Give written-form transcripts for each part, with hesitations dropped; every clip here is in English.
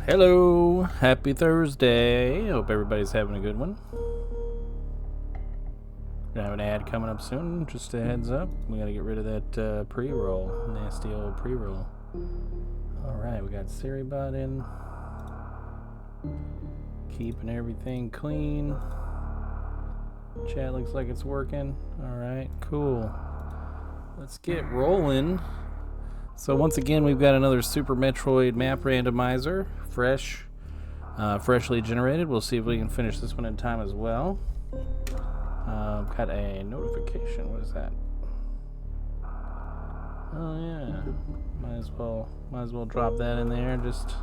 Hello, happy Thursday. Hope everybody's having a good one. Gonna have an ad coming up soon, just a heads up. We gotta get rid of that pre-roll, nasty old pre-roll. Alright, we got Seribot in. Keeping everything clean. Chat looks like it's working. Alright, cool. Let's get rolling. So once again, we've got another Super Metroid map randomizer, freshly generated. We'll see if we can finish this one in time as well. Got a notification. What is that? Oh yeah, might as well drop that in there. Just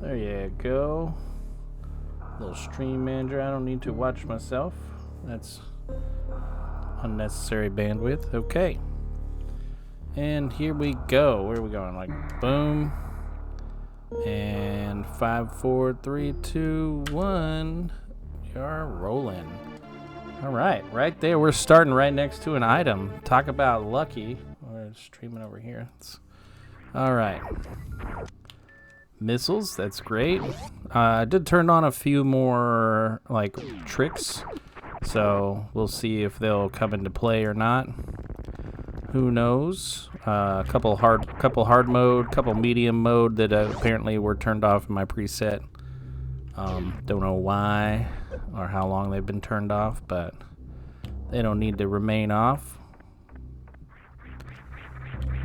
there you go. Little stream manager. I don't need to watch myself. That's unnecessary bandwidth. Okay. And here we go. Where are we going? Like, boom. And 5, 4, 3, 2, 1. We are rolling. All right. Right there. We're starting right next to an item. Talk about lucky. We're streaming over here. All right. Missiles. That's great. I did turn on a few more, like, tricks. So we'll see if they'll come into play or not. Who knows? Couple hard mode, couple medium mode that apparently were turned off in my preset. Don't know why or how long they've been turned off, but they don't need to remain off.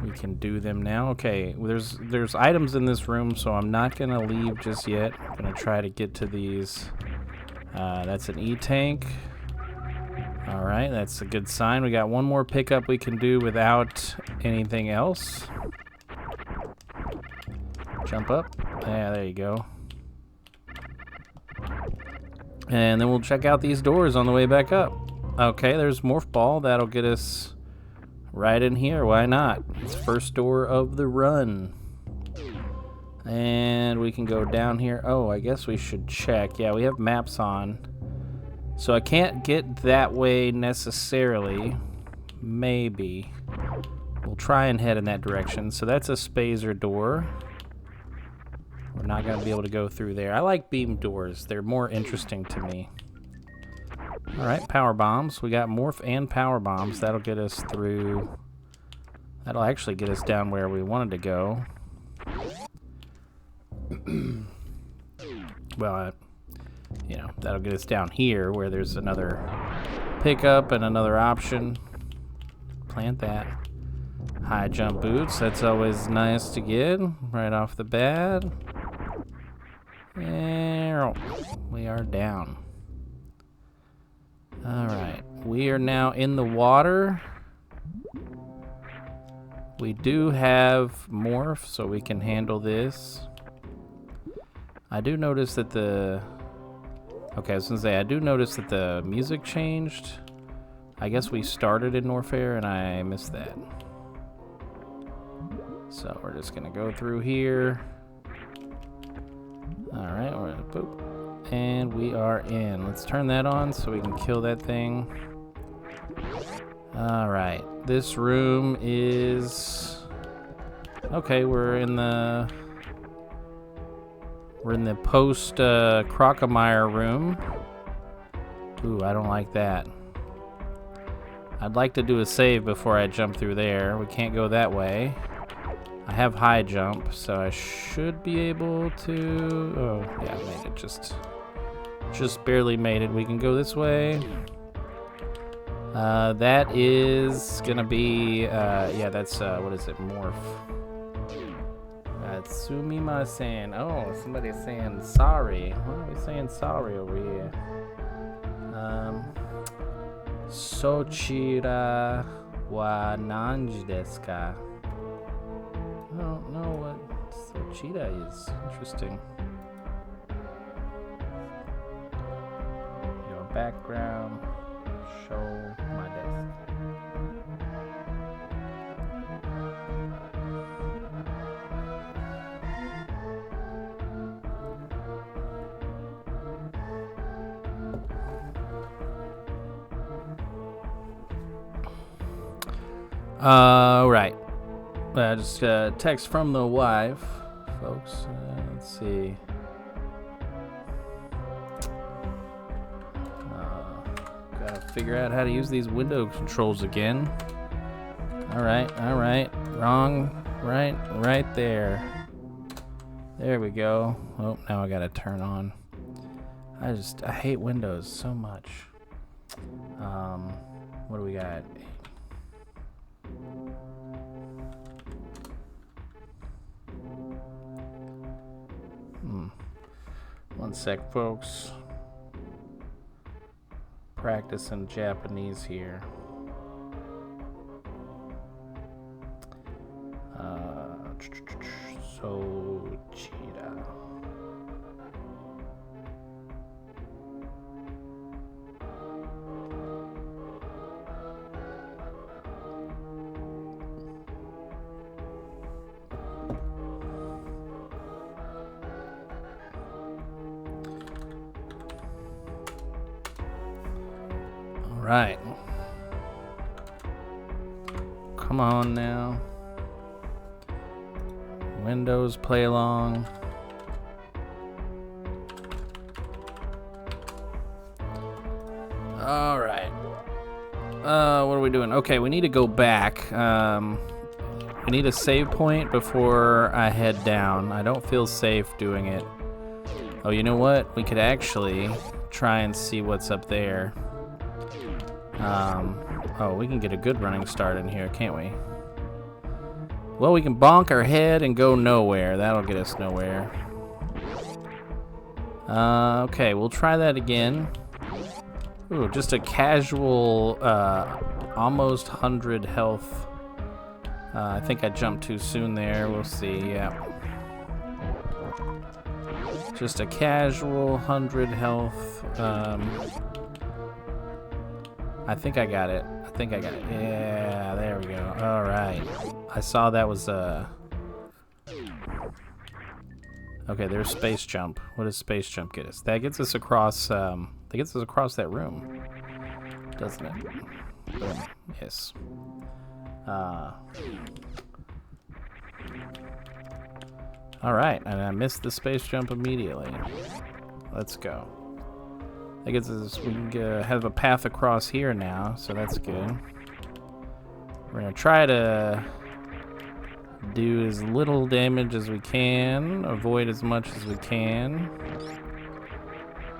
We can do them now. Okay, there's items in this room, so I'm not gonna leave just yet. I'm gonna try to get to these. That's an E-tank. Alright, that's a good sign. We got one more pickup we can do without anything else. Jump up. Yeah, there you go. And then we'll check out these doors on the way back up. Okay, there's Morph Ball. That'll get us right in here. Why not? It's first door of the run. And we can go down here. Oh, I guess we should check. Yeah, we have maps on. So I can't get that way necessarily. Maybe. We'll try and head in that direction. So that's a spazer door. We're not going to be able to go through there. I like beam doors. They're more interesting to me. Alright, power bombs. We got morph and power bombs. That'll get us through. That'll actually get us down where we wanted to go. Well, you know, that'll get us down here where there's another pickup and another option. Plant that. High jump boots, that's always nice to get right off the bat. And we are down. Alright, we are now in the water. We do have morph, so we can handle this. I do notice that okay, I was gonna say, I do notice that the music changed. I guess we started in Norfair and I missed that. So we're just gonna go through here. Alright, we're gonna boop. And we are in. Let's turn that on so we can kill that thing. Alright, this room is... Okay, we're in the post Crocomire room. Ooh, I don't like that. I'd like to do a save before I jump through there. We can't go that way. I have high jump, so I should be able to... Oh, yeah, I made it. Just barely made it. We can go this way. That is gonna be... yeah, that's... what is it? Morph. Sumimasen. Oh, somebody's saying sorry. Why are we saying sorry over here? Sochira wa nanji desu ka? I don't know what Sochira is. Interesting. Your background. Show my desk. Right. Just text from the wife, folks. Let's see. Gotta figure out how to use these window controls again. All right. Wrong. Right there. There we go. Oh, now I gotta turn on. I hate Windows so much. What do we got? One sec, folks. Practicing Japanese here. So cheetah. All right. Come on now. Windows play along. All right. What are we doing? Okay, we need to go back. We need a save point before I head down. I don't feel safe doing it. Oh, you know what? We could actually try and see what's up there. Oh, we can get a good running start in here, can't we? Well, we can bonk our head and go nowhere. That'll get us nowhere. Okay, we'll try that again. Ooh, just a casual, almost 100 health. I think I jumped too soon there. We'll see, yeah. Just a casual 100 health. I think I got it. Yeah, there we go. All right. I saw that was okay, there's space jump. What does space jump get us? That gets us across that room, doesn't it? Boom. Yes. All right, and I missed the space jump immediately. Let's go. That gets us. We can have a path across here now, so that's good. We're gonna try to do as little damage as we can, avoid as much as we can.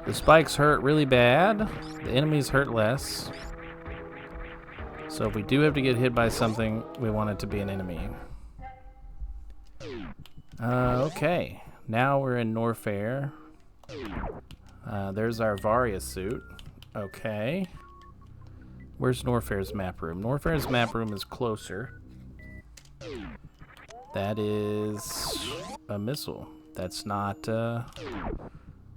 The spikes hurt really bad. The enemies hurt less. So if we do have to get hit by something, we want it to be an enemy. Okay, now we're in Norfair. There's our Varia suit. Okay. Where's Norfair's map room? Norfair's map room is closer. That is a missile. That's not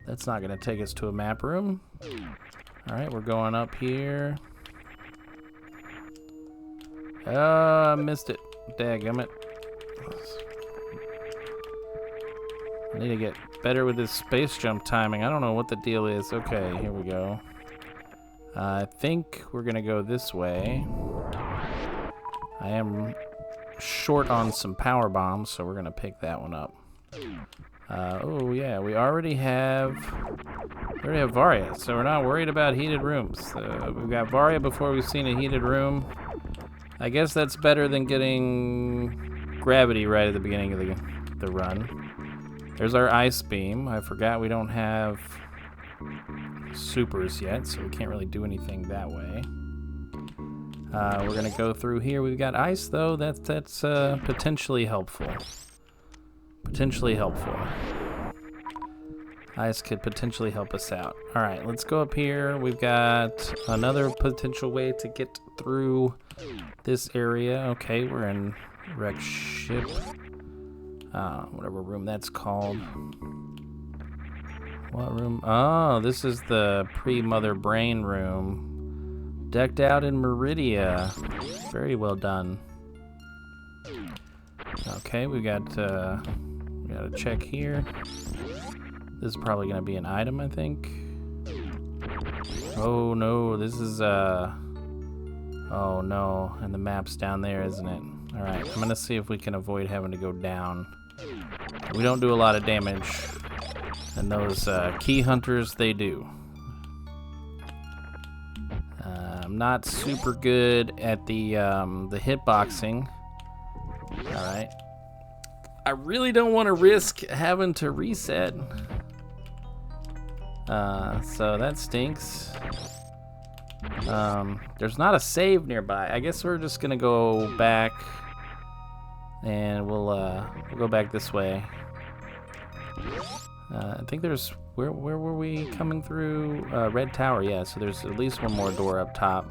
gonna take us to a map room. Alright, we're going up here. I missed it. Dadgummit. I need to get better with this space jump timing. I don't know what the deal is. Okay, here we go. I think we're gonna go this way. I am short on some power bombs, so we're gonna pick that one up. Oh yeah, we already have Varia, so we're not worried about heated rooms. We've got Varia before we've seen a heated room. I guess that's better than getting gravity right at the beginning of the run. There's our ice beam. I forgot we don't have supers yet, so we can't really do anything that way. We're gonna go through here. We've got ice though. That's potentially helpful. Potentially helpful. Ice could potentially help us out. All right, let's go up here. We've got another potential way to get through this area. Okay, we're in wreck ship. Whatever room that's called. What room? Oh, this is the pre-mother brain room. Decked out in Meridia. Very well done. Okay, we got a check here. This is probably gonna be an item, I think. Oh no, this is oh no, and the map's down there, isn't it? Alright, I'm gonna see if we can avoid having to go down. We don't do a lot of damage. And those key hunters, they do. I'm not super good at the hitboxing. Alright. I really don't want to risk having to reset. So that stinks. There's not a save nearby. I guess we're just gonna go back, and we'll go back this way. I think there's where were we coming through? Red Tower, yeah. So there's at least one more door up top.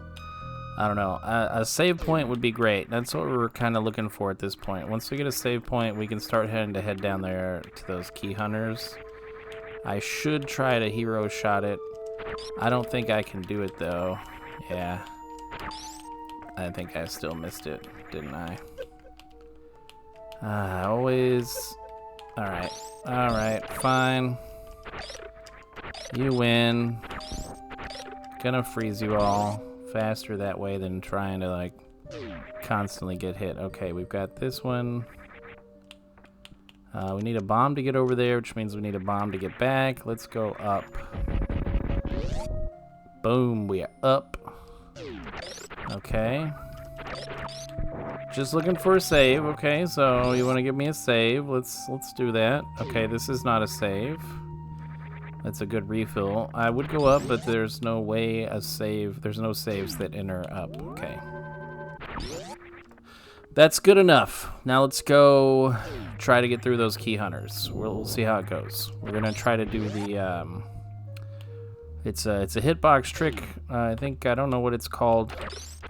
I don't know. A save point would be great. That's what we're kind of looking for at this point. Once we get a save point, we can start head down there to those key hunters. I should try to hero shot it. I don't think I can do it though. Yeah. I think I still missed it, didn't I? Always. Alright. Alright, fine. You win. Gonna freeze you all faster that way than trying to, like, constantly get hit. Okay, we've got this one. We need a bomb to get over there, which means we need a bomb to get back. Let's go up. Boom, we are up. Okay. Just looking for a save. Okay, so you want to give me a save. Let's do that. Okay, this is not a save. That's a good refill. I would go up, but there's no way a save. There's no saves that enter up. Okay. That's good enough. Now let's go try to get through those key hunters. We'll see how it goes. We're gonna try to do the it's a hitbox trick. I don't know what it's called.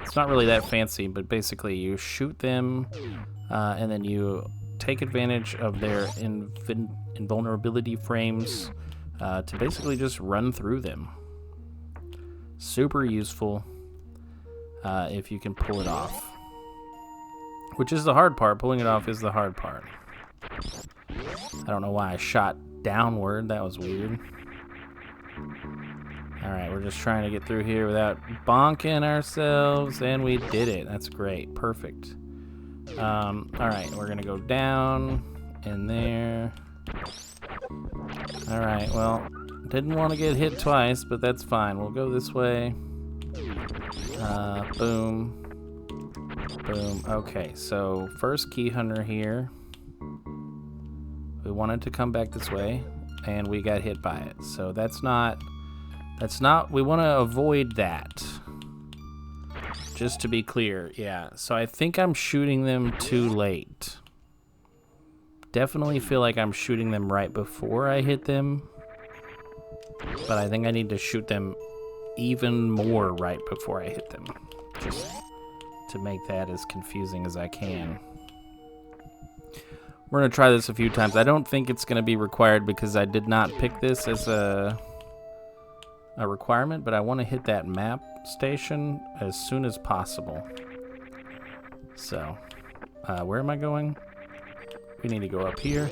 It's not really that fancy, but basically you shoot them and then you take advantage of their invulnerability frames to basically just run through them. Super useful if you can pull it off. Which is the hard part. Pulling it off is the hard part. I don't know why I shot downward. That was weird. Alright, we're just trying to get through here without bonking ourselves, and we did it. That's great. Perfect. Alright, we're gonna go down in there. Alright, well, didn't want to get hit twice, but that's fine. We'll go this way. Boom. Boom. Okay, so first key hunter here. We wanted to come back this way, and we got hit by it. So that's not, we want to avoid that. Just to be clear, yeah. So I think I'm shooting them too late. Definitely feel like I'm shooting them right before I hit them. But I think I need to shoot them even more right before I hit them. Just to make that as confusing as I can. We're going to try this a few times. I don't think it's going to be required because I did not pick this as a requirement, but I want to hit that map station as soon as possible. So, where am I going? We need to go up here.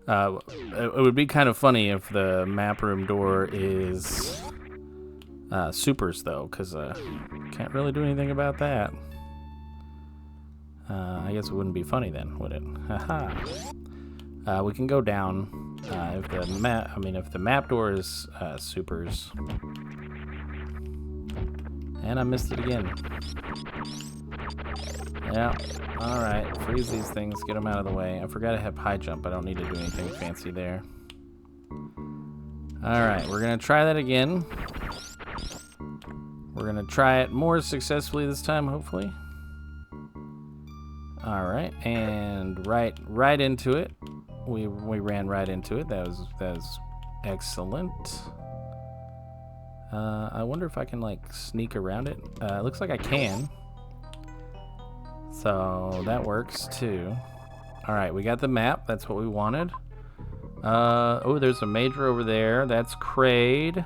It would be kind of funny if the map room door is supers, though, because can't really do anything about that. I guess it wouldn't be funny then, would it? Haha. We can go down if the map door is supers. And I missed it again. Yeah. All right. Freeze these things. Get them out of the way. I forgot I have high jump. I don't need to do anything fancy there. All right. We're gonna try that again. We're gonna try it more successfully this time, hopefully. All right, and right into it. We ran right into it. That was excellent. I wonder if I can like sneak around it. It looks like I can. So that works too. All right, we got the map. That's what we wanted. Oh, there's a major over there. That's Kraid.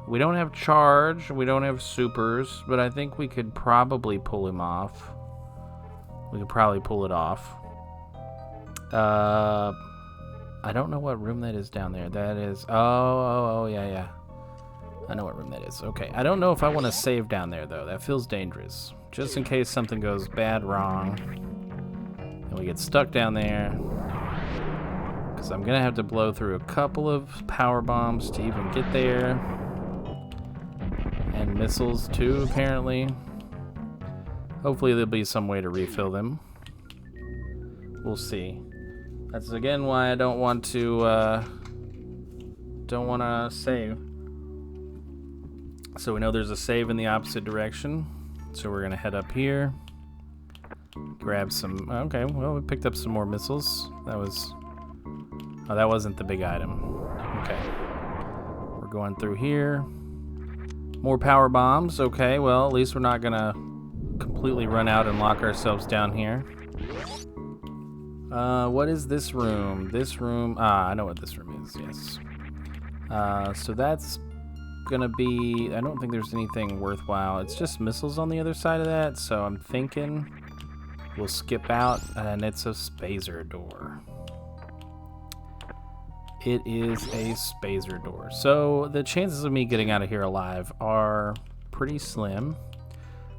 We don't have charge. We don't have supers, but I think we could probably pull him off. We could probably pull it off. I don't know what room that is down there. That is... Oh, yeah. I know what room that is. Okay, I don't know if I want to save down there, though. That feels dangerous. Just in case something goes bad wrong and we get stuck down there. Because I'm going to have to blow through a couple of power bombs to even get there. And missiles, too, apparently. Hopefully there'll be some way to refill them. We'll see. That's, again, why I don't want to save. So we know there's a save in the opposite direction. So we're gonna head up here. Grab some, okay, well, we picked up some more missiles. That was, oh, that wasn't the big item. Okay. We're going through here. More power bombs, okay, well, at least we're not gonna completely run out and lock ourselves down here. What is this room? This room, I know what this room is, yes. So that's gonna be, I don't think there's anything worthwhile. It's just missiles on the other side of that, so I'm thinking we'll skip out, and it's a spazer door. It is a spazer door. So the chances of me getting out of here alive are pretty slim,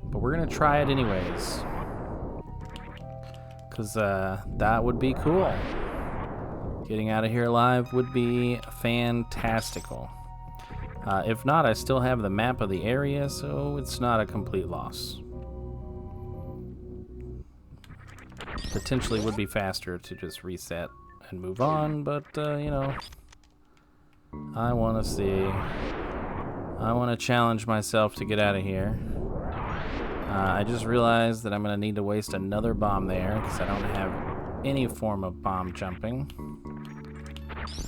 but we're gonna try it anyways, because that would be cool. Getting out of here alive would be fantastical. If not, I still have the map of the area, so it's not a complete loss. Potentially would be faster to just reset and move on, but, you know, I want to see. I want to challenge myself to get out of here. I just realized that I'm going to need to waste another bomb there, because I don't have any form of bomb jumping.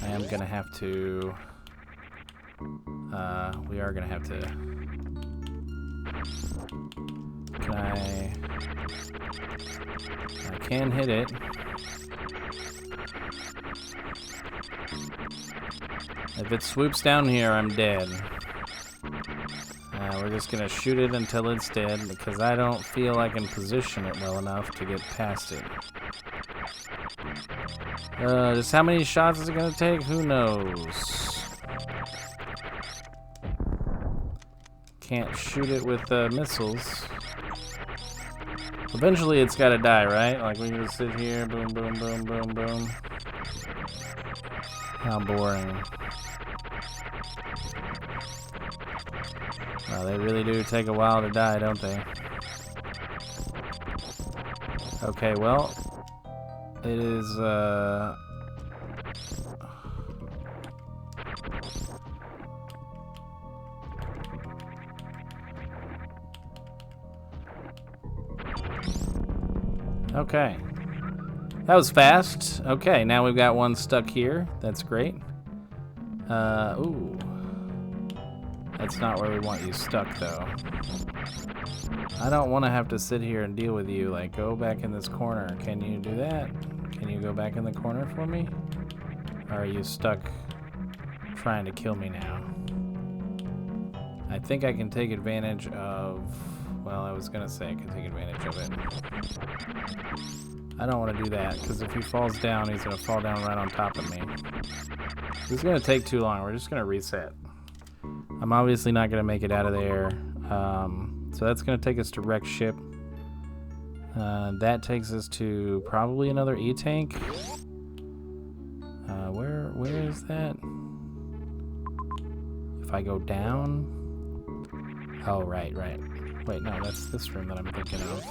I am going to have to... we are gonna have to. I can hit it. If it swoops down here, I'm dead. We're just gonna shoot it until it's dead, because I don't feel I can position it well enough to get past it. Just how many shots is it gonna take? Who knows? Can't shoot it with missiles. Eventually it's gotta die, right? Like we can just sit here, boom, boom, boom, boom, boom. How boring. Well, they really do take a while to die, don't they? Okay, well, it is, okay. That was fast. Okay, now we've got one stuck here. That's great. Ooh. That's not where we want you stuck, though. I don't want to have to sit here and deal with you. Like, go back in this corner. Can you do that? Can you go back in the corner for me? Or are you stuck trying to kill me now? I think I can take advantage of... Well, I was gonna say I can take advantage of it. I don't want to do that, because if he falls down, he's gonna fall down right on top of me. This is gonna take too long. We're just gonna reset. I'm obviously not gonna make it out of there. So that's gonna take us to wreck ship. That takes us to probably another E-tank. Where is that? If I go down... Oh, right. Wait, no, that's this room that I'm thinking of.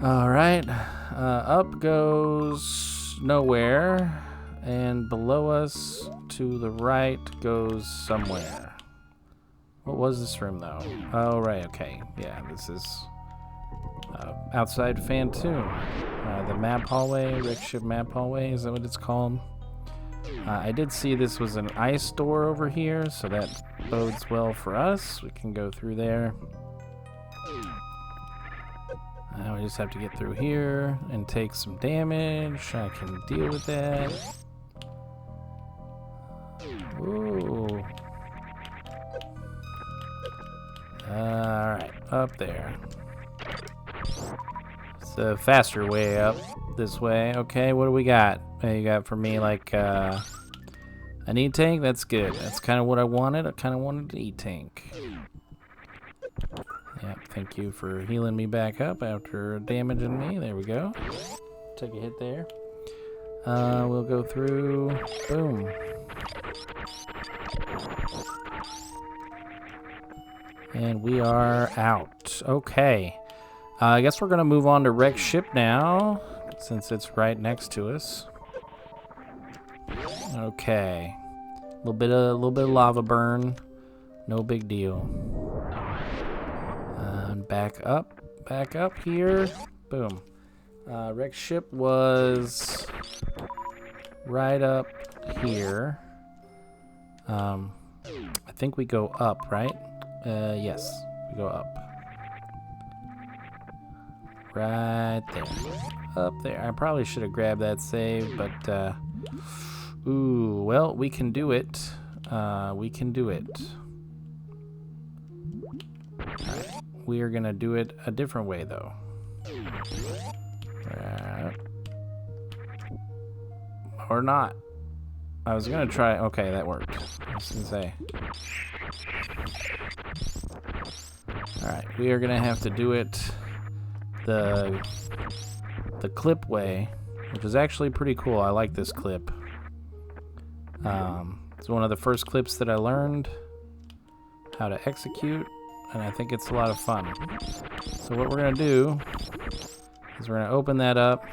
Alright, up goes nowhere, and below us to the right goes somewhere. What was this room, though? Oh, right, okay. Yeah, this is outside Fantoon. The map hallway, wreck ship map hallway, is that what it's called? I did see this was an ice door over here, so that bodes well for us. We can go through there. Now we just have to get through here and take some damage. I can deal with that. Ooh. Alright, up there. It's a faster way up this way. Okay, what do we got? You got for me like An E-tank? That's good. That's kind of what I wanted. I kind of wanted an E-tank. Yep, thank you for healing me back up after damaging me. There we go. Take a hit there. We'll go through. Boom. And we are out. Okay. I guess we're going to move on to wreck ship now, since it's right next to us. Okay. A little bit of lava burn. No big deal. Back up here. Boom. Wreck ship was right up here. I think we go up, right? Yes, we go up. Right there. Up there. I probably should have grabbed that save, but, ooh, well, we can do it. We can do it. Alright. We are going to do it a different way, though. Or not. I was going to try... Okay, that worked. I was going to say. Alright, we are going to have to do it the clip way, which is actually pretty cool. I like this clip. It's one of the first clips that I learned how to execute, and I think it's a lot of fun. So what we're going to do is we're going to open that up,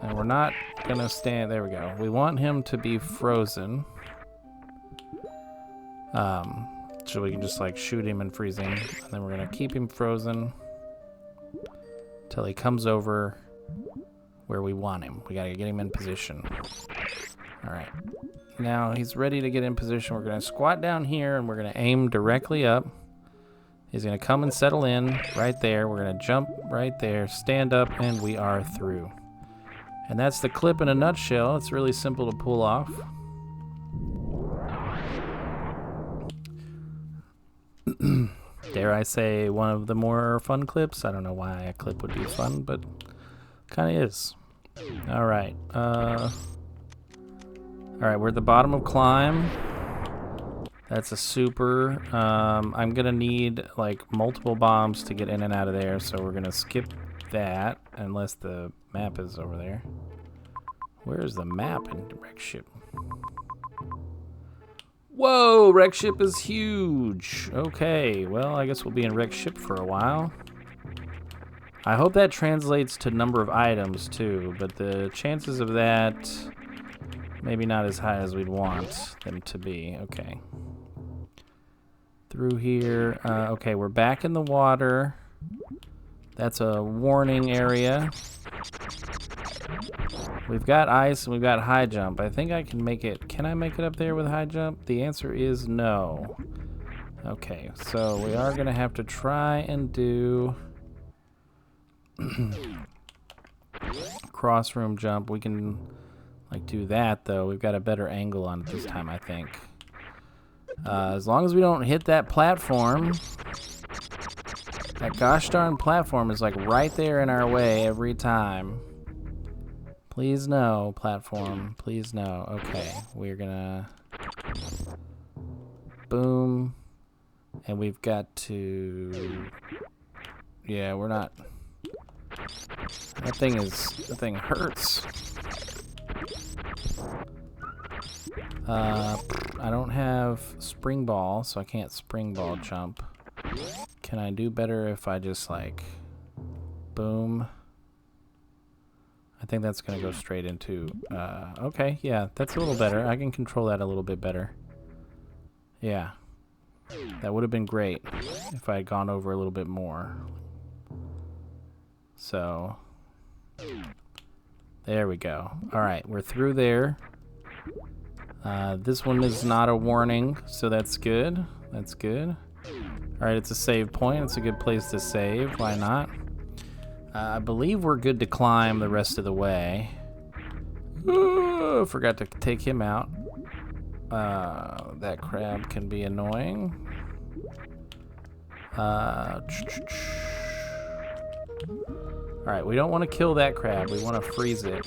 and we're not going to stand... There we go. We want him to be frozen. So we can just like shoot him and freeze him, and then we're going to keep him frozen till he comes over where we want him. We got to get him in position. Alright. Now he's ready to get in position. We're going to squat down here, and we're going to aim directly up. He's going to come and settle in right there. We're going to jump right there, stand up, and we are through. And that's the clip in a nutshell. It's really simple to pull off. Dare I say one of the more fun clips? I don't know why a clip would be fun, but kind of is. Alright. Alright, we're at the bottom of climb. That's a super. I'm going to need like multiple bombs to get in and out of there, so we're going to skip that unless the map is over there. Where's the map in wreck ship? Whoa, wreck ship is huge. Okay, well, I guess we'll be in wreck ship for a while. I hope that translates to number of items too, but the chances of that maybe not as high as we'd want them to be. Okay. Through here. Okay, we're back in the water. That's a warning area. We've got ice and we've got high jump. I think I can make it. Can I make it up there with high jump? The answer is no. Okay, so we are going to have to try and do cross room jump. We can like do that though. We've got a better angle on it this time, I think. As long as we don't hit that platform. That gosh darn platform is like right there in our way every time. Please no, platform. Please no. Okay, we're gonna... Boom. And we've got to... Yeah, we're not... That thing hurts. I don't have spring ball, so I can't spring ball jump. Can I do better if I just like... Boom. I think that's going to go straight into... okay, yeah, that's a little better. I can control that a little bit better. Yeah. That would have been great if I had gone over a little bit more. So... There we go. Alright, we're through there. This one is not a warning, so that's good. That's good. Alright, it's a save point. It's a good place to save. Why not? I believe we're good to climb the rest of the way. Ooh, forgot to take him out. That crab can be annoying. Alright, we don't want to kill that crab. We want to freeze it.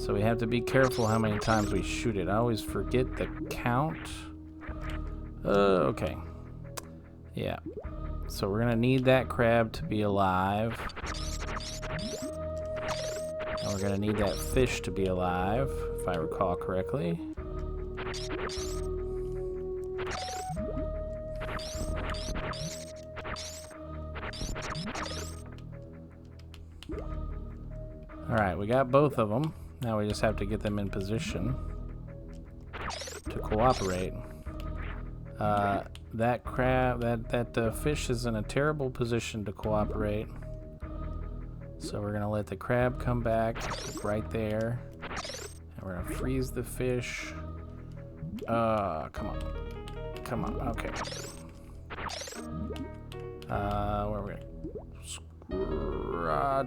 So So we have to be careful how many times we shoot it. I always forget the count. Okay. Yeah. So we're gonna need that crab to be alive. And we're gonna need that fish to be alive, if I recall correctly. Alright, we got both of them. Now we just have to get them in position to cooperate. That crab, that fish is in a terrible position to cooperate. So we're gonna let the crab come back right there. And we're gonna freeze the fish. Come on. Come on, okay. Where are we?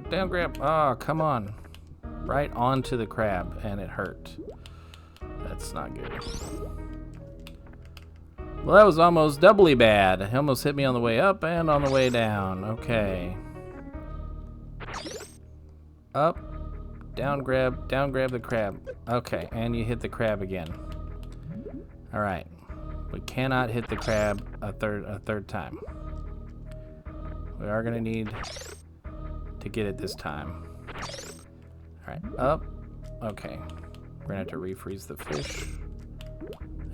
Down grab. Oh, come on. Right onto the crab, and it hurt. That's not good. Well, that was almost doubly bad. It almost hit me on the way up and on the way down. Okay. Up, down grab the crab. Okay, and you hit the crab again. All right. We cannot hit the crab a third time. We are gonna need to get it this time. All right, up. Okay, we're gonna have to refreeze the fish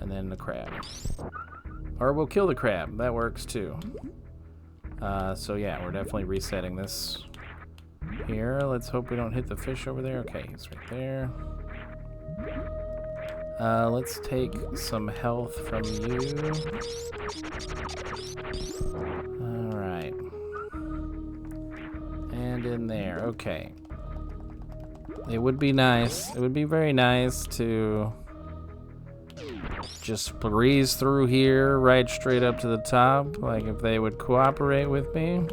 and then the crab, or we'll kill the crab. That works too. So yeah, we're definitely resetting this here. Let's hope we don't hit the fish over there. Okay, he's right there. Let's take some health from you. All right. And in there, okay. It would be nice, it would be very nice to just breeze through here right straight up to the top, like if they would cooperate with me.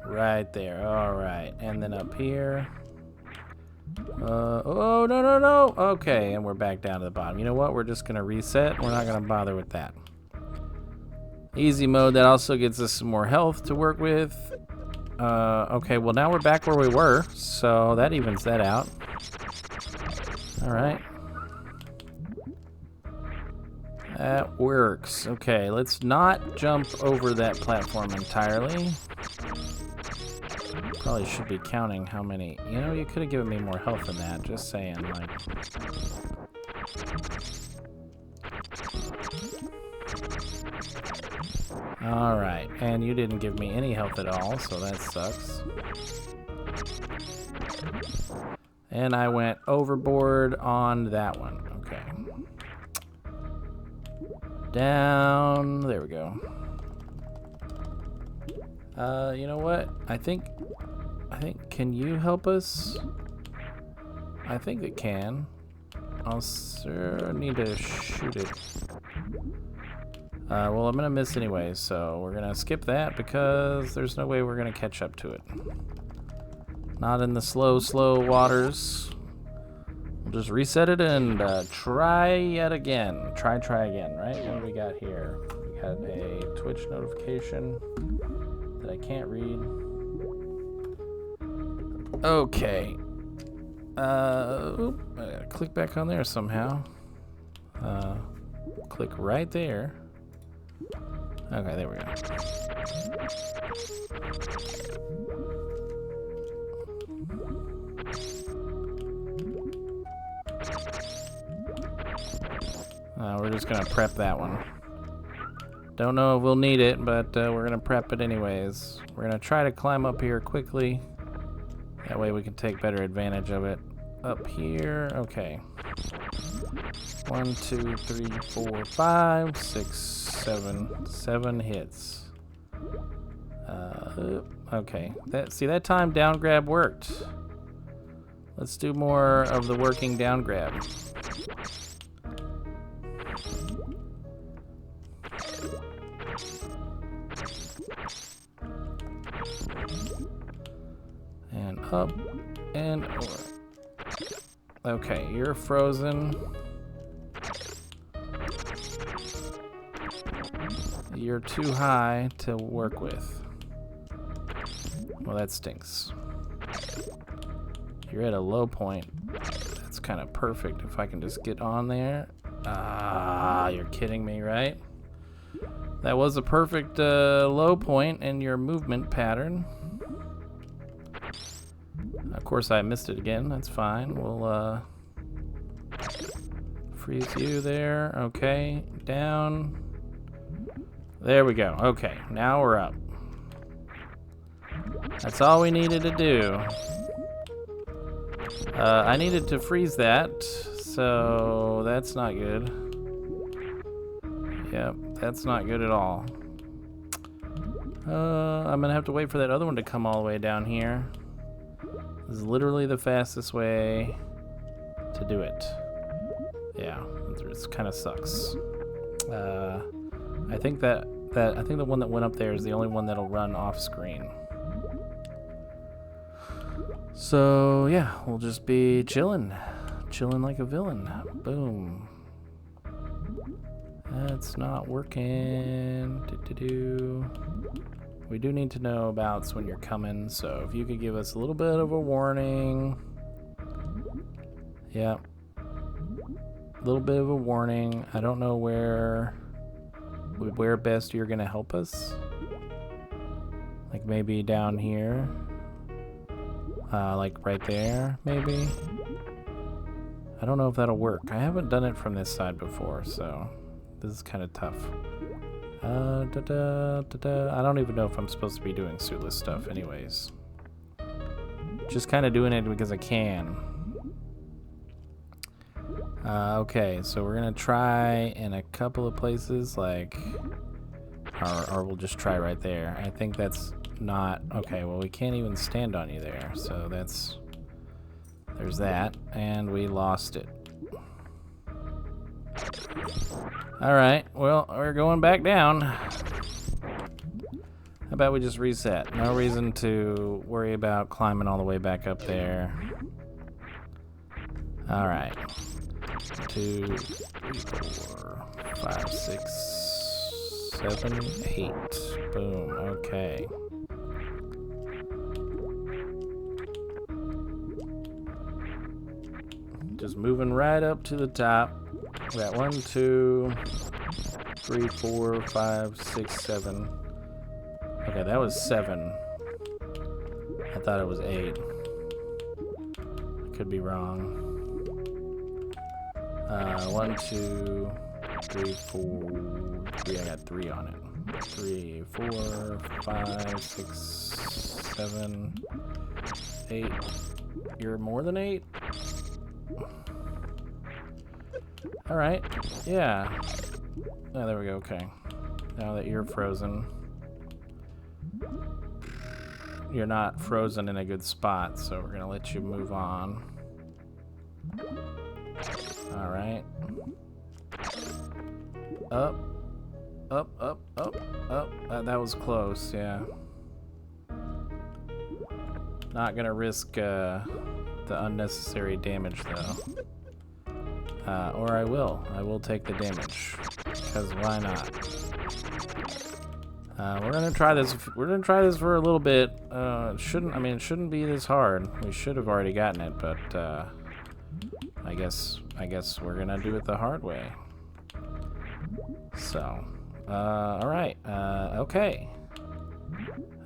Right there, all right. And then up here. Oh, no. Okay, and we're back down to the bottom. You know what? We're just gonna reset. We're not gonna bother with that. Easy mode, that also gets us some more health to work with. Okay, well now we're back where we were, so that evens that out. All right. That works. Okay, let's not jump over that platform entirely. Probably should be counting how many. You know, you could have given me more health than that. Just saying, like. All right, and you didn't give me any health at all, so that sucks. And I went overboard on that one. Okay. Down. There we go. You know what? I think, can you help us? I think it can. I'll sure need to shoot it. Well, I'm gonna miss anyway, so we're gonna skip that because there's no way we're gonna catch up to it. Not in the slow waters. We'll just reset it and try yet again. Try again, right? What do we got here? We got a Twitch notification that I can't read. Okay. I gotta click back on there somehow. Click right there. Okay, there we go. We're just gonna prep that one. Don't know if we'll need it, but we're gonna prep it anyways. We're gonna try to climb up here quickly. That way we can take better advantage of it. Up here, okay. 1, 2, 3, 4, 5, 6, 7 hits. Okay. That time down grab worked. Let's do more of the working down grab. And up and over. Okay, you're frozen. You're too high to work with. Well, that stinks. You're at a low point. That's kind of perfect if I can just get on there. Ah, you're kidding me, right? That was a perfect low point in your movement pattern. Of course, I missed it again. That's fine. We'll freeze you there. Okay, down. There we go. Okay, now we're up. That's all we needed to do. I needed to freeze that, so that's not good. Yep, that's not good at all. I'm gonna have to wait for that other one to come all the way down here. This is literally the fastest way to do it. Yeah, it kind of sucks. I think the one that went up there is the only one that'll run off screen. So yeah, we'll just be chilling like a villain. Boom. That's not working. We do need to know about when you're coming, so if you could give us a little bit of a warning. Yeah. A little bit of a warning. I don't know where best you're gonna help us. Like maybe down here. Like right there, maybe. I don't know if that'll work. I haven't done it from this side before, so this is kind of tough. I don't even know if I'm supposed to be doing suitless stuff anyways. Just kind of doing it because I can. Okay, so we're gonna try in a couple of places, like, or we'll just try right there. I think that's not okay. Well, we can't even stand on you there, so there's that, and we lost it. All right, well, we're going back down. How about we just reset? No reason to worry about climbing all the way back up there. All right. 2, 3, 4, 5, 6, 7, 8. Boom. Okay. Just moving right up to the top. We got 1, 2, 3, 4, 5, 6, 7. Okay, that was 7. I thought it was 8. I could be wrong. 1, 2, 3, 4, 3. I got 3 on it. 3, 4, 5, 6, 7, 8. You're more than 8? All right. Yeah. Oh, there we go. Okay. Now that you're frozen, you're not frozen in a good spot, so we're gonna let you move on. All right. Up, up, up, up, up. That was close. Yeah. Not gonna risk the unnecessary damage though. Or I will. I will take the damage. Because why not? We're gonna try this. We're gonna try this for a little bit. It shouldn't be this hard. We should have already gotten it, but I guess we're gonna do it the hard way. So, all right. Okay.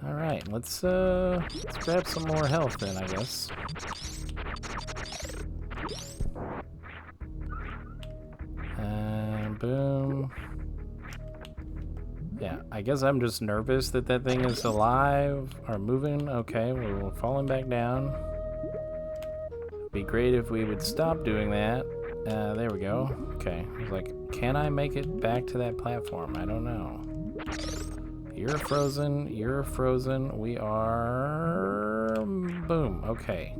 All right. Let's grab some more health then, I guess. And boom. Yeah, I guess I'm just nervous that that thing is alive or moving. Okay, we're falling back down. It'd be great if we would stop doing that. There we go. Okay, I was like, can I make it back to that platform? I don't know. You're frozen. You're frozen. We are... Boom. Okay.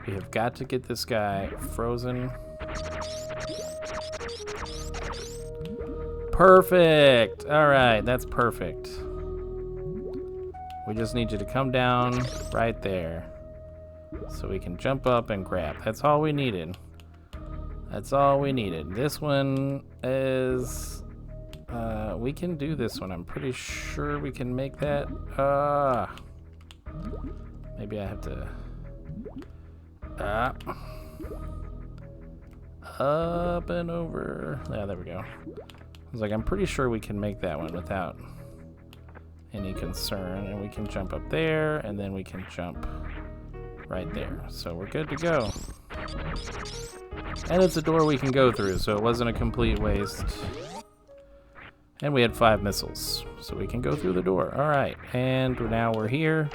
We have got to get this guy frozen. Perfect. All right, that's perfect. We just need you to come down right there so we can jump up and grab. That's all we needed. That's all we needed. This one is... we can do this one. I'm pretty sure we can make that. Maybe I have to... up and over. Yeah, there we go. I was like, I'm pretty sure we can make that one without any concern. And we can jump up there, and then we can jump right there. So we're good to go. And it's a door we can go through, so it wasn't a complete waste. And we had 5 missiles, so we can go through the door. All right, and now we're here.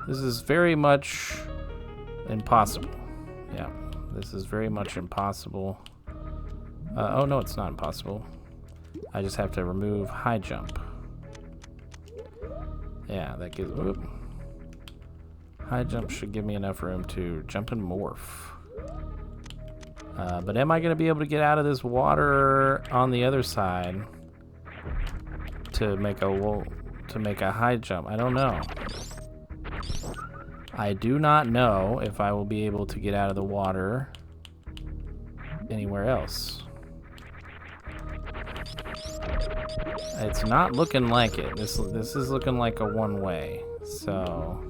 This is very much impossible. Yeah, this is very much impossible. Oh, no, it's not impossible. I just have to remove high jump. Yeah, that gives... Whoop. High jump should give me enough room to jump and morph. But am I going to be able to get out of this water on the other side to make a high jump? I don't know. I do not know if I will be able to get out of the water anywhere else. It's not looking like it. This is looking like a one-way. So,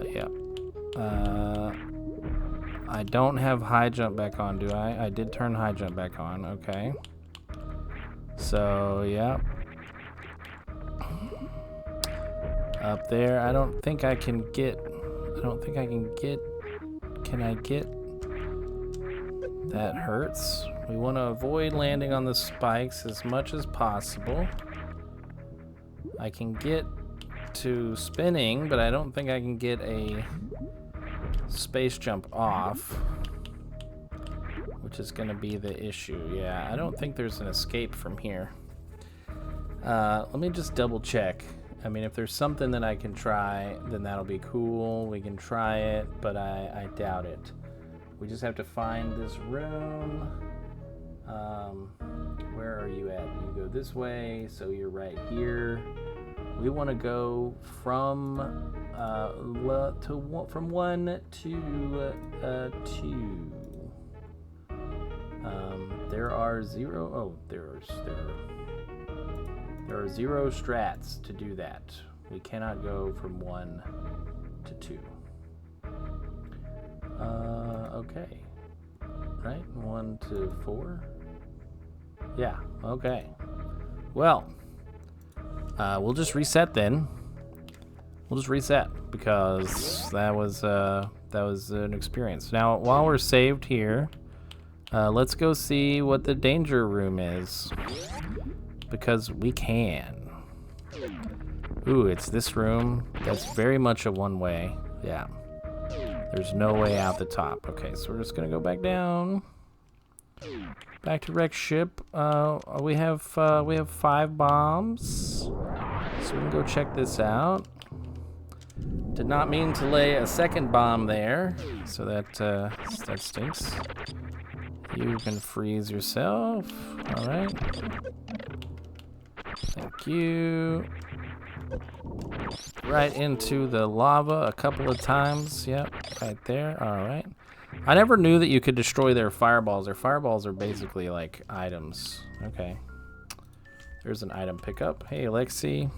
yeah. I don't have high jump back on, do I? I did turn high jump back on. Okay. So, yeah. Up there. I don't think I can get... Can I get... That hurts. We want to avoid landing on the spikes as much as possible. I can get to spinning, but I don't think I can get a space jump off, which is going to be the issue. Yeah, I don't think there's an escape from here. Let me just double check. I mean, if there's something that I can try, then that'll be cool. We can try it, but I doubt it. We just have to find this room. Where are you at? You go this way, so you're right here. We want to go from 1 to 2. There are 0. Oh, there are 0 strats to do that. We cannot go from 1 to 2. Okay. Right? 1 to 4? Yeah, okay. Well, we'll just reset then. We'll just reset because that was an experience. Now, while we're saved here, let's go see what the danger room is, because we can. Ooh, it's this room. That's very much a one-way. Yeah. There's no way out the top. Okay, so we're just gonna go back down. Back to wreck ship. We have 5 bombs, so we can go check this out. Did not mean to lay a second bomb there, so that stinks. You can freeze yourself. All right. Thank you. Right into the lava a couple of times. Yep, right there. All right. I never knew that you could destroy their fireballs. Their fireballs are basically like items. Okay. There's an item pickup. Hey, Lexi.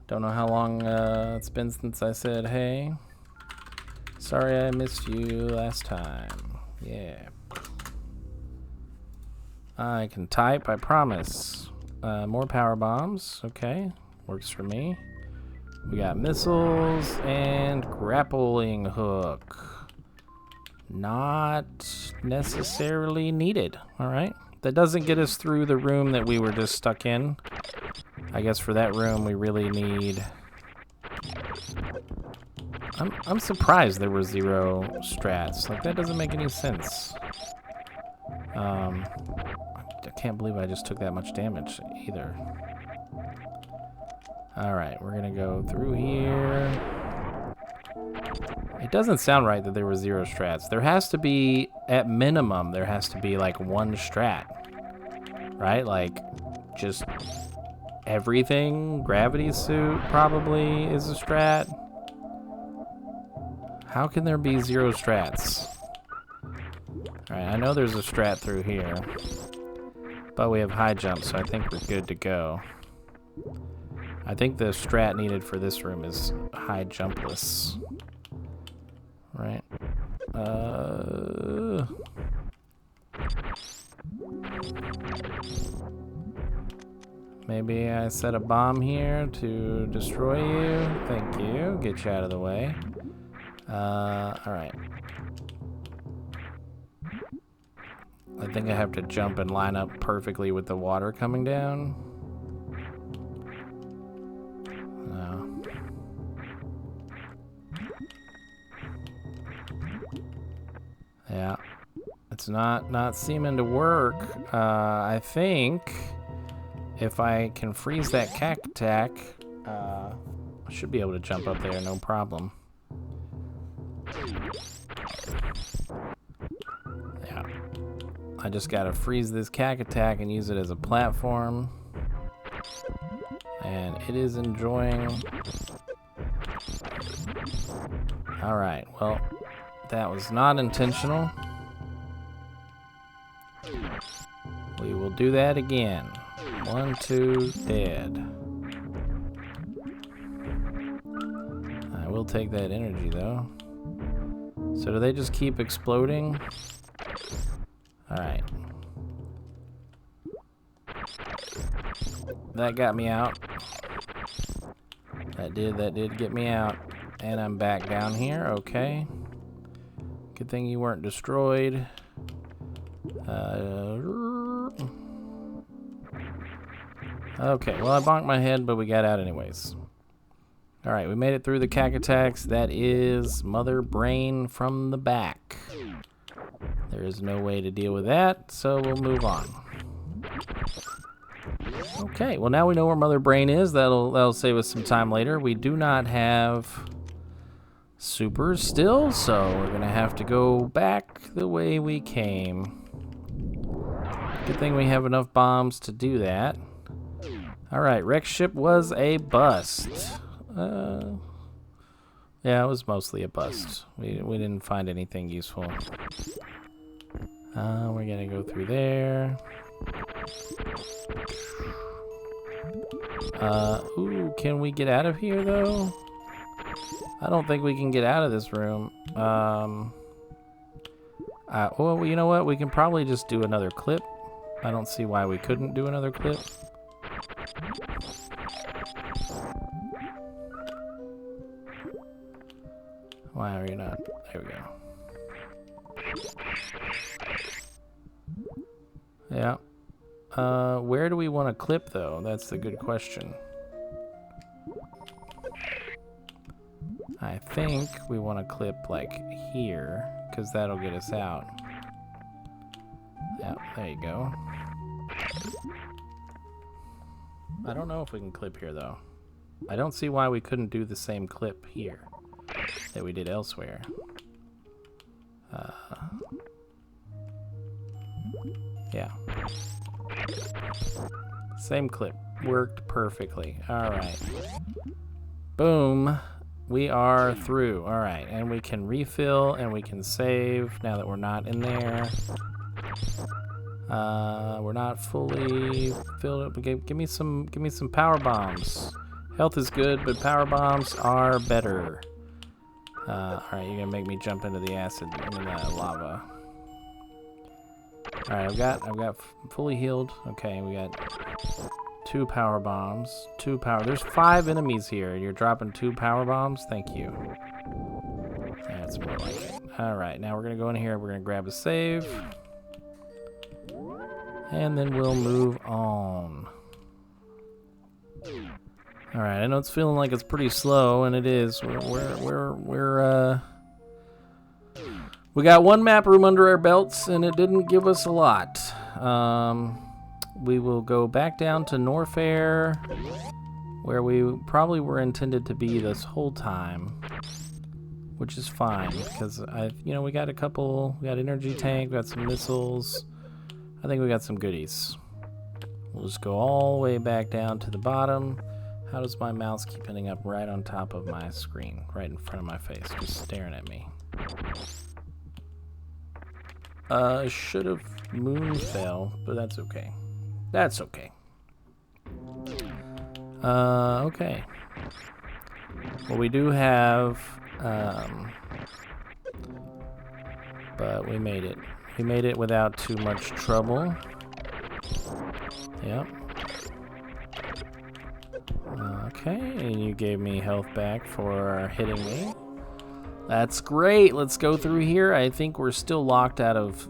Don't know how long it's been since I said hey. Sorry I missed you last time. Yeah. I can type, I promise. More power bombs. Okay. Works for me. We got missiles and grappling hook. Not necessarily needed. All right. That doesn't get us through the room that we were just stuck in. I guess for that room we really need... I'm surprised there were 0 strats. Like, that doesn't make any sense. I can't believe I just took that much damage either. Alright, we're gonna go through here. It doesn't sound right that there were 0 strats. There has to be, at minimum, there has to be like 1 strat. Right? Like, just everything. Gravity suit probably is a strat. How can there be 0 strats? Alright, I know there's a strat through here. But we have high jump, so I think we're good to go. I think the strat needed for this room is high jumpless. Right. Maybe I set a bomb here to destroy you. Thank you. Get you out of the way. Alright. I think I have to jump and line up perfectly with the water coming down. No. Yeah. It's not seeming to work. I think if I can freeze that cactac, I should be able to jump up there, no problem. Yeah. I just gotta freeze this cactac and use it as a platform. And it is enjoying. Alright, well, that was not intentional. We will do that again. 1, 2, dead. I will take that energy though. So do they just keep exploding? Alright. That got me out. That did get me out. And I'm back down here, okay. Good thing you weren't destroyed. Okay, well I bonked my head, but we got out anyways. Alright, we made it through the cacatax. That is Mother Brain from the back. There is no way to deal with that, so we'll move on. Okay, well now we know where Mother Brain is. That'll save us some time later. We do not have supers still, so we're gonna have to go back the way we came. Good thing we have enough bombs to do that. Alright, wreck ship was a bust. Yeah, it was mostly a bust. We didn't find anything useful. We're gonna go through there. Ooh, can we get out of here though? I don't think we can get out of this room. Well, you know what? We can probably just do another clip. I don't see why we couldn't do another clip. Why are you not? There we go. Yeah. Where do we want to clip though? That's the good question. I think we want to clip like here, because that'll get us out. Yeah, there you go. I don't know if we can clip here though. I don't see why we couldn't do the same clip here that we did elsewhere. Yeah. Same clip. Worked perfectly. Alright. Boom. We are through. Alright, and we can refill and we can save now that we're not in there. We're not fully filled up. Give me some power bombs. Health is good, but power bombs are better. Alright, you're gonna make me jump into the acid, into the lava. Alright, I've got fully healed. Okay, we got 2 power bombs. 2 power. There's 5 enemies here. You're dropping 2 power bombs? Thank you. That's more like it. Alright, now we're gonna go in here. We're gonna grab a save. And then we'll move on. Alright, I know it's feeling like it's pretty slow, and it is. We got 1 map room under our belts, and it didn't give us a lot. We will go back down to Norfair, where we probably were intended to be this whole time, which is fine because we got a couple. We got energy tank, we got some missiles. I think we got some goodies. We'll just go all the way back down to the bottom. How does my mouse keep ending up right on top of my screen, right in front of my face, just staring at me? Should have moon fell, but that's okay. That's okay. Okay. Well, we do have, but we made it. We made it without too much trouble. Yep. Okay, and you gave me health back for hitting me. That's great. Let's go through here. I think we're still locked out of,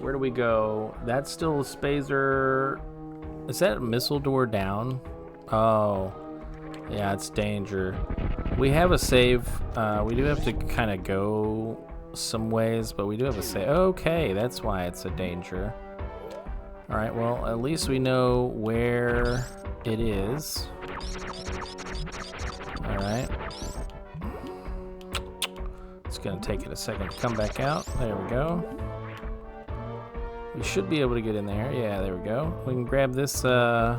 where do we go? That's still a Spazer. Is that a missile door down? Oh, yeah, it's danger. We have a save. We do have to kind of go some ways, but we do have a save. Okay, that's why it's a danger. All right, well, at least we know where it is. All right. It's gonna take it a second to come back out. There we go. We should be able to get in there. Yeah, there we go. We can grab this, I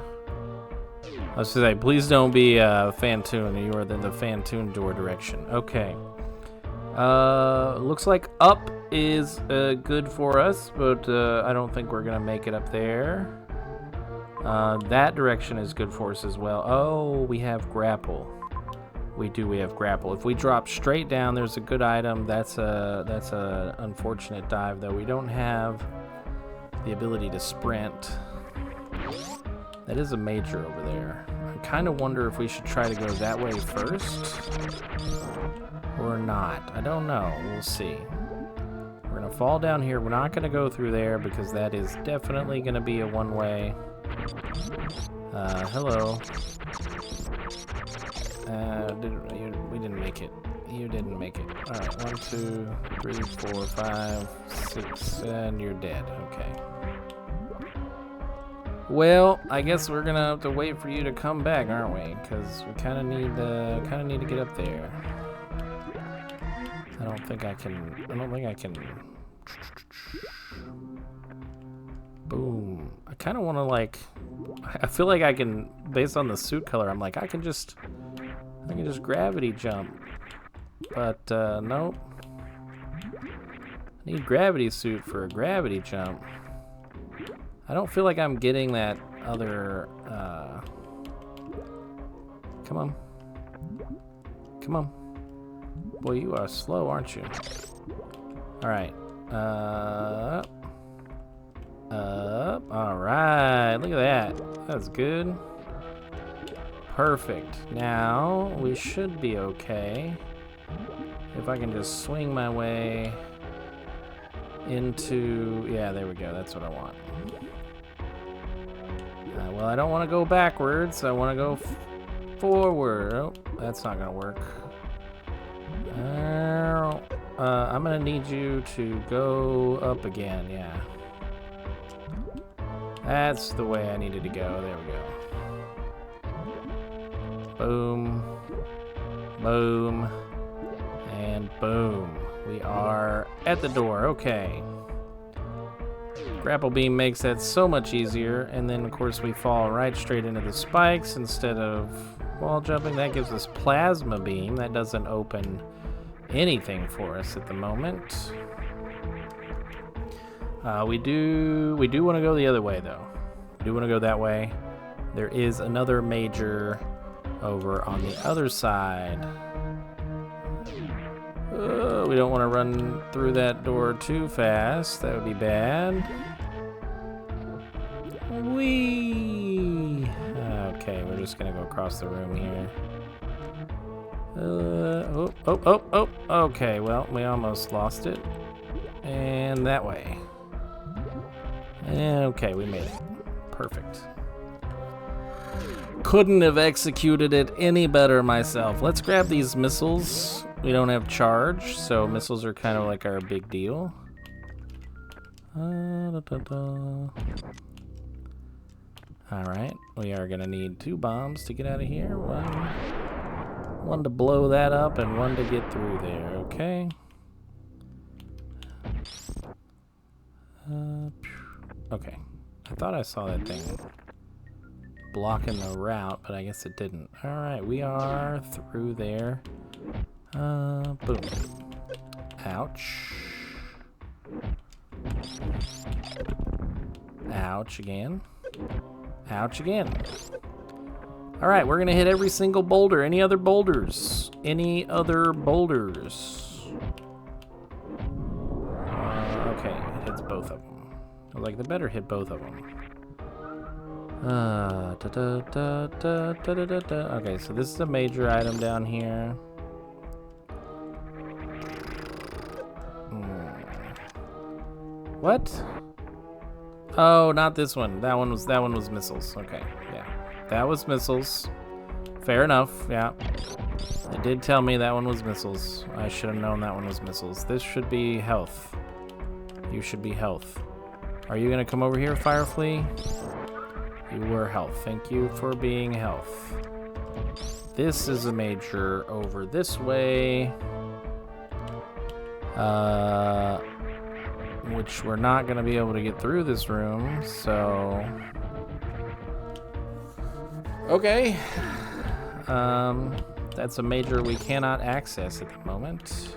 was gonna say, please don't be Fantoon. You are in the Fantoon door direction. Okay. Looks like up is good for us, but I don't think we're gonna make it up there. That direction is good for us as well. Oh, we have grapple. We have grapple. If we drop straight down, there's a good item. That's a unfortunate dive though. We don't have the ability to sprint. That is a major over there. I kind of wonder if we should try to go that way first or not. I don't know. We'll see. We're gonna fall down here. We're not gonna go through there because that is definitely gonna be a one-way. Hello. We didn't make it. You didn't make it. All right, 1, 2, 3, 4, 5, 6, and you're dead. Okay. Well, I guess we're gonna have to wait for you to come back, aren't we? Because we kind of need to get up there. I don't think I can. Boom. I kind of want to like. I feel like I can, based on the suit color. I'm like I can just gravity jump, but nope. I need gravity suit for a gravity jump. I don't feel like I'm getting that other, come on. Come on. Boy, you are slow, aren't you? Alright. Up. Alright, look at that. That's good. Perfect. Now, we should be okay. If I can just swing my way into, yeah, there we go. That's what I want. Well, I don't want to go backwards. I want to go forward. Oh, that's not going to work. I'm going to need you to go up again. Yeah. That's the way I needed to go. There we go. Boom. Boom. And boom. We are at the door. Okay. Grapple beam makes that so much easier, and then of course we fall right straight into the spikes instead of wall jumping. That gives us plasma beam. That doesn't open anything for us at the moment. We do want to go the other way though. We do want to go that way. There is another major over on the other side. We don't want to run through that door too fast. That would be bad. Whee! Okay, we're just gonna go across the room here. Okay, well, we almost lost it. And that way. Okay, we made it. Perfect. Couldn't have executed it any better myself. Let's grab these missiles. We don't have charge, so missiles are kind of like our big deal. Alright, we are gonna need 2 bombs to get out of here. One to blow that up and one to get through there, okay? Okay, I thought I saw that thing blocking the route, but I guess it didn't. Alright, we are through there. Boom. Ouch. Ouch again. Ouch again. All right, we're gonna hit every single boulder. Any other boulders? Any other boulders? Okay, it hits both of them. Like, they better hit both of them. Okay, so this is a major item down here. What? Oh, not this one. That one was missiles. Okay, yeah. That was missiles. Fair enough, yeah. It did tell me that one was missiles. I should have known that one was missiles. This should be health. You should be health. Are you gonna come over here, Firefly? You were health. Thank you for being health. This is a major over this way. Which we're not gonna be able to get through this room, so... Okay. That's a major we cannot access at the moment.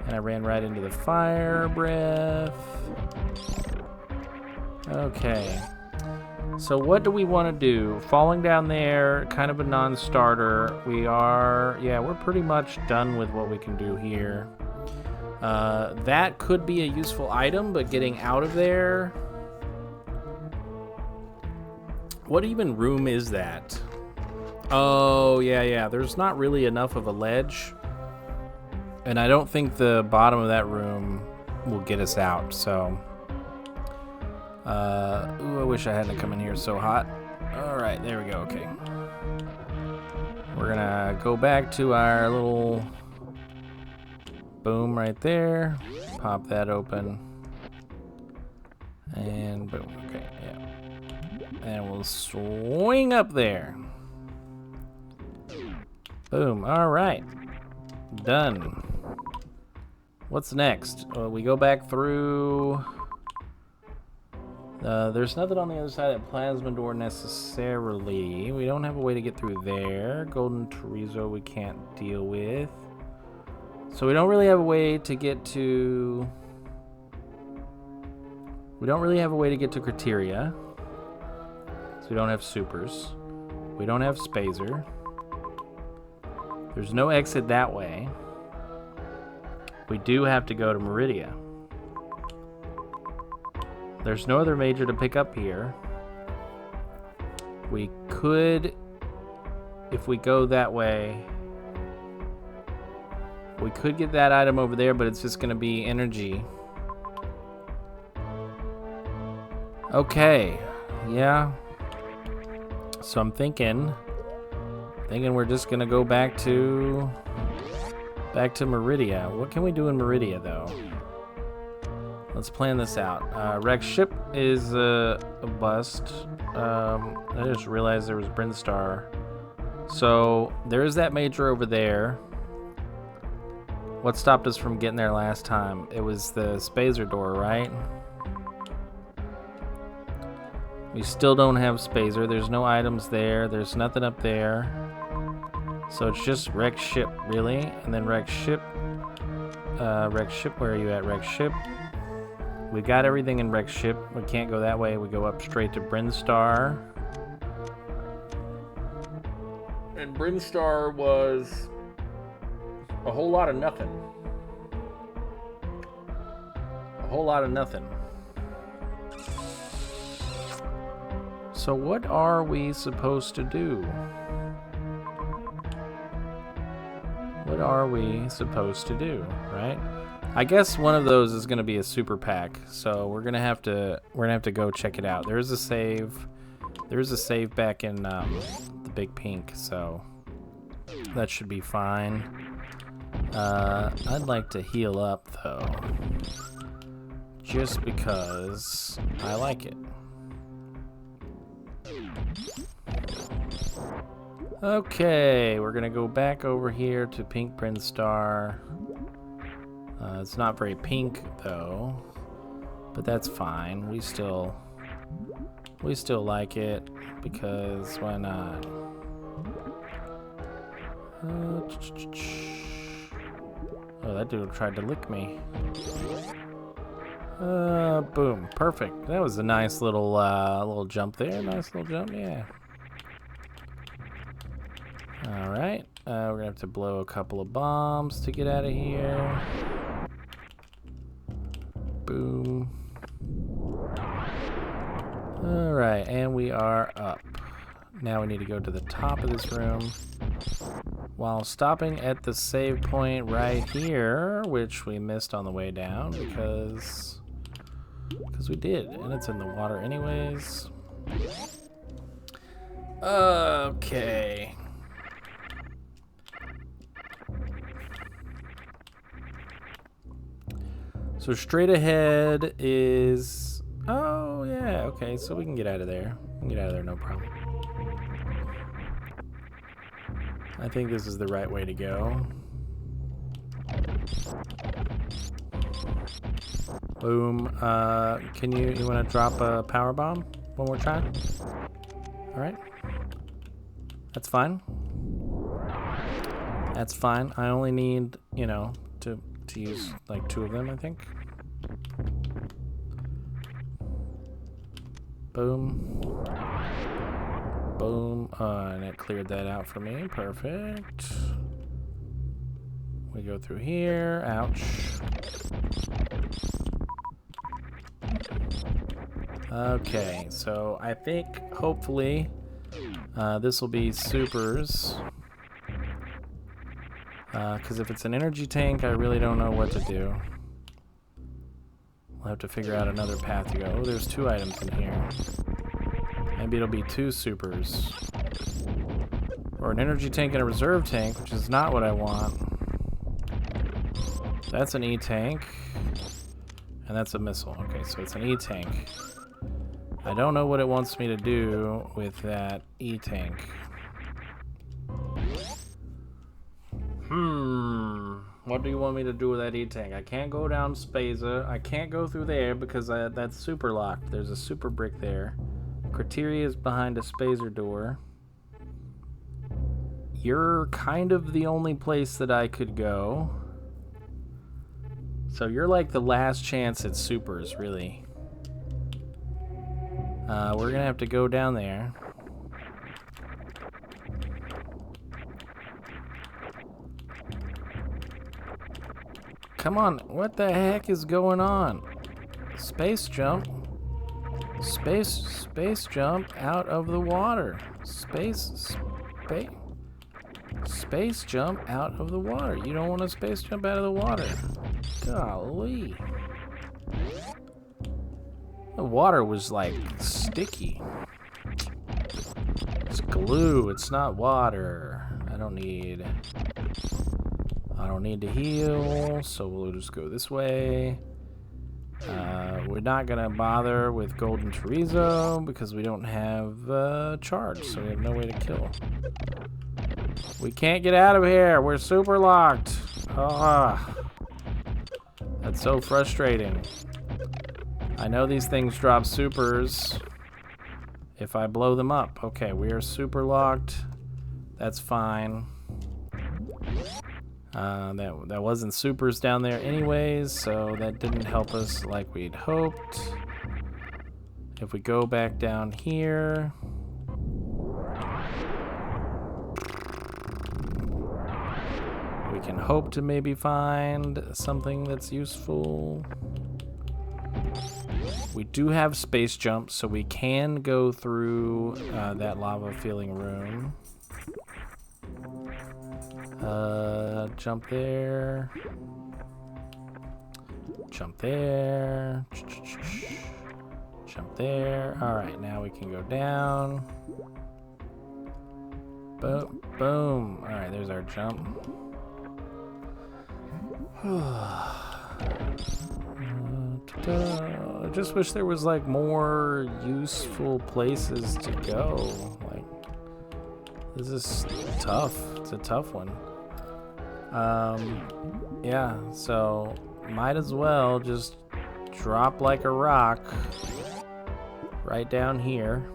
And I ran right into the fire breath. Okay. So what do we want to do? Falling down there, kind of a non-starter. We're pretty much done with what we can do here. That could be a useful item, but getting out of there... What even room is that? Oh, yeah. There's not really enough of a ledge. And I don't think the bottom of that room will get us out, so... Ooh, I wish I hadn't come in here so hot. Alright, there we go, okay. We're gonna go back to our little... boom right there. Pop that open. And boom, okay, yeah. And we'll swing up there. Boom, alright. Done. What's next? We go back through... there's nothing on the other side of that plasma door necessarily. We don't have a way to get through there. Golden Chorizo we can't deal with. So we don't really have a way to get to... We don't really have a way to get to Criteria. So we don't have supers. We don't have Spazer. There's no exit that way. We do have to go to Meridia. There's no other major to pick up here. We could, if we go that way, we could get that item over there, but it's just going to be energy. Okay, yeah. So I'm thinking we're just going to go back to Meridia. What can we do in Meridia, though? Let's plan this out. Rex ship is a bust. I just realized there was Brinstar. So there is that major over there. What stopped us from getting there last time? It was the Spazer door, right? We still don't have Spazer. There's no items there. There's nothing up there. So it's just Rex ship, really. And then Rex ship. Rex ship, where are you at, Rex ship? We got everything in Rex ship. We can't go that way. We go up straight to Brinstar. And Brinstar was a whole lot of nothing. A whole lot of nothing. So what are we supposed to do? What are we supposed to do, right? I guess one of those is going to be a super pack, so we're gonna have to go check it out. There's a save back in the big pink, so that should be fine. I'd like to heal up though, just because I like it. Okay, we're gonna go back over here to Pink Brinstar. It's not very pink though, but that's fine. We still like it because why not? Oh, that dude tried to lick me. Boom. Perfect. That was a nice little jump there. Nice little jump, yeah. Alright. We're gonna have to blow a couple of bombs to get out of here. Boom. Alright, and we are up. Now we need to go to the top of this room while stopping at the save point right here, which we missed on the way down because we did, and it's in the water anyways. Okay. So straight ahead is... Oh, yeah, okay, so we can get out of there. We can get out of there, no problem. I think this is the right way to go. Boom. Can you want to drop a power bomb one more time? All right. That's fine. That's fine. I only need, you know, to use like 2 of them, I think. Boom. Boom. And it cleared that out for me. Perfect. We go through here. Ouch. Okay, so I think hopefully this will be supers. Because if it's an energy tank, I really don't know what to do. We'll have to figure out another path to go. Oh, there's 2 items in here. Maybe it'll be 2 supers. Or an energy tank and a reserve tank, which is not what I want. That's an E-tank. And that's a missile. Okay, so it's an E-tank. I don't know what it wants me to do with that E-tank. What do you want me to do with that E-tank? I can't go down Spaza. I can't go through there because that's super locked. There's a super brick there. Criteria is behind a Spazer door. You're kind of the only place that I could go. So you're like the last chance at supers, really. We're gonna have to go down there. Come on, what the heck is going on? Space jump. Space jump out of the water. Space jump out of the water. You don't want to space jump out of the water. Golly. The water was like sticky. It's glue, it's not water. I don't need to heal, so we'll just go this way. We're not gonna bother with Golden Chorizo because we don't have charge, so we have no way to kill. We can't get out of here. We're super locked. Ah, that's so frustrating. I know these things drop supers if I blow them up. Okay, we are super locked. That's fine. That wasn't supers down there anyways, so that didn't help us like we'd hoped. If we go back down here, we can hope to maybe find something that's useful. We do have space jump, so we can go through that lava filling room. Jump there. Jump there. Jump there. Alright, now we can go down. Boom. Boom. Alright, there's our jump. I just wish there was like more useful places to go. Like, this is tough. It's a tough one. Yeah, so might as well just drop like a rock right down here.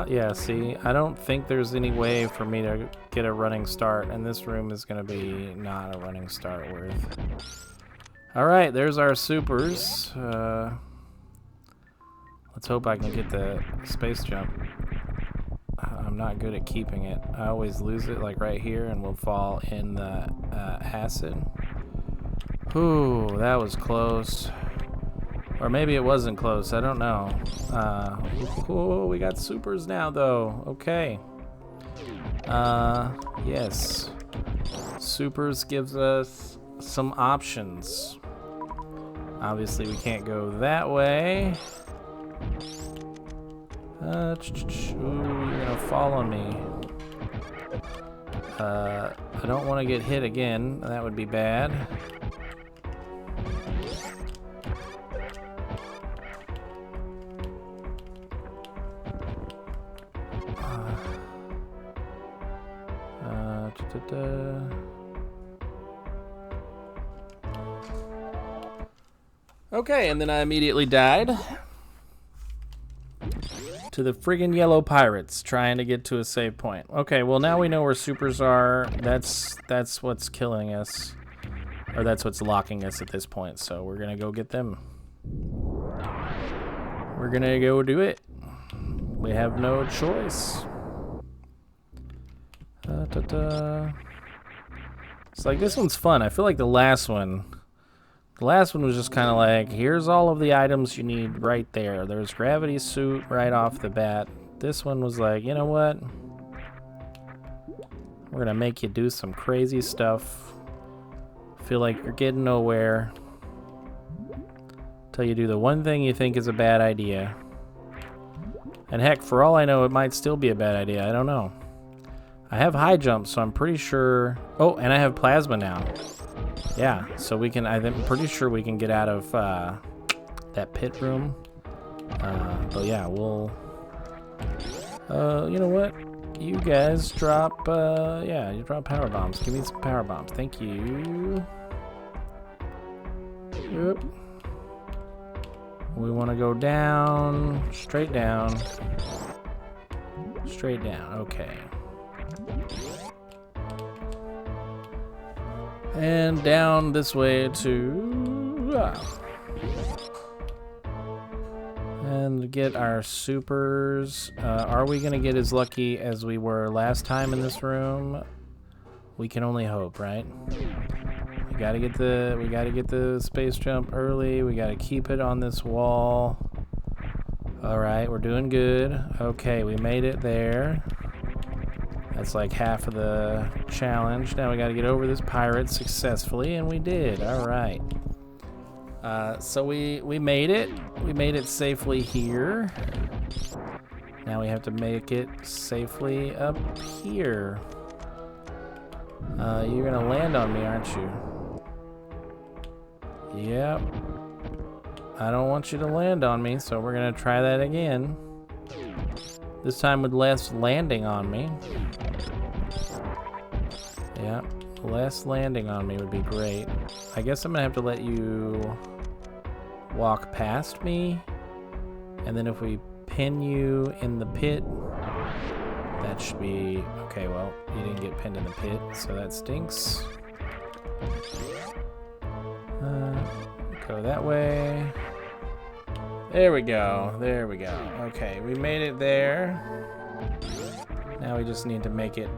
Yeah, see, I don't think there's any way for me to get a running start, and this room is going to be not a running start worth. All right, there's our supers. Let's hope I can get the space jump. I'm not good at keeping it. I always lose it, like right here, and we'll fall in the acid. Ooh, that was close. Or maybe it wasn't close. I don't know. Oh, we got supers now, though. Okay. Yes. Supers gives us some options. Obviously, we can't go that way. Ooh, you're gonna fall on me. I don't want to get hit again. That would be bad. Okay, and then I immediately died to the friggin' yellow pirates trying to get to a save point. Okay, well now we know where supers are. That's what's killing us, or that's what's locking us at this point. So we're gonna go get them. We're gonna go do it. We have no choice. It's like this one's fun. I feel like the last one was just kind of like, here's all of the items you need right there. There's gravity suit right off the bat. This one was like, you know what? We're gonna make you do some crazy stuff. Feel like you're getting nowhere. Till you do the one thing you think is a bad idea. And heck, for all I know, it might still be a bad idea. I don't know. I have high jump, so I'm pretty sure... Oh, and I have plasma now. Yeah, so we can... I'm pretty sure we can get out of that pit room. But yeah, we'll... you know what? You guys drop... yeah, you drop power bombs. Give me some power bombs. Thank you. Yep. We want to go down. Straight down. Straight down. Okay. And down this way to... and get our supers. Are we going to get as lucky as we were last time in this room? We can only hope, right? We gotta get the space jump early. We gotta keep it on this wall. Alright, we're doing good. Okay, we made it there. That's like half of the challenge. Now we gotta get over this pirate successfully, and we did. Alright. So we made it. We made it safely here. Now we have to make it safely up here. You're gonna land on me, aren't you? Yep. I don't want you to land on me, so we're gonna try that again. This time with less landing on me. Yep. Less landing on me would be great. I guess I'm gonna have to let you walk past me. And then if we pin you in the pit, that should be... Okay, well, you didn't get pinned in the pit, so that stinks. Go that way. There we go. There we go. Okay, we made it there. Now we just need to make it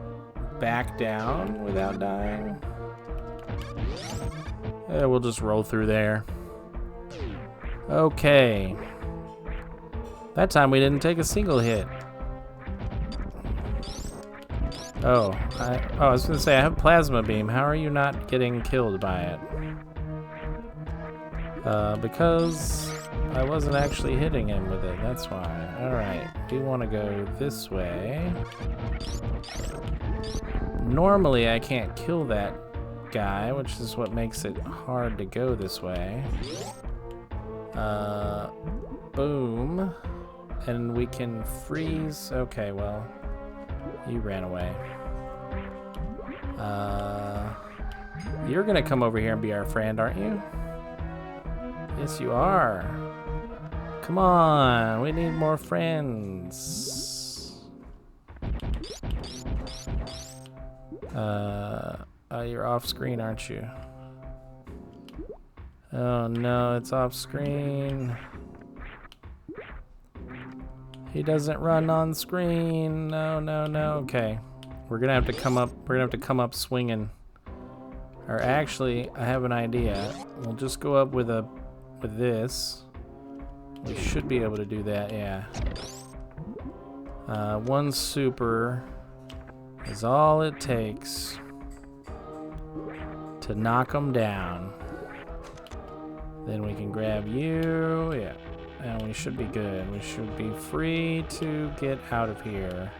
back down without dying. We'll just roll through there. Okay. That time we didn't take a single hit. Oh, I was gonna say I have plasma beam. How are you not getting killed by it? Because I wasn't actually hitting him with it. That's why. All right, do want to go this way. Normally I can't kill that guy, which is what makes it hard to go this way. Boom. And we can freeze. Okay, well, you ran away. You're gonna come over here and be our friend, aren't you? Yes, you are. Come on, we need more friends. You're off screen, aren't you? Oh no, it's off screen. He doesn't run on screen. No, no, no. Okay, we're gonna have to come up. We're gonna have to come up swinging. Or actually, I have an idea. We'll just go up with this. We should be able to do that. Yeah. One super is all it takes to knock them down. Then we can grab you. Yeah. And we should be good. We should be free to get out of here.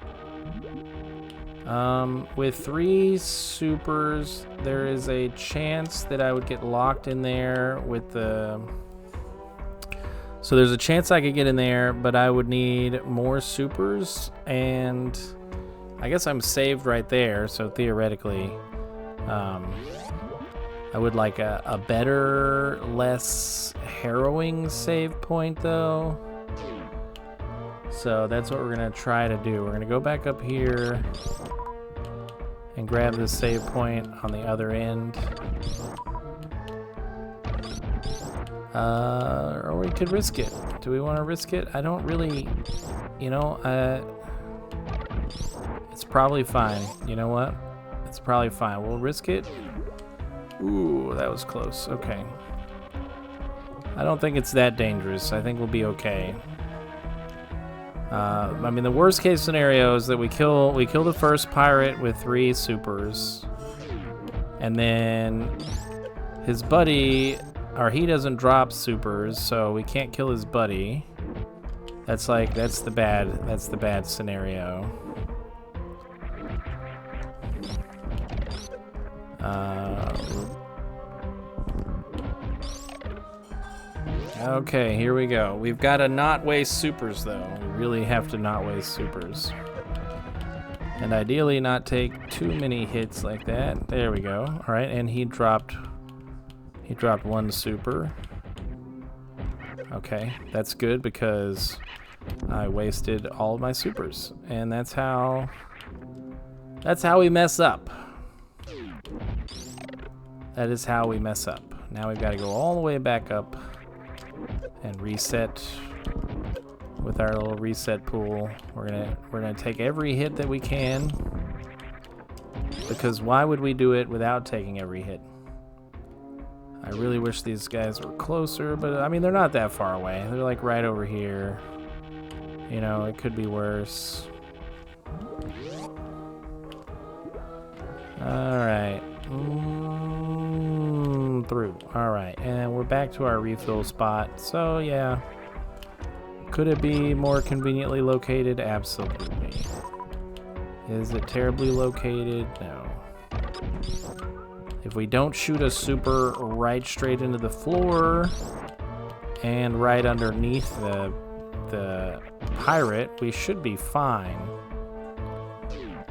With 3 supers, there is a chance that I would get locked in there with the... So there's a chance I could get in there, but I would need more supers, and I guess I'm saved right there, so theoretically, I would like a better, less harrowing save point, though. So that's what we're going to try to do. We're going to go back up here and grab the save point on the other end. Or we could risk it. Do we want to risk it? I don't really, you know, it's probably fine. You know what? It's probably fine. We'll risk it. Ooh, that was close. Okay. I don't think it's that dangerous. I think we'll be okay. I mean, the worst case scenario is that we kill the first pirate with 3 supers, and then his buddy, or he doesn't drop supers, so we can't kill his buddy. That's the bad scenario. Okay, here we go. We've got to not waste supers, though. We really have to not waste supers. And ideally not take too many hits like that. There we go. All right, and he dropped 1 super. Okay, that's good because I wasted all of my supers. And that's how we mess up. That is how we mess up. Now we've got to go all the way back up and reset with our little reset pool. We're gonna take every hit that we can, because why would we do it without taking every hit? I really wish these guys were closer, but I mean, they're not that far away. They're like right over here. You know, it could be worse. All right. Through. All right, and we're back to our refill spot. So yeah, could it be more conveniently located? Absolutely. Is it terribly located? No. If we don't shoot a super right straight into the floor and right underneath the pirate, we should be fine.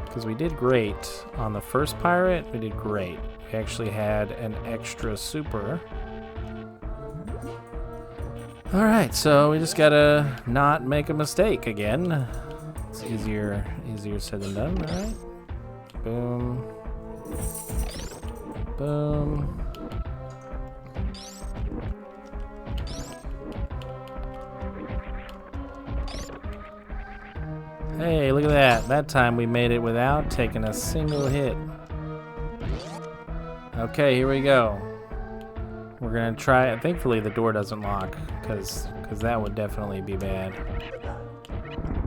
Because we did great on the first pirate. We did great. We actually had an extra super. All right, so we just gotta not make a mistake again. It's easier said than done. All right. Boom. Boom. Hey, look at that. That time we made it without taking a single hit. Okay, here we go. We're gonna try it. Thankfully the door doesn't lock, because that would definitely be bad.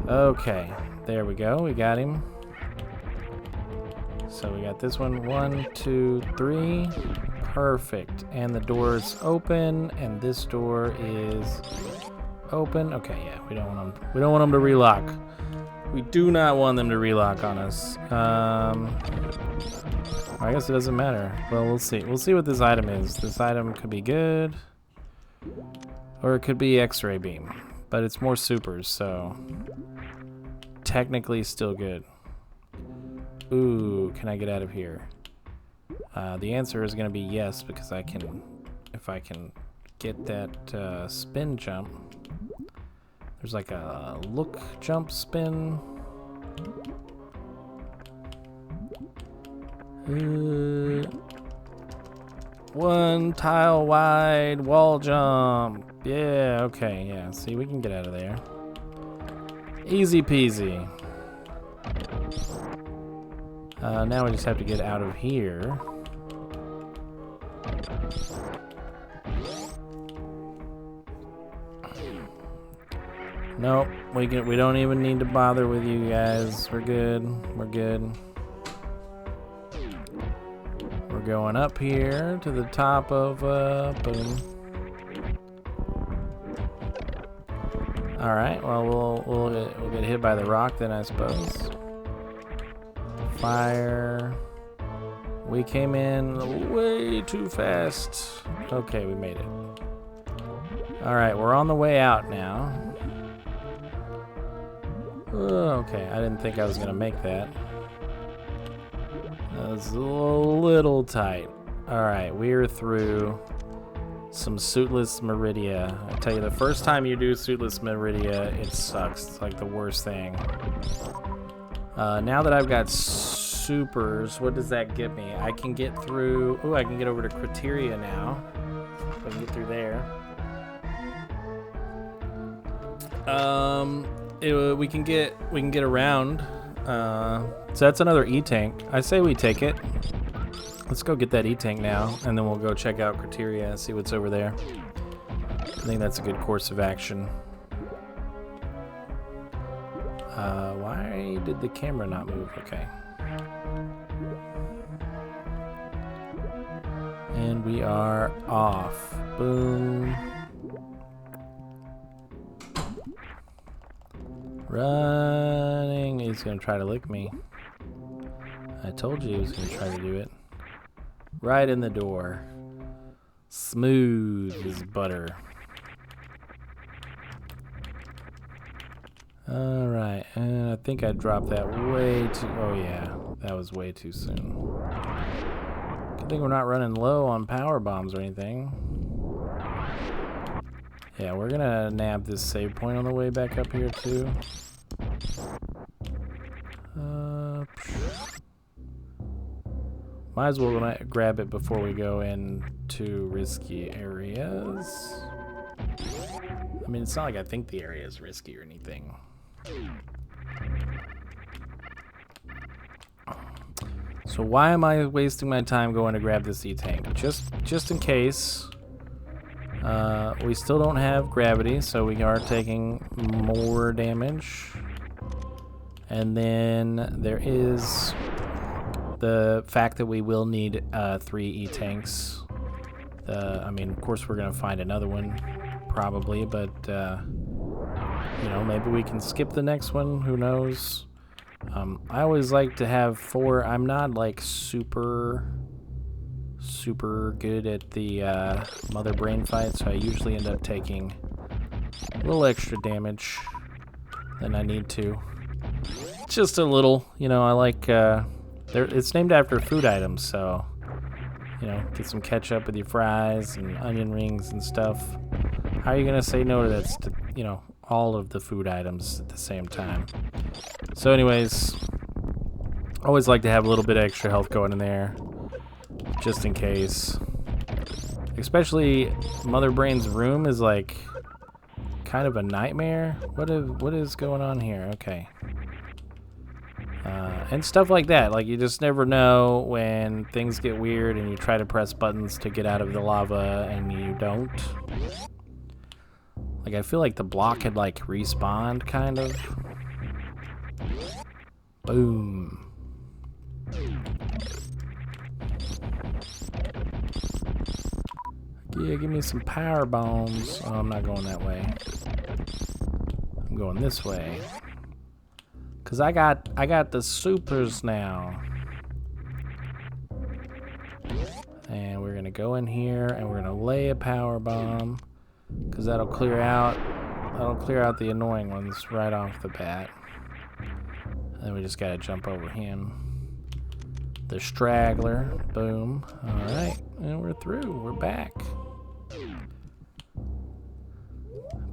Okay, there we go. We got him. So we got this one. 1, 2, 3. Perfect. And the door's open, and this door is open. Okay, yeah, we don't want them to relock. We do not want them to relock on us. I guess it doesn't matter. Well, we'll see. We'll see what this item is. This item could be good, or it could be X-ray beam, but it's more supers, so technically still good. Ooh, can I get out of here? The answer is going to be yes, because I can, if I can get that spin jump. There's like a look jump spin. One tile wide wall jump. Yeah, okay, yeah. See, we can get out of there. Easy peasy. Now we just have to get out of here. Nope, we don't even need to bother with you guys. We're good. We're good. We're going up here to the top of boom. All right. Well, we'll get hit by the rock then, I suppose. Fire. We came in way too fast. Okay, we made it. All right, we're on the way out now. Okay, I didn't think I was gonna make that. That was a little tight. Alright, we're through some suitless Meridia. I tell you, the first time you do suitless Meridia, it sucks. It's like the worst thing. Now that I've got supers, what does that get me? I can get through... Ooh, I can get over to Criteria now. I can get through there. We can get around. So that's another E-tank. I say we take it. Let's go get that E-tank now, and then we'll go check out Criteria and see what's over there. I think that's a good course of action. Why did the camera not move? Okay. And we are off. Boom. Running. He's gonna try to lick me. I told you he was gonna try to do it. Right in the door. Smooth as butter. Alright, and I think I dropped that way too... Oh yeah, that was way too soon. Good thing we're not running low on power bombs or anything. Yeah, we're gonna nab this save point on the way back up here too. Might as well grab it before we go into risky areas. I mean, it's not like I think the area is risky or anything. So why am I wasting my time going to grab this E-tank? Just in case. We still don't have gravity, so we are taking more damage. And then there is the fact that we will need 3 E-tanks. I mean, of course, we're going to find another one, probably, but, you know, maybe we can skip the next one. Who knows? I always like to have 4. I'm not, like, super good at the mother brain fight, so I usually end up taking a little extra damage than I need to. Just a little, you know. I like it's named after food items, so you know, get some ketchup with your fries and onion rings and stuff. How are you gonna say no to that? You know, all of the food items at the same time. So anyways, always like to have a little bit of extra health going in there, just in case. Especially Mother Brain's room is like kind of a nightmare. What is going on here? Okay. And stuff like that. Like, you just never know when things get weird and you try to press buttons to get out of the lava and you don't. Like, I feel like the block had like respawned, kind of. Boom. Yeah, give me some power bombs. Oh, I'm not going that way. I'm going this way. Cause I got the supers now. And we're gonna go in here and we're gonna lay a power bomb. Cause that'll clear out the annoying ones right off the bat. And then we just gotta jump over him. The straggler. Boom. Alright. And we're through. We're back.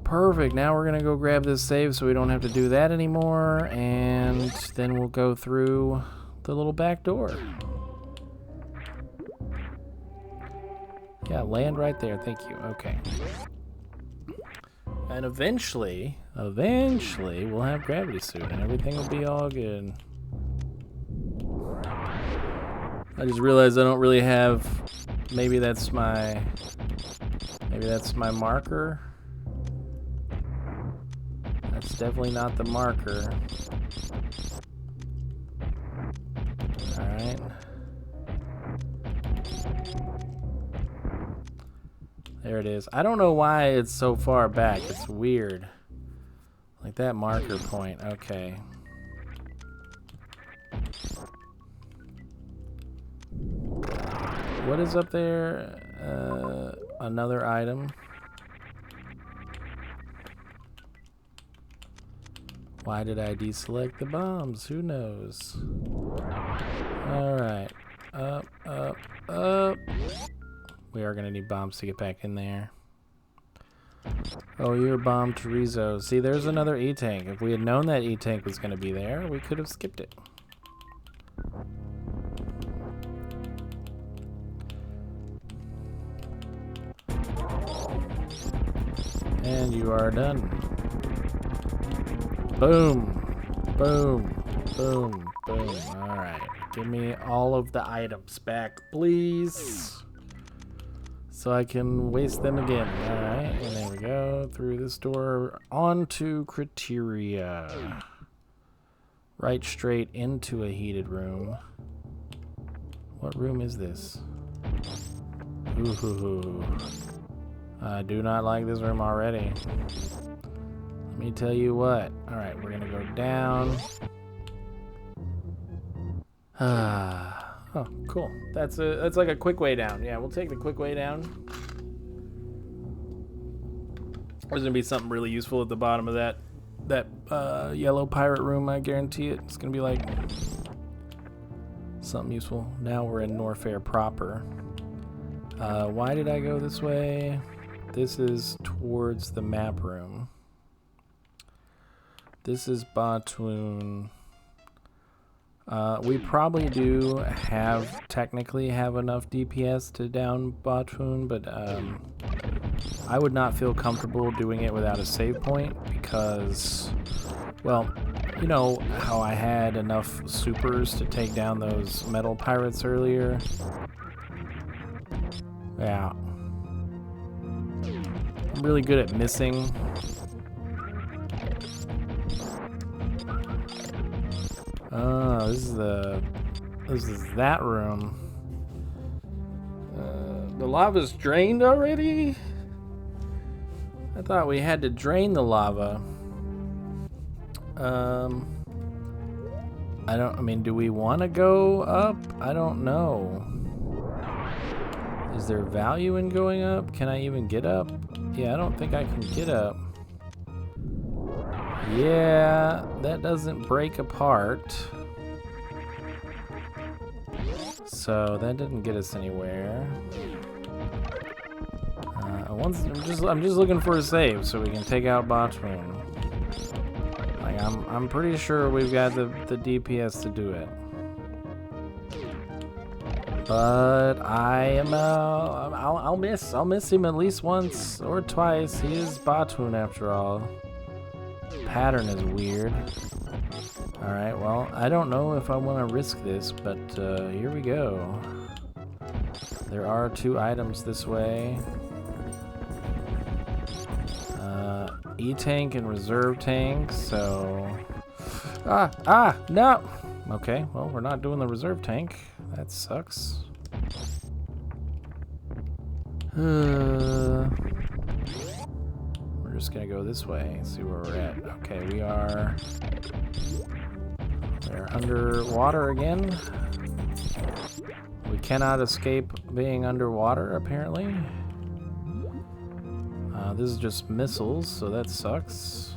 Perfect. Now we're going to go grab this save so we don't have to do that anymore. And then we'll go through the little back door. Yeah, land right there. Thank you. Okay. And eventually we'll have gravity suit and everything will be all good. I just realized I don't really have, maybe that's my marker. That's definitely not the marker. All right. There it is. I don't know why it's so far back. It's weird. Like that marker point. Okay. What is up there? Another item. Why did I deselect the bombs? Who knows? Alright. Up, up, up. We are going to need bombs to get back in there. Oh, you're bomb Chorizo. See, there's another E-tank. If we had known that E-tank was going to be there, we could have skipped it. And you are done. Boom. Boom. Boom. Boom. Alright. Give me all of the items back, please. So I can waste them again. Alright. And there we go. Through this door. Onto criteria. Right straight into a heated room. What room is this? Ooh. I do not like this room already. Let me tell you what. Alright, we're gonna go down. Oh, cool. That's like a quick way down. Yeah, we'll take the quick way down. There's gonna be something really useful at the bottom of that yellow pirate room, I guarantee it. It's gonna be like something useful. Now we're in Norfair proper. Why did I go this way? This is towards the map room. This is Batoon. We probably do technically have enough DPS to down Batoon, but I would not feel comfortable doing it without a save point because, well, you know how I had enough supers to take down those metal pirates earlier? Yeah. I'm really good at missing. Oh, this is that room. The lava's drained already? I thought we had to drain the lava. I mean, do we want to go up? I don't know. Is there value in going up? Can I even get up? Yeah, I don't think I can get up. Yeah, that doesn't break apart. So that didn't get us anywhere. I'm just looking for a save so we can take out Botchman. Like I'm pretty sure we've got the DPS to do it. But I am I'll miss him at least once or twice. He is Batoon after all. Pattern is weird. Alright, well, I don't know if I want to risk this, but here we go. There are 2 items this way. E-tank and reserve tank, so... No! Okay, well, we're not doing the reserve tank. That sucks. We're just gonna go this way and see where we're at. Okay, we're underwater again. We cannot escape being underwater, apparently. This is just missiles, so that sucks.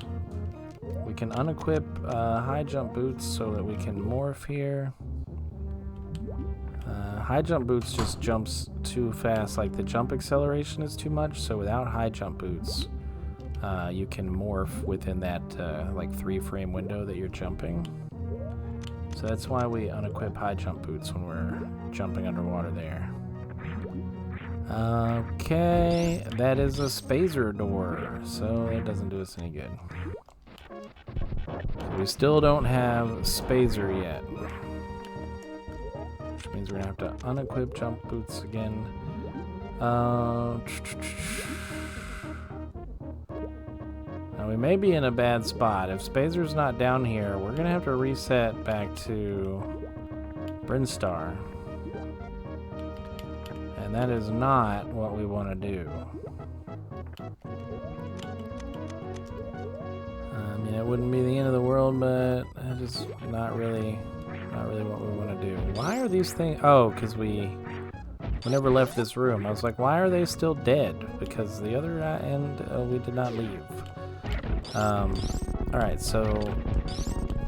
We can unequip high jump boots so that we can morph here. High jump boots just jumps too fast, like the jump acceleration is too much, so without high jump boots, you can morph within that like 3-frame window that you're jumping. So that's why we unequip high jump boots when we're jumping underwater there. Okay, that is a spazer door, so that doesn't do us any good. We still don't have spazer yet, which means we're gonna have to unequip jump boots again. Now we may be in a bad spot. If spazer's not down here, we're gonna have to reset back to Brinstar. And that is not what we want to do. I mean, it wouldn't be the end of the world, but it's just not really what we want to do. Why are these things? Oh, because we never left this room. I was like, why are they still dead? Because the other end, we did not leave. All right, so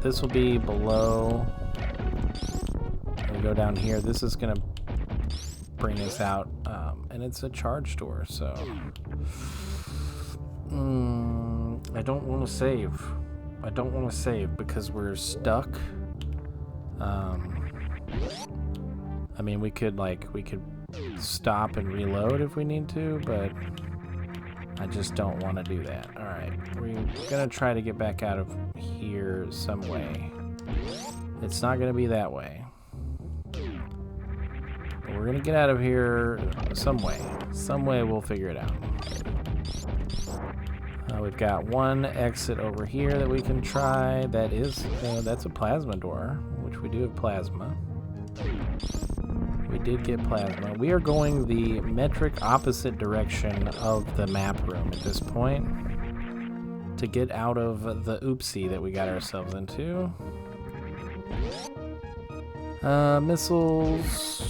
this will be below. We go down here. This is gonna bring us out, and it's a charge door, so I don't want to save. I don't want to save because we're stuck. I mean, we could stop and reload if we need to, but I just don't want to do that. All right, we're gonna try to get back out of here some way. It's not gonna be that way. We're gonna get out of here some way. Some way we'll figure it out. We've got one exit over here that we can try. That is, that's a plasma door, which we do have plasma. We did get plasma. We are going the metric opposite direction of the map room at this point to get out of the oopsie that we got ourselves into. Missiles.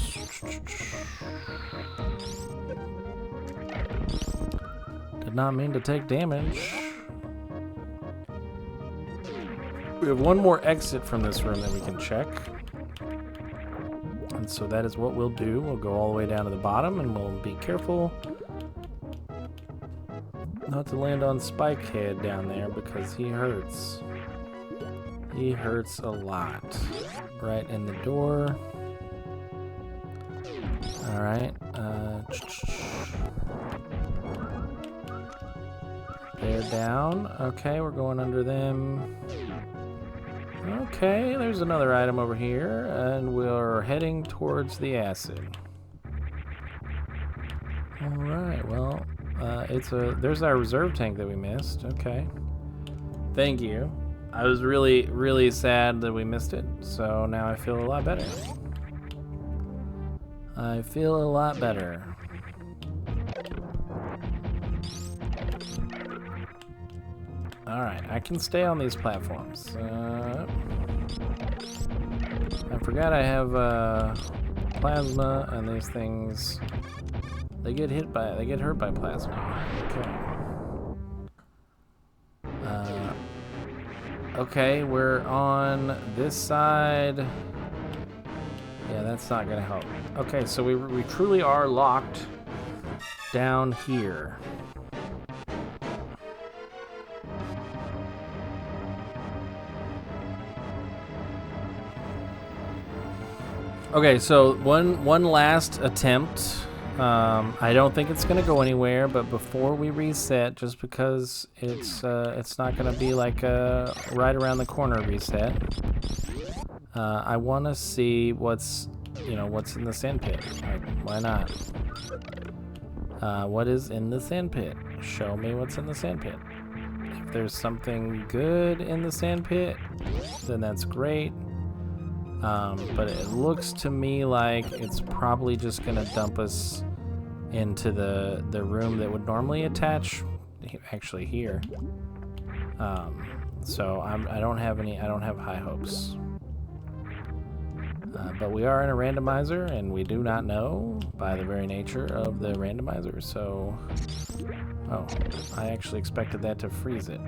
Did not mean to take damage. We have one more exit from this room that we can check. And so that is what we'll do. We'll go all the way down to the bottom and we'll be careful not to land on Spikehead down there because he hurts. He hurts a lot. Right in the door. Alright. They're down. Okay, we're going under them. Okay, there's another item over here, and we're heading towards the acid. Alright, well, there's our reserve tank that we missed. Okay. Thank you. I was really, really sad that we missed it, so now I feel a lot better. I feel a lot better. Alright, I can stay on these platforms. I forgot I have plasma, and these things they get hurt by plasma. Okay. Okay, we're on this side. Yeah, that's not gonna help. Okay, so we truly are locked down here. Okay, so one last attempt. I don't think it's gonna go anywhere, but before we reset, just because it's not gonna be like a right around the corner reset, I want to see what's in the sand pit. Like, why not? What is in the sand pit? Show me what's in the sand pit. If there's something good in the sand pit, then that's great. But it looks to me like it's probably just gonna dump us into the room that would normally attach actually here. So I don't have high hopes. But we are in a randomizer, and we do not know by the very nature of the randomizer, so... Oh, I actually expected that to freeze it.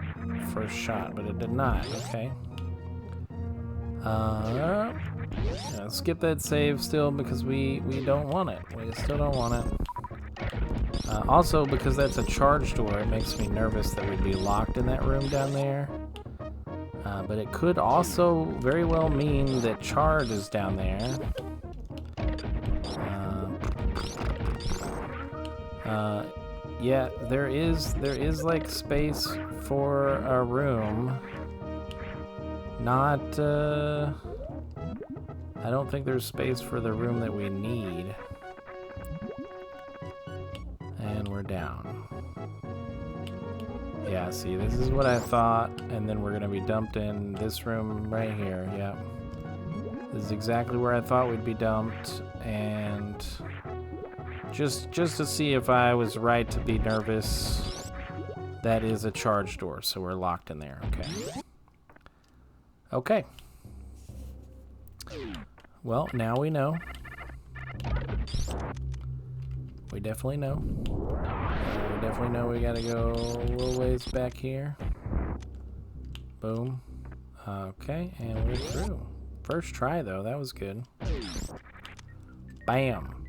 First shot, but it did not. Okay. Yeah, skip that save still because we don't want it. We still don't want it. Also, because that's a charge door, it makes me nervous that we'd be locked in that room down there. But it could also very well mean that charge is down there. Yeah, there is like space for a room. Not, I don't think there's space for the room that we need. And we're down. Yeah, see, this is what I thought, and then we're gonna be dumped in this room right here, yep. This is exactly where I thought we'd be dumped, and just to see if I was right to be nervous, that is a charge door, so we're locked in there, okay. Okay. Well, now we know. We definitely know. We definitely know we gotta go a little ways back here. Boom. Okay, and we're through. First try, though. That was good. Bam.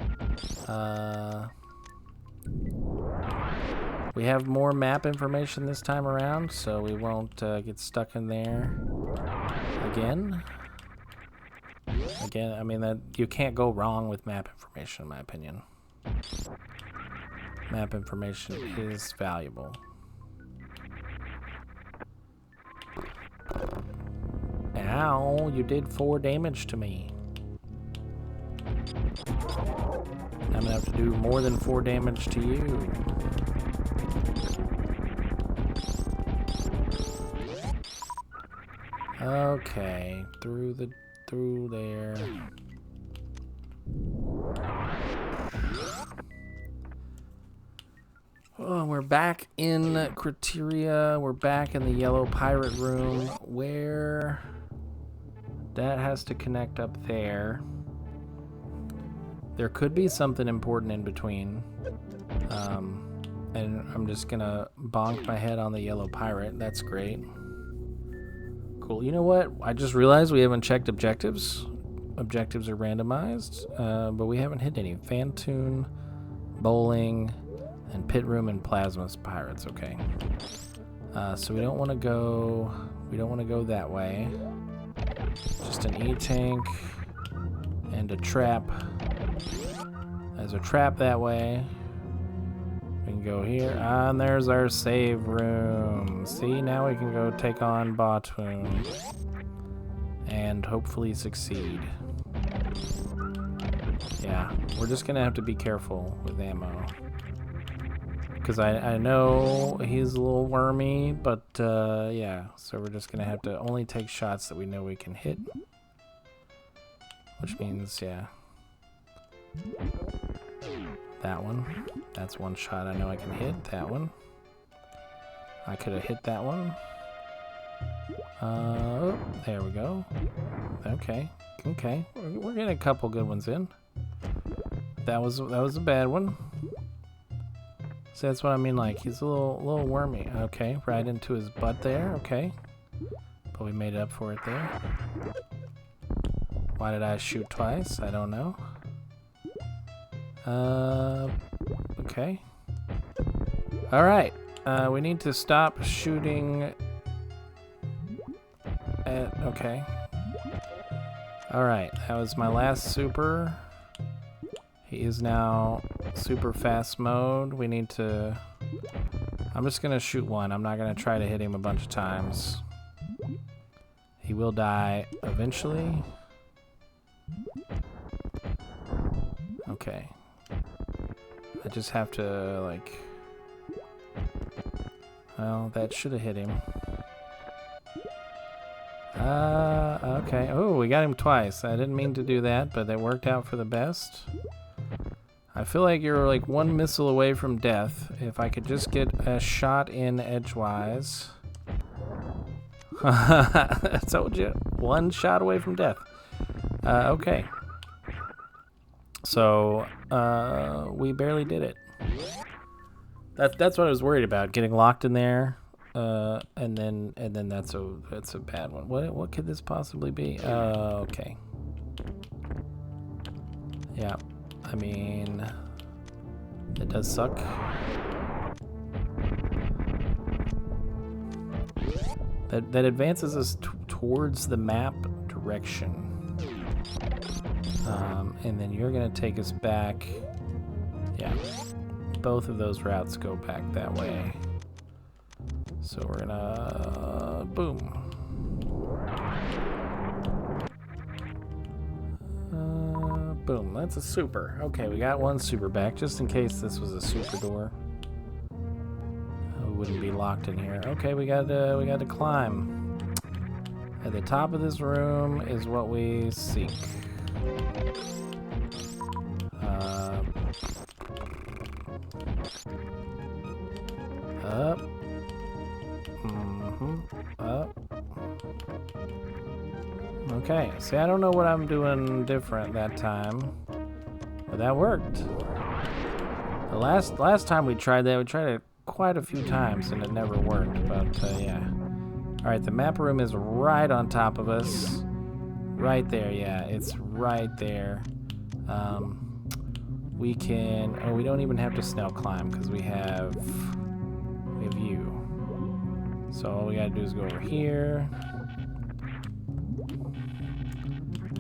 We have more map information this time around, so we won't get stuck in there again. Again, I mean, that you can't go wrong with map information, in my opinion. Map information is valuable. Ow, you did 4 damage to me. I'm gonna have to do more than 4 damage to you. Okay, through there. Oh, we're back in Criteria. We're back in the yellow pirate room where that has to connect up there. There could be something important in between. And I'm just gonna bonk my head on the yellow pirate. That's great. Cool. You know what? I just realized we haven't checked objectives. Objectives are randomized, but we haven't hit any. Fantoon, bowling, and pit room and plasma pirates. Okay. So we don't want to go. We don't want to go that way. Just an E-tank and a trap. There's a trap that way. We can go here. And there's our save room. See, now we can go take on Batoon. And hopefully succeed. Yeah, we're just going to have to be careful with ammo. Because I know he's a little wormy, but yeah. So we're just going to have to only take shots that we know we can hit. Which means, yeah. That one. That's one shot I know I can hit. That one. I could have hit that one. Oh, there we go. Okay. Okay. We're getting a couple good ones in. That was a bad one. So that's what I mean, like, he's a little wormy. Okay, right into his butt there. Okay. But we made up for it there. Why did I shoot twice? I don't know. Okay. Alright. We need to stop shooting at... Okay. Alright, that was my last super. He is now super fast mode. We need to... I'm just gonna shoot one. I'm not gonna try to hit him a bunch of times. He will die eventually. Okay. I just have to, like... Well, that should have hit him. Okay. Oh, we got him twice. I didn't mean to do that, but that worked out for the best. I feel like you're like one missile away from death. If I could just get a shot in edgewise. I told you. One shot away from death. Okay. So, we barely did it. That's what I was worried about, getting locked in there. And then that's a bad one. What could this possibly be? Okay. Yeah. I mean, it does suck. That advances us towards the map direction. And then you're gonna take us back. Yeah. both of those routes go back that way. So we're gonna boom. Boom. That's a super. Okay, we got one super back just in case this was a super door. We wouldn't be locked in here. Okay, we got to climb. At the top of this room is what we seek. Up. Up. Okay, see, I don't know what I'm doing different that time, but that worked. The last time we tried that, we tried it quite a few times and it never worked, but yeah. Alright, the map room is right on top of us. Right there, yeah, it's right there. We can, oh, we don't even have to snail climb because we have you. So all we gotta do is go over here.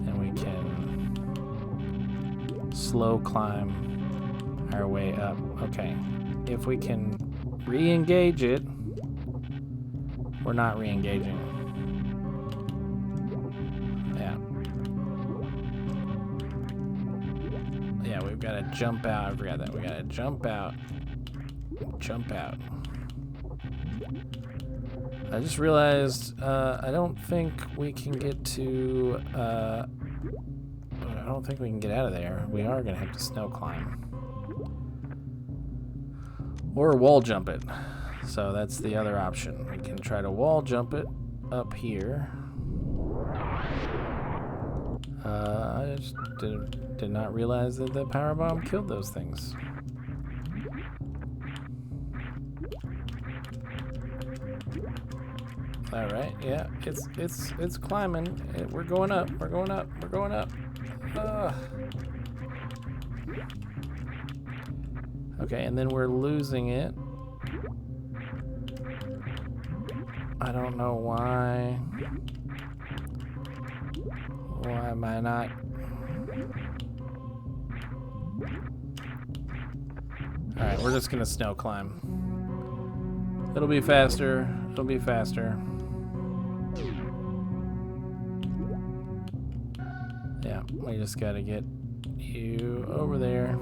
And we can slow climb our way up. Okay, if we can re-engage it, we're not re-engaging. Yeah, we've got to jump out. I forgot that. We got to jump out. Jump out. I just realized I don't think we can get to... I don't think we can get out of there. We are going to have to snow climb. Or wall jump it. So that's the other option. We can try to wall jump it up here. I just did not realize that the power bomb killed those things. All right, yeah, it's climbing. We're going up. We're going up. We're going up. Okay, and then we're losing it. I don't know why. Why am I not? Alright, we're just gonna snow climb. It'll be faster. It'll be faster. Yeah, we just gotta get you over there.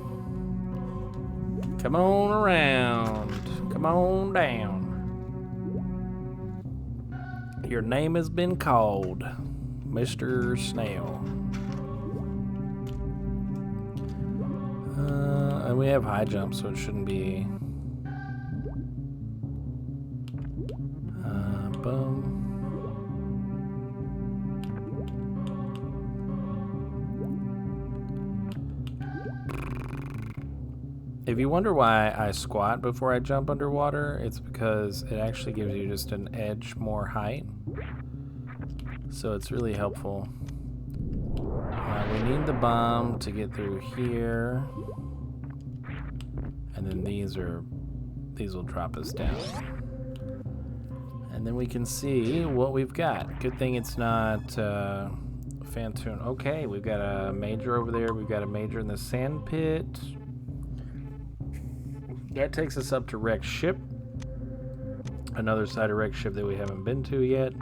Come on around. Come on down. Your name has been called, Mr. Snail. And we have high jump, so it shouldn't be. Boom. If you wonder why I squat before I jump underwater, it's because it actually gives you just an edge more height. So it's really helpful. We need the bomb to get through here. And then these will drop us down. And then we can see what we've got. Good thing it's not Fantoon. Okay, we've got a major over there. We've got a major in the sand pit. That takes us up to wrecked ship. Another side of wrecked ship that we haven't been to yet.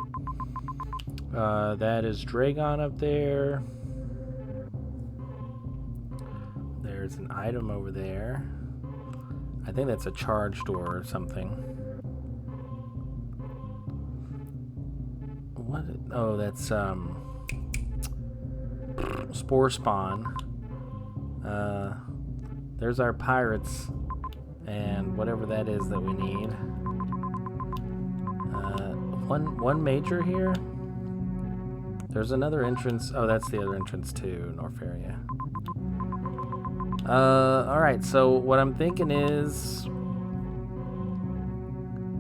That is Dragon up there. There's an item over there. I think that's a charge door or something. What? Oh, that's Spore Spawn. There's our pirates and whatever that is that we need. One major here. There's another entrance. Oh, that's the other entrance to Norfaria. Alright, so what I'm thinking is...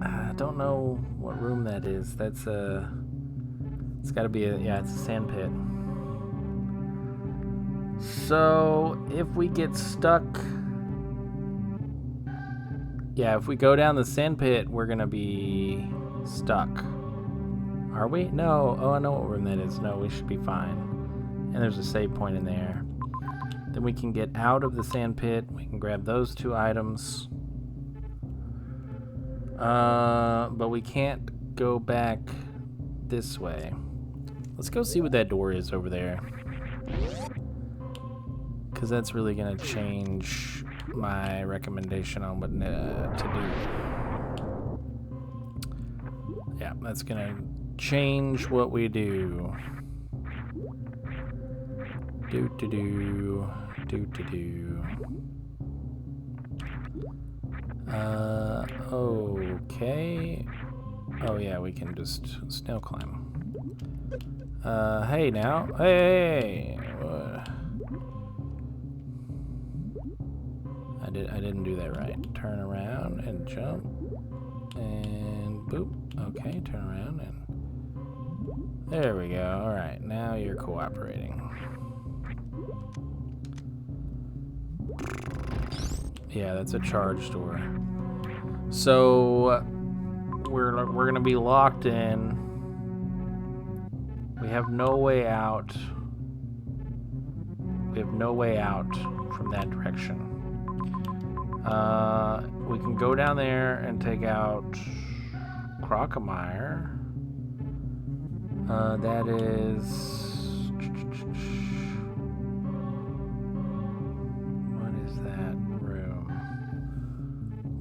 I don't know what room that is. That's a... It's gotta be a... Yeah, it's a sand pit. So, if we get stuck... Yeah, if we go down the sand pit, we're gonna be stuck. Are we? No. Oh, I know what room that is. No, we should be fine. And there's a save point in there. Then we can get out of the sand pit. We can grab those 2 items. But we can't go back this way. Let's go see what that door is over there. Because that's really going to change my recommendation on what to do. Yeah, that's going to change what we do. Okay. Oh yeah, we can just snail climb. Hey now. Hey. I didn't do that right. Turn around and jump. And boop. Okay, turn around and there we go. All right, now you're cooperating. Yeah, that's a charge door. So we're gonna be locked in. We have no way out. We have no way out from that direction. We can go down there and take out Crocomire. That is... What is that room?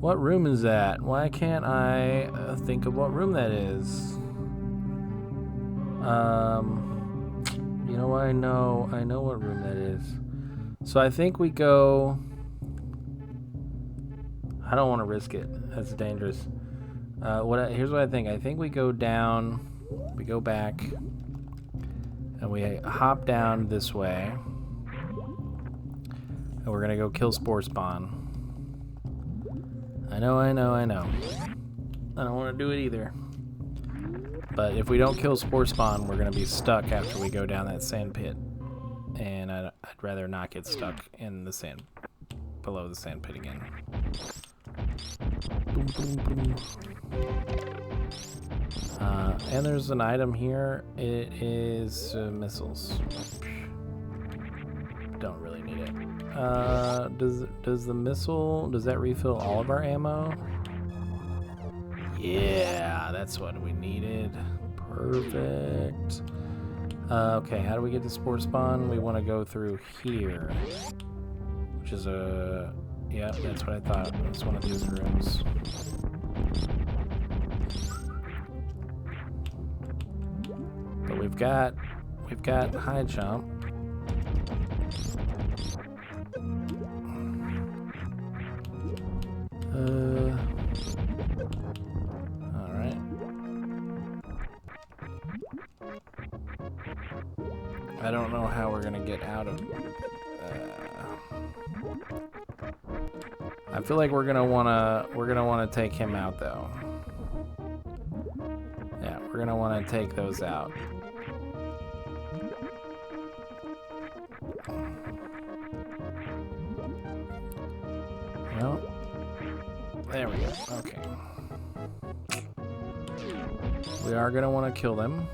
What room is that? Why can't I think of what room that is? You know what? I know what room that is. So I think we go... I don't want to risk it. That's dangerous. Here's what I think. I think we go down, we go back, and we hop down this way. And we're gonna go kill Spore Spawn. I know. I don't want to do it either. But if we don't kill Spore Spawn, we're gonna be stuck after we go down that sand pit. And I'd rather not get stuck in the sand, below the sand pit again. Boom, boom, boom. And there's an item here. It is missiles. Don't really need it. Does the missile, does that refill all of our ammo? Yeah, that's what we needed. Perfect. Okay, how do we get to Spore Spawn? We want to go through here, which is a... Yeah, that's what I thought. It's one of these rooms. But we've got high jump. All right. I don't know how we're gonna get out of. I feel like we're gonna wanna take him out though. Yeah, we're gonna wanna take those out. Well, there we go. Okay. We are gonna wanna kill them.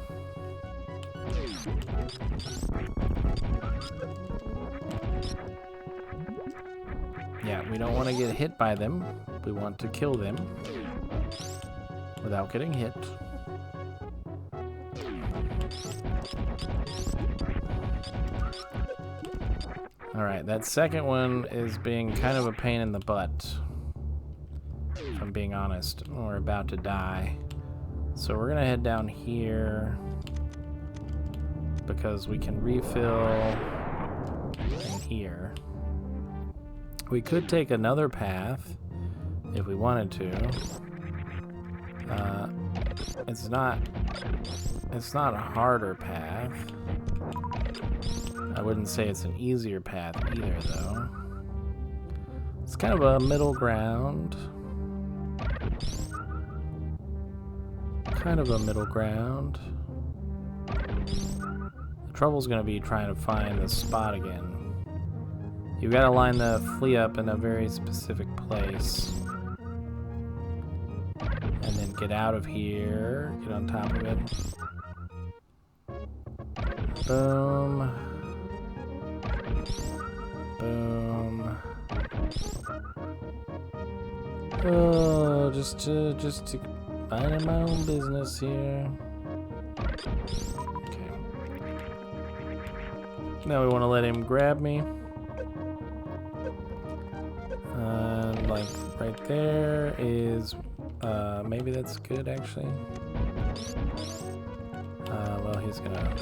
Yeah, we don't want to get hit by them. We want to kill them without getting hit. Alright, that second one is being kind of a pain in the butt, if I'm being honest. We're about to die. So we're gonna head down here because we can refill in here. We could take another path if we wanted to. It's not a harder path. I wouldn't say it's an easier path either, though. It's kind of a middle ground. The trouble's gonna be trying to find the spot again. You gotta line the flea up in a very specific place. And then get out of here. Get on top of it. Boom. boom. Oh, just to minding my own business here. Okay. Now we want to let him grab me. Like right there is, maybe that's good actually. Well, he's gonna.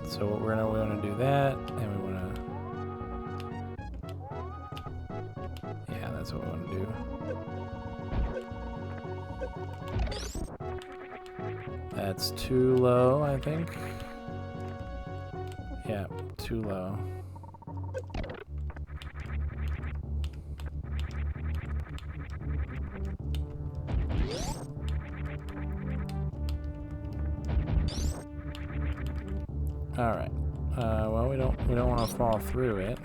So what we want to do that, and we want to. Yeah, that's what we want to do. That's too low, I think. Yeah, too low. All right. Well, we don't want to fall through it.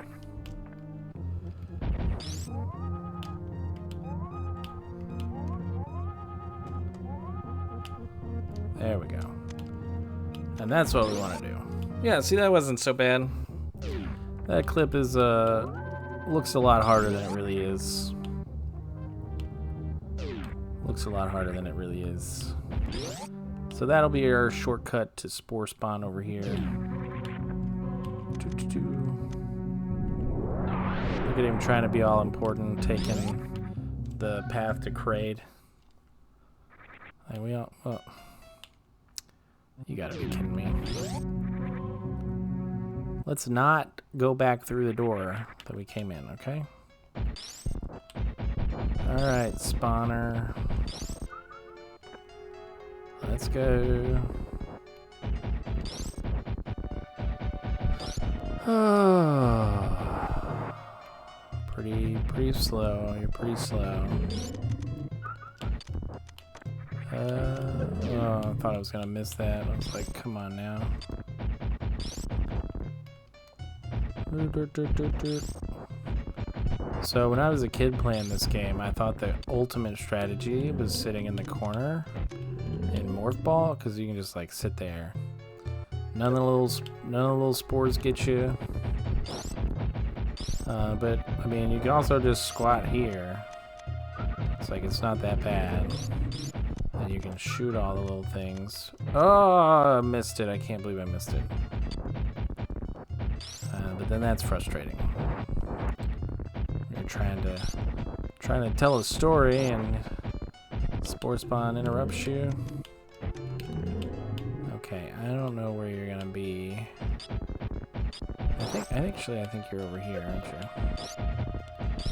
There we go. And that's what we want to do. Yeah, see, that wasn't so bad. That clip is looks a lot harder than it really is. Looks a lot harder than it really is. So that'll be our shortcut to Spore Spawn over here. Look at him trying to be all important, taking the path to Kraid. Like we all, oh. You gotta be kidding me. Let's not go back through the door that we came in, okay? Alright, spawner. Let's go. Oh, pretty slow. You're pretty slow. Oh, I thought I was gonna miss that. I was like, come on now. So when I was a kid playing this game, I thought the ultimate strategy was sitting in the corner in Morph Ball, because you can just like sit there. None of the little spores get you. But I mean, you can also just squat here. It's like it's not that bad. And you can shoot all the little things. Oh, I missed it. I can't believe I missed it. But then that's frustrating. You're trying to tell a story and Spore Spawn interrupts you. Okay, I don't know where you're gonna be. I think you're over here, aren't you?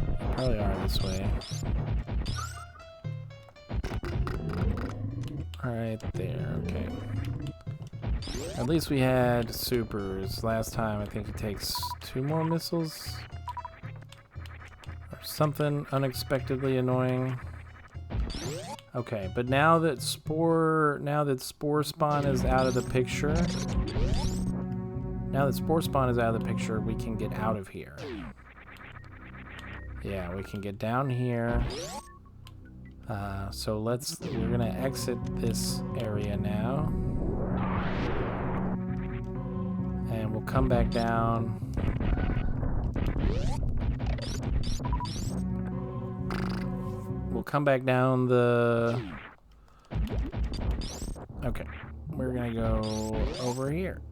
You probably are this way. Right there, okay. At least we had supers. Last time I think it takes 2 more missiles. Or something unexpectedly annoying. Okay, but now that Spore Spawn is out of the picture, we can get out of here. Yeah, we can get down here. So we're gonna exit this area now. And we'll come back down. We'll come back down the... Okay, we're gonna go over here.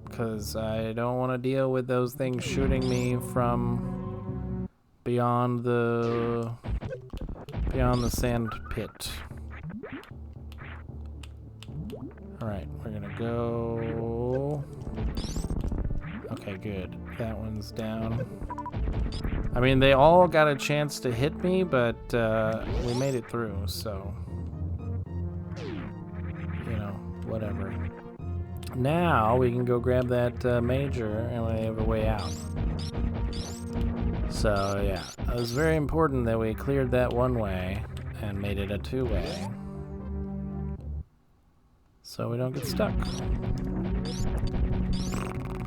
Because I don't want to deal with those things shooting me from beyond the sand pit. Alright, we're gonna go... Okay, good. That one's down. I mean, they all got a chance to hit me, but we made it through, so... You know, whatever. Now we can go grab that major and we have a way out. So yeah, it was very important that we cleared that one way and made it a 2-way. So we don't get stuck.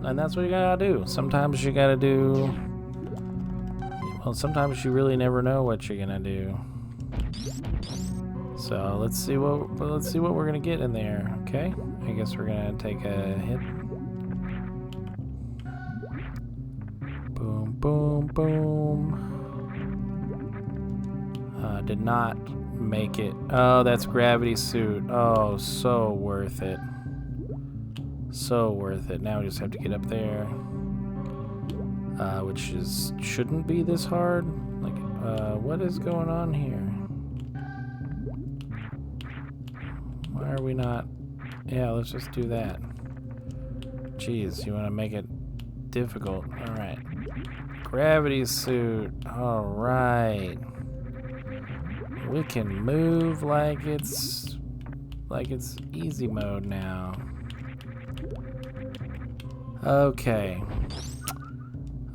And that's what you gotta do. Sometimes you gotta do... Well, sometimes you really never know what you're gonna do. So let's see what we're gonna get in there, okay? I guess we're gonna take a hit. boom, boom. Did not make it. Oh, that's gravity suit. Oh, so worth it. So worth it. Now we just have to get up there. Which shouldn't be this hard. Like, what is going on here? Why are we not? Yeah, let's just do that. Jeez, you want to make it difficult. Alright. Gravity suit. Alright. We can move like it's easy mode now. Okay.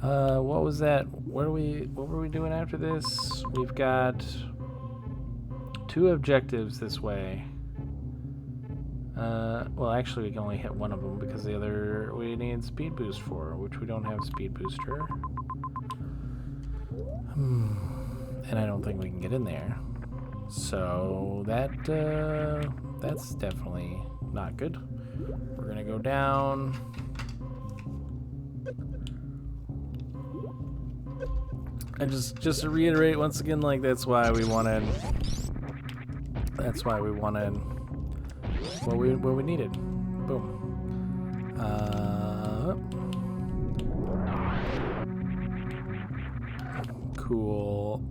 What was that? What were we doing after this? We've got 2 objectives this way. Well, actually, we can only hit one of them because the other we need speed boost for, which we don't have speed booster. And I don't think we can get in there. So that's definitely not good. We're gonna go down. And just to reiterate once again, like that's why we wanted what we needed. Boom. Cool.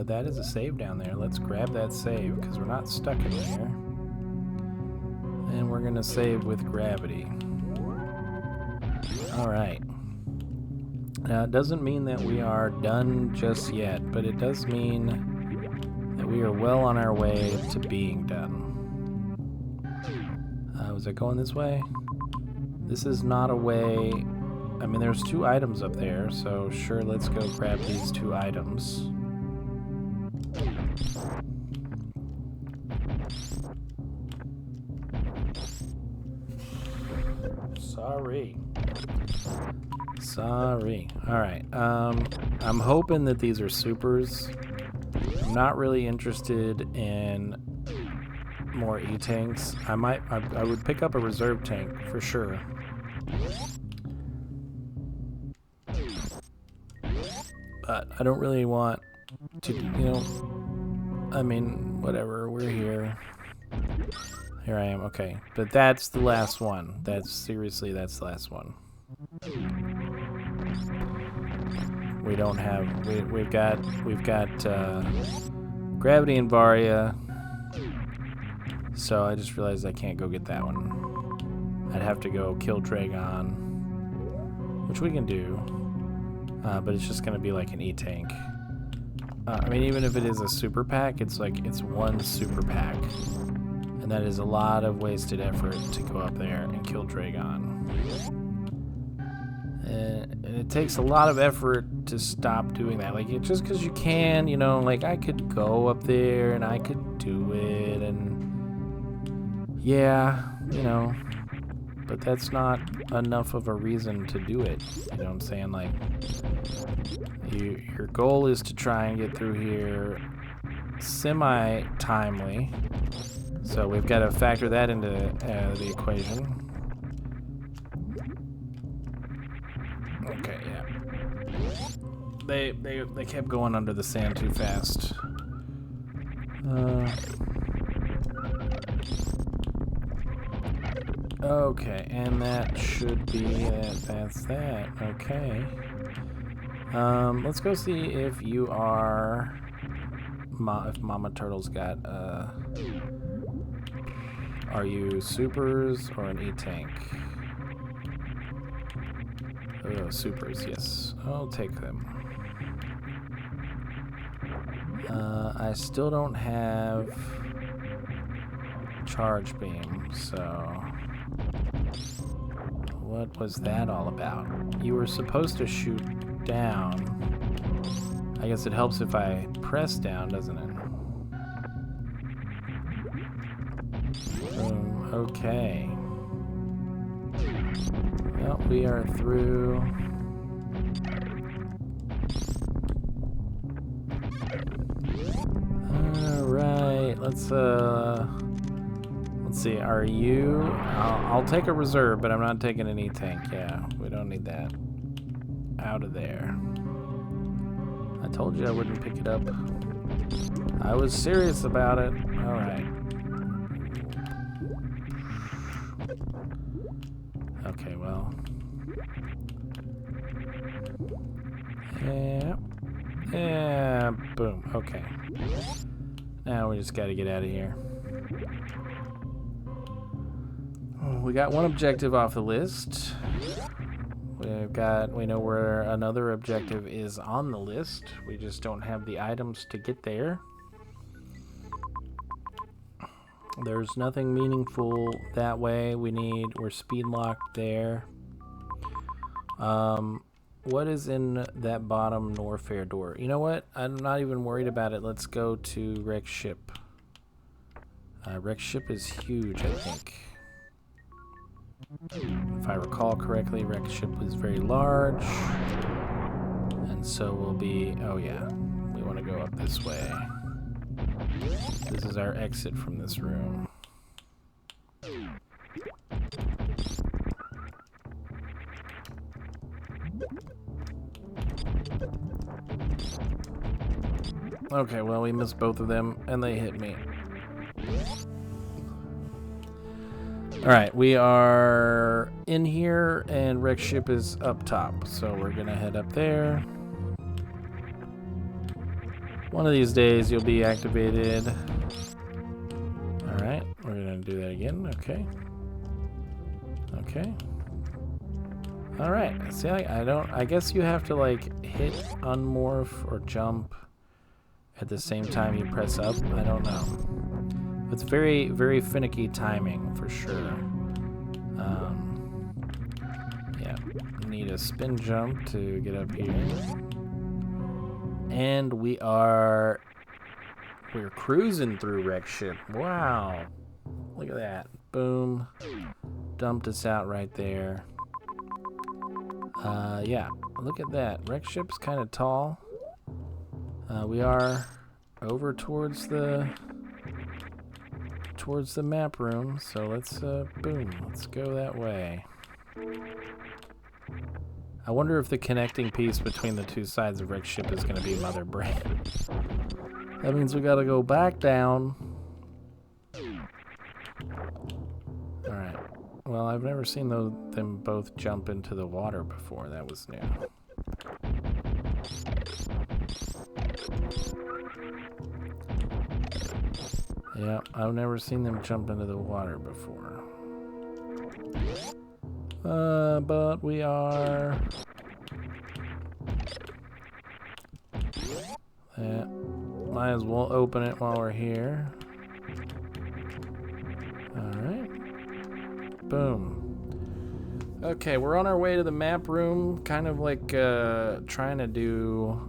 That is a save down there. Let's grab that save because we're not stuck in here. And we're gonna save with gravity. All right. Now, it doesn't mean that we are done just yet, but it does mean that we are well on our way to being done. Was I going this way? This is not a way. I mean, there's 2 items up there, so sure, let's go grab these 2 items. Sorry. Alright, I'm hoping that these are supers. I'm not really interested in more E-tanks. I would pick up a reserve tank for sure. But I don't really want to, I mean, whatever, we're here. Here I am, okay. But that's the last one. That's the last one. We don't have, we've got Gravity and Varia. So I just realized I can't go get that one. I'd have to go kill Dragon, which we can do. But it's just gonna be like an E-tank. I mean, even if it is a super pack, it's like, it's 1 super pack. And that is a lot of wasted effort to go up there and kill Dragon. And it takes a lot of effort to stop doing that. Like, just because you can, like, I could go up there and I could do it, and yeah, but that's not enough of a reason to do it. You know what I'm saying? Like, your goal is to try and get through here semi-timely. So we've got to factor that into the equation. Okay, yeah. They kept going under the sand too fast. Okay, and that should be it. That's that. Okay. Let's go see if you are... if Mama Turtle's got... Are you supers or an E-tank? Oh, supers, yes. I'll take them. I still don't have charge beam, so... What was that all about? You were supposed to shoot down. I guess it helps if I press down, doesn't it? Okay. Well, we are through. Alright, let's see, are you... I'll take a reserve, but I'm not taking an E-tank. Yeah, we don't need that. Out of there. I told you I wouldn't pick it up. I was serious about it. Alright. Okay, well. Yeah, boom. Okay. Now we just gotta get out of here. We got one objective off the list. We know where another objective is on the list. We just don't have the items to get there. There's nothing meaningful that way. We're speed locked there. What is in that bottom Norfair door? You know what? I'm not even worried about it. Let's go to Wreck Ship. Wreck Ship is huge, I think. If I recall correctly, Wreck Ship was very large. And so we'll be... Oh yeah, we want to go up this way. This is our exit from this room. Okay, well, we missed both of them, and they hit me. Alright, we are in here, and Wreck Ship is up top, so we're gonna head up there. One of these days, you'll be activated. Alright, we're gonna do that again, okay. Okay. Alright, see, I guess you have to, like, hit unmorph or jump at the same time you press up. I don't know. It's very, very finicky timing for sure. Yeah, need a spin jump to get up here. And we're cruising through Wreck Ship. Wow. Look at that. Boom. Dumped us out right there. Yeah, look at that. Wreck Ship's kind of tall. We are over towards the map room, so let's boom, let's go that way. I wonder if the connecting piece between the two sides of Wreck Ship is going to be Mother Brain. That means we got to go back down. All right. Well, I've never seen them both jump into the water before. That was new. Yeah, I've never seen them jump into the water before. But we are... Yeah, might as well open it while we're here. Alright. Boom. Okay, we're on our way to the map room, kind of like trying to do,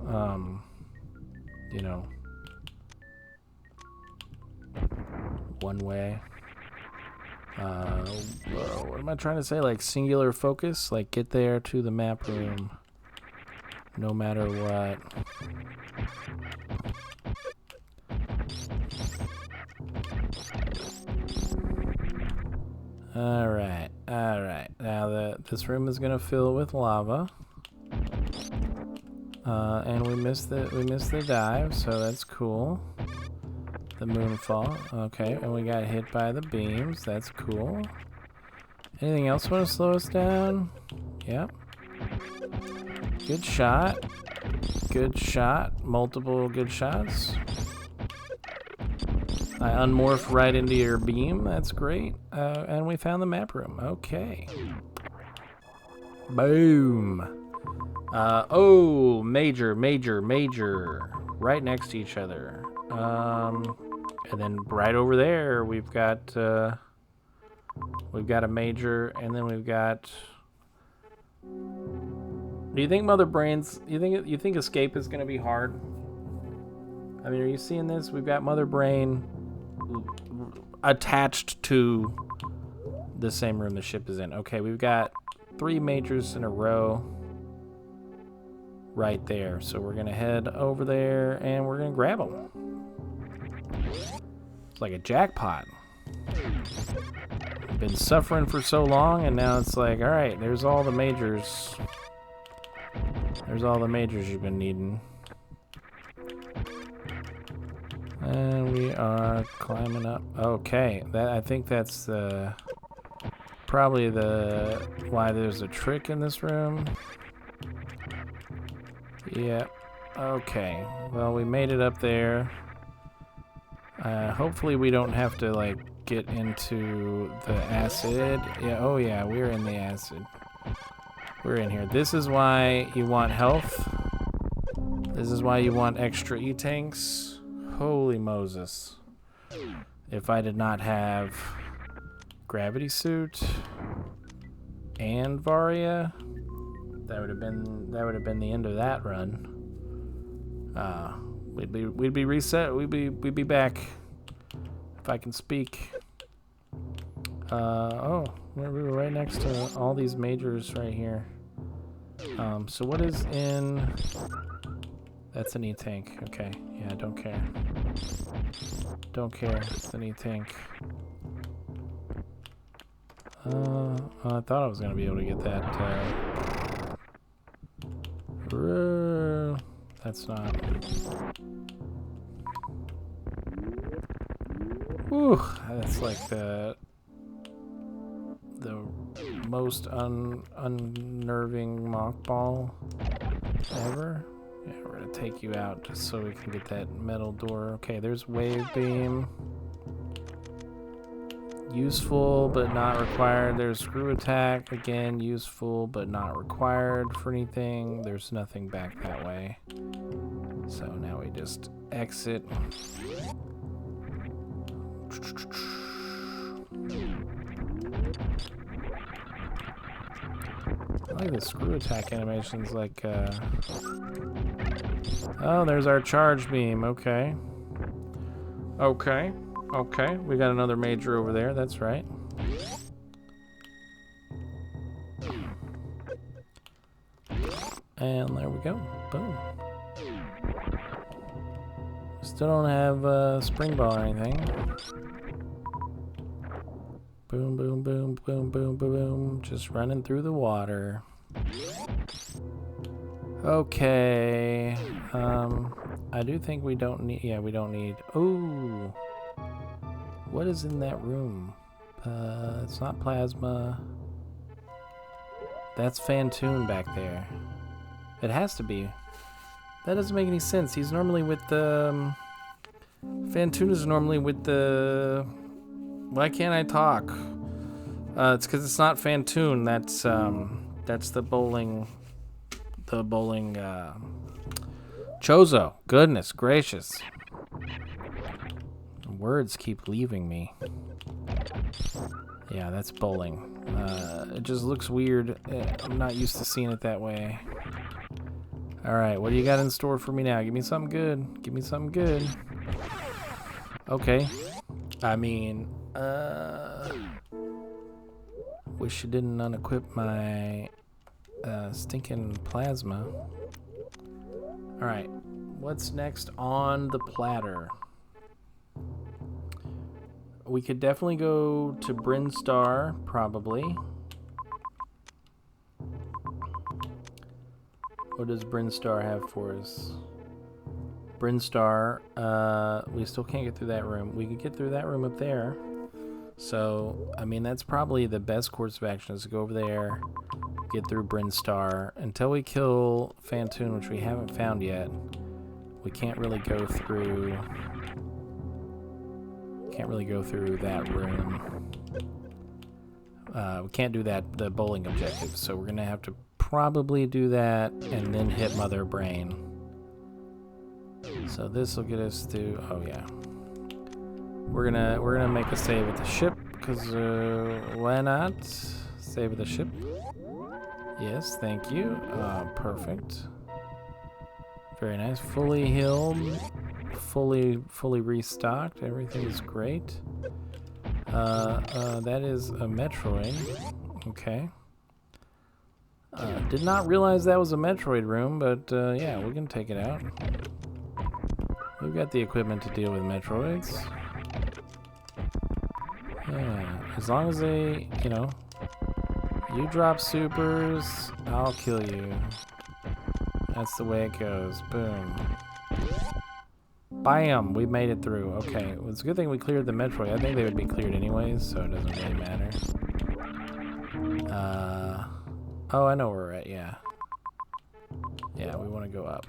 you know, one way. What am I trying to say? Like singular focus? Like get there to the map room no matter what. Alright, alright. Now this room is gonna fill with lava. And we missed the dive, so that's cool. The moonfall. Okay, and we got hit by the beams. That's cool. Anything else want to slow us down? Yep. Good shot. Good shot. Multiple good shots. I unmorphed right into your beam. That's great. And we found the map room. Okay. Boom. Oh, major. Right next to each other. And then right over there, we've got a major, and then we've got... Do you think Mother Brains... You think escape is going to be hard? I mean, are you seeing this? We've got Mother Brain attached to the same room the ship is in. Okay, we've got 3 majors in a row right there. So we're going to head over there, and we're going to grab them. It's like a jackpot. Been suffering for so long, and now it's like, all right, there's all the majors. There's all the majors you've been needing. And we are climbing up. Okay, I think that's probably why there's a trick in this room. Yeah. Okay. Well, we made it up there. Hopefully we don't have to like get into the acid. Yeah. Oh yeah, we're in the acid. We're in here. This is why you want health. This is why you want extra E-tanks. Holy Moses. If I did not have gravity suit and Varia, that would have been the end of that run. We'd be reset. We'd be back if I can speak. Oh, we were right next to all these majors right here. So what is in? That's an E-tank. Okay, yeah, don't care. Don't care. It's an E-tank. I thought I was gonna be able to get that. That's not. Whew, that's like the most unnerving mockball ever. Yeah, we're gonna take you out just so we can get that metal door. Okay, there's wave beam. Useful but not required. There's screw attack. Again, useful but not required for anything. There's nothing back that way. So now we just exit. I like the screw attack animations, like, oh, there's our charge beam, okay. Okay, we got another major over there, that's right. And there we go, boom. Still don't have a spring ball or anything. Boom, boom, boom, boom, boom, boom, boom. Just running through the water. Okay. I do think we don't need... Yeah, we don't need... Ooh. What is in that room? It's not plasma. That's Fantoon back there. It has to be. That doesn't make any sense. He's normally with the... Fantoon is normally with the... Why can't I talk? It's because it's not Fantoon. That's the bowling... Chozo. Goodness gracious. Words keep leaving me. Yeah, that's bowling. It just looks weird. I'm not used to seeing it that way. Alright, what do you got in store for me now? Give me something good. Give me something good. Okay. I mean, wish you didn't unequip my stinking plasma. Alright, what's next on the platter? We could definitely go to Brinstar, probably. What does Brinstar have for us? Brinstar, we still can't get through that room. We could get through that room up there. So, I mean, that's probably the best course of action is to go over there, get through Brinstar. Until we kill Fantoon, which we haven't found yet, we can't really go through... Can't really go through that room. We can't do the bowling objective, so we're gonna have to probably do that and then hit Mother Brain. So this will get us to... Oh yeah, we're gonna make a save at the ship because why not? Save at the ship. Yes, thank you. Perfect. Very nice. Fully healed. Fully restocked. Everything is great. That is a Metroid. Okay. Did not realize that was a Metroid room, but yeah, we can take it out. We've got the equipment to deal with Metroids. Yeah, as long as they, you know, you drop supers, I'll kill you. That's the way it goes. Boom. Bam! We made it through. Okay, well, it's a good thing we cleared the Metroid. I think they would be cleared anyways, so it doesn't really matter. Oh, I know where we're at, yeah. Yeah, we want to go up.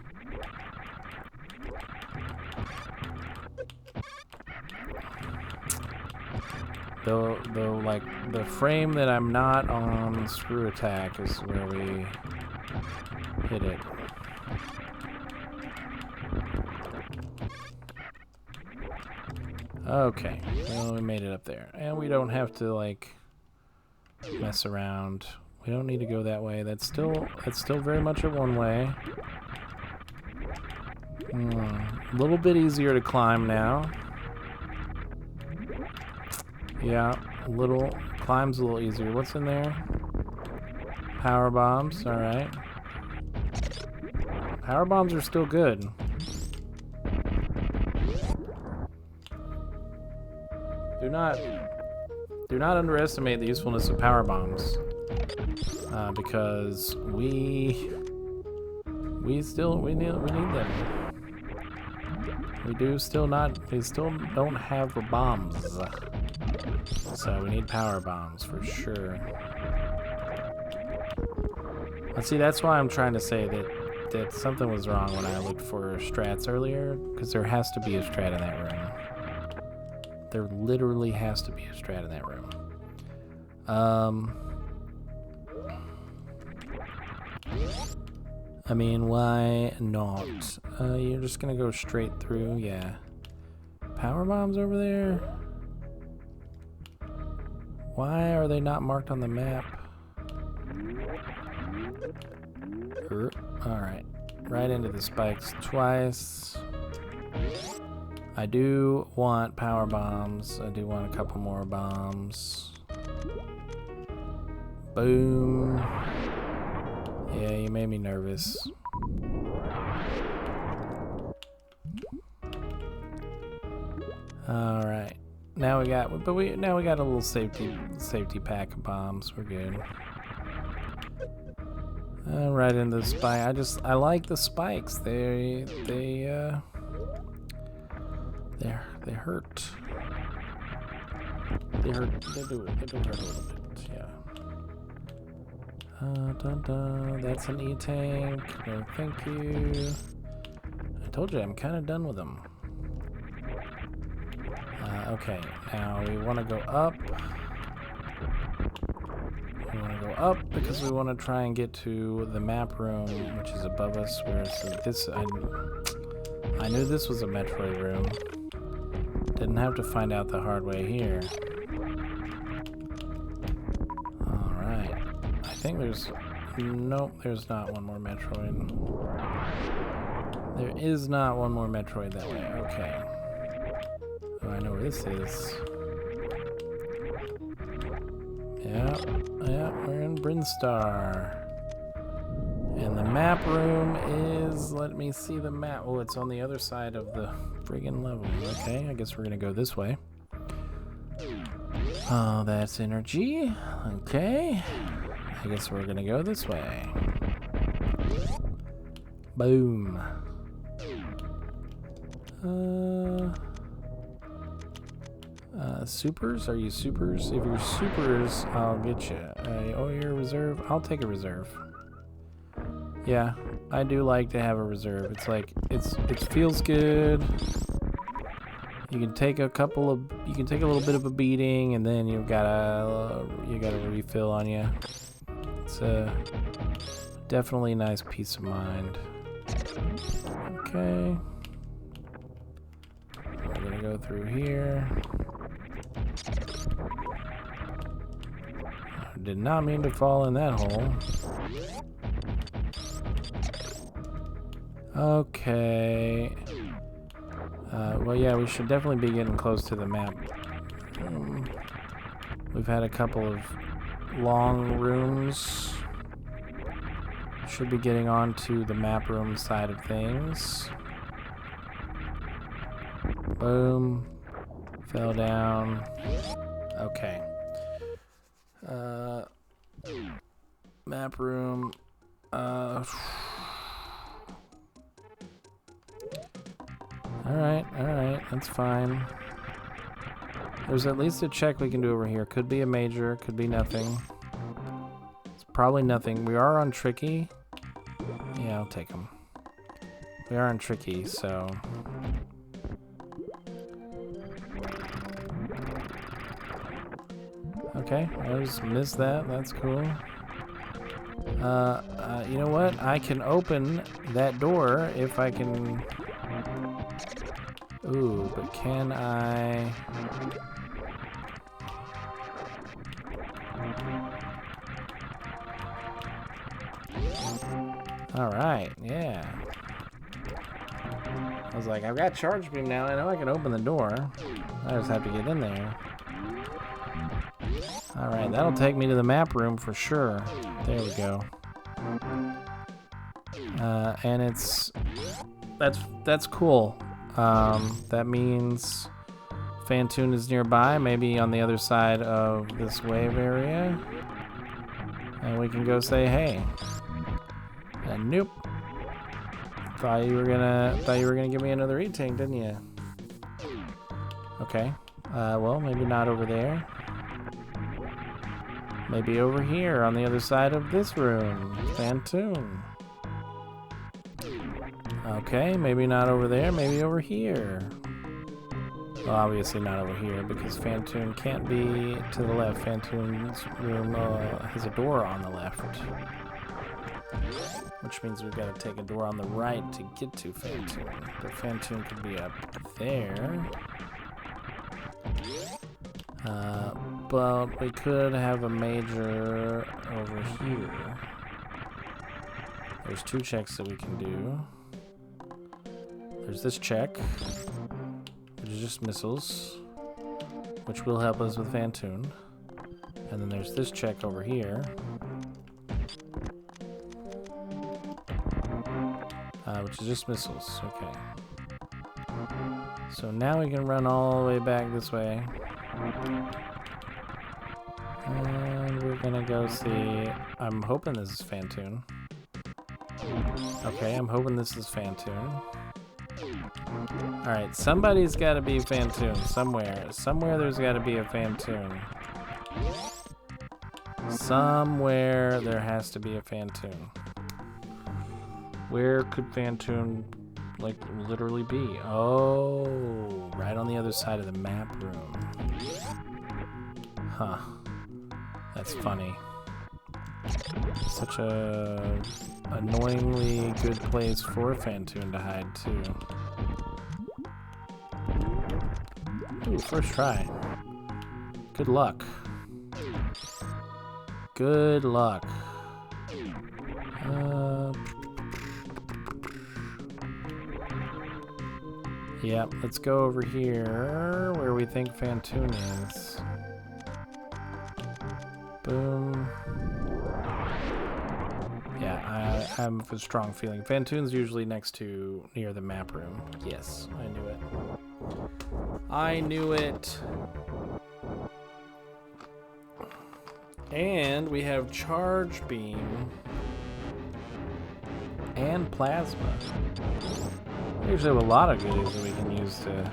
Though, like, the frame that I'm not on screw attack is where we hit it. Okay, well, we made it up there. And we don't have to, like, mess around. We don't need to go that way. That's still very much a one-way. A little bit easier to climb now. Yeah, climb's a little easier. What's in there? Power bombs, alright. Power bombs are still good. Do not underestimate the usefulness of power bombs. Because we need them. We still don't have the bombs. So we need power bombs for sure. Let's see, that's why I'm trying to say that something was wrong when I looked for strats earlier, because there has to be a strat in that room. There literally has to be a strat in that room. I mean, why not? You're just gonna go straight through, yeah. Power bombs over there? Why are they not marked on the map? Alright. Right into the spikes twice. I do want power bombs. I do want a couple more bombs. Boom. Yeah, you made me nervous. All right, now we got a little safety pack of bombs. We're good. Right in the spike. I like the spikes. They hurt. They do hurt a little bit. Yeah. That's an E-tank. No, thank you. I told you I'm kind of done with them. Okay, now we want to go up. We want to go up because we want to try and get to the map room, which is above us. Where this? I knew this was a Metroid room. Didn't have to find out the hard way here. Alright. I think there's... Nope, there's not one more Metroid. There is not one more Metroid that way. Okay. Oh, I know where this is. Yeah, we're in Brinstar. And the map room is... Let me see the map. Oh, it's on the other side of the friggin' level. Okay, I guess we're gonna go this way. Oh, that's energy. Okay. I guess we're gonna go this way. Boom. Supers? Are you supers? If you're supers, I'll get you. Oh, you're a reserve? I'll take a reserve. Yeah, I do like to have a reserve. It's like, it feels good. You can take a little bit of a beating, and then you got a refill on you. It's definitely a nice peace of mind. Okay. We're gonna go through here. I did not mean to fall in that hole. Okay. Well, yeah, we should definitely be getting close to the map. We've had a couple of long rooms. Should be getting on to the map room side of things. Boom. Fell down. Okay. Map room. Alright, that's fine. There's at least a check we can do over here. Could be a major, could be nothing. It's probably nothing. We are on tricky. Yeah, I'll take them. We are on tricky, so... Okay, I just missed that. That's cool. You know what? I can open that door if I can... Ooh, but can I... Alright, yeah. I was like, I've got charge beam now. I know I can open the door. I just have to get in there. Alright, that'll take me to the map room for sure. There we go. And it's... That's cool. That means Phantoon is nearby, maybe on the other side of this wave area. And we can go say hey. And nope. Thought you were gonna give me another E-Tank, didn't you? Okay. Well, maybe not over there. Maybe over here on the other side of this room. Phantoon. Okay, maybe not over there, maybe over here. Well, obviously not over here because Phantoon can't be to the left. Phantoon's room has a door on the left. Which means we've got to take a door on the right to get to Phantoon. But Phantoon could be up there. But we could have a major over here. There's two checks that we can do. There's this check, which is just missiles, which will help us with Phantoon. And then there's this check over here, which is just missiles. Okay. So now we can run all the way back this way. And we're gonna go see... I'm hoping this is Phantoon. Okay, I'm hoping this is Phantoon. Alright, somebody's gotta be Phantoon. Somewhere. Somewhere there's gotta be a Phantoon. Somewhere there has to be a Phantoon. Where could Phantoon, like, literally be? Oh, right on the other side of the map room. Huh. That's funny. Such a annoyingly good place for Phantoon to hide, too. Ooh, first try. Good luck. Good luck. Yep, let's go over here where we think Phantoon is. Boom. Yeah, I have a strong feeling. Phantoon's usually near the map room. Yes, I knew it. I knew it. And we have charge beam and plasma. We usually have a lot of goodies that we can use to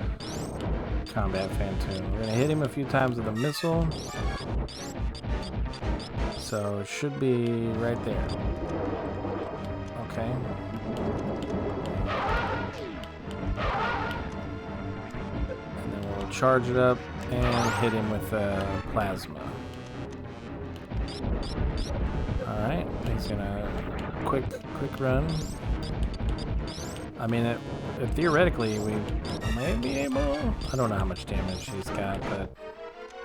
combat Phantoon. We're gonna hit him a few times with a missile. So it should be right there. Okay. And then we'll charge it up and hit him with plasma. Alright, he's gonna quick run. I mean, theoretically, we may be able... I don't know how much damage he's got, but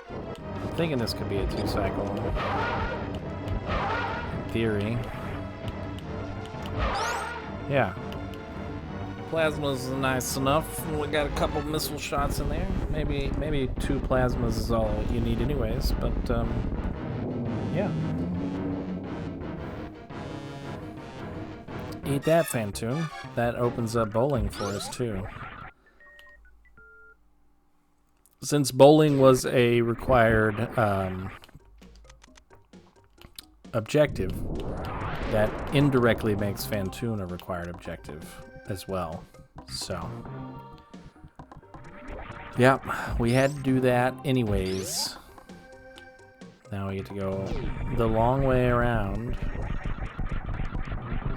I'm thinking this could be a 2-cycle. In theory. Yeah. Plasma's nice enough. We got a couple missile shots in there. Maybe 2 plasmas is all you need anyways, but, yeah. Eat that, Phantoon. That opens up bowling for us, too. Since bowling was a required objective, that indirectly makes Phantoon a required objective as well. So, Yep, we had to do that anyways. Now we get to go the long way around.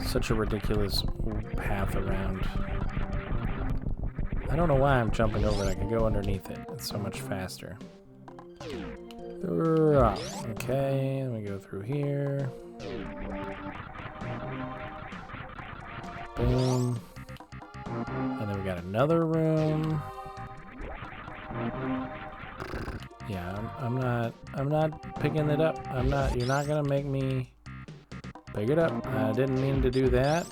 Such a ridiculous path around. I don't know why I'm jumping over it. I could go underneath it. It's so much faster. Okay, let me go through here. Boom. And then we got another room. Yeah, I'm not picking it up. You're not gonna make me pick it up. I didn't mean to do that,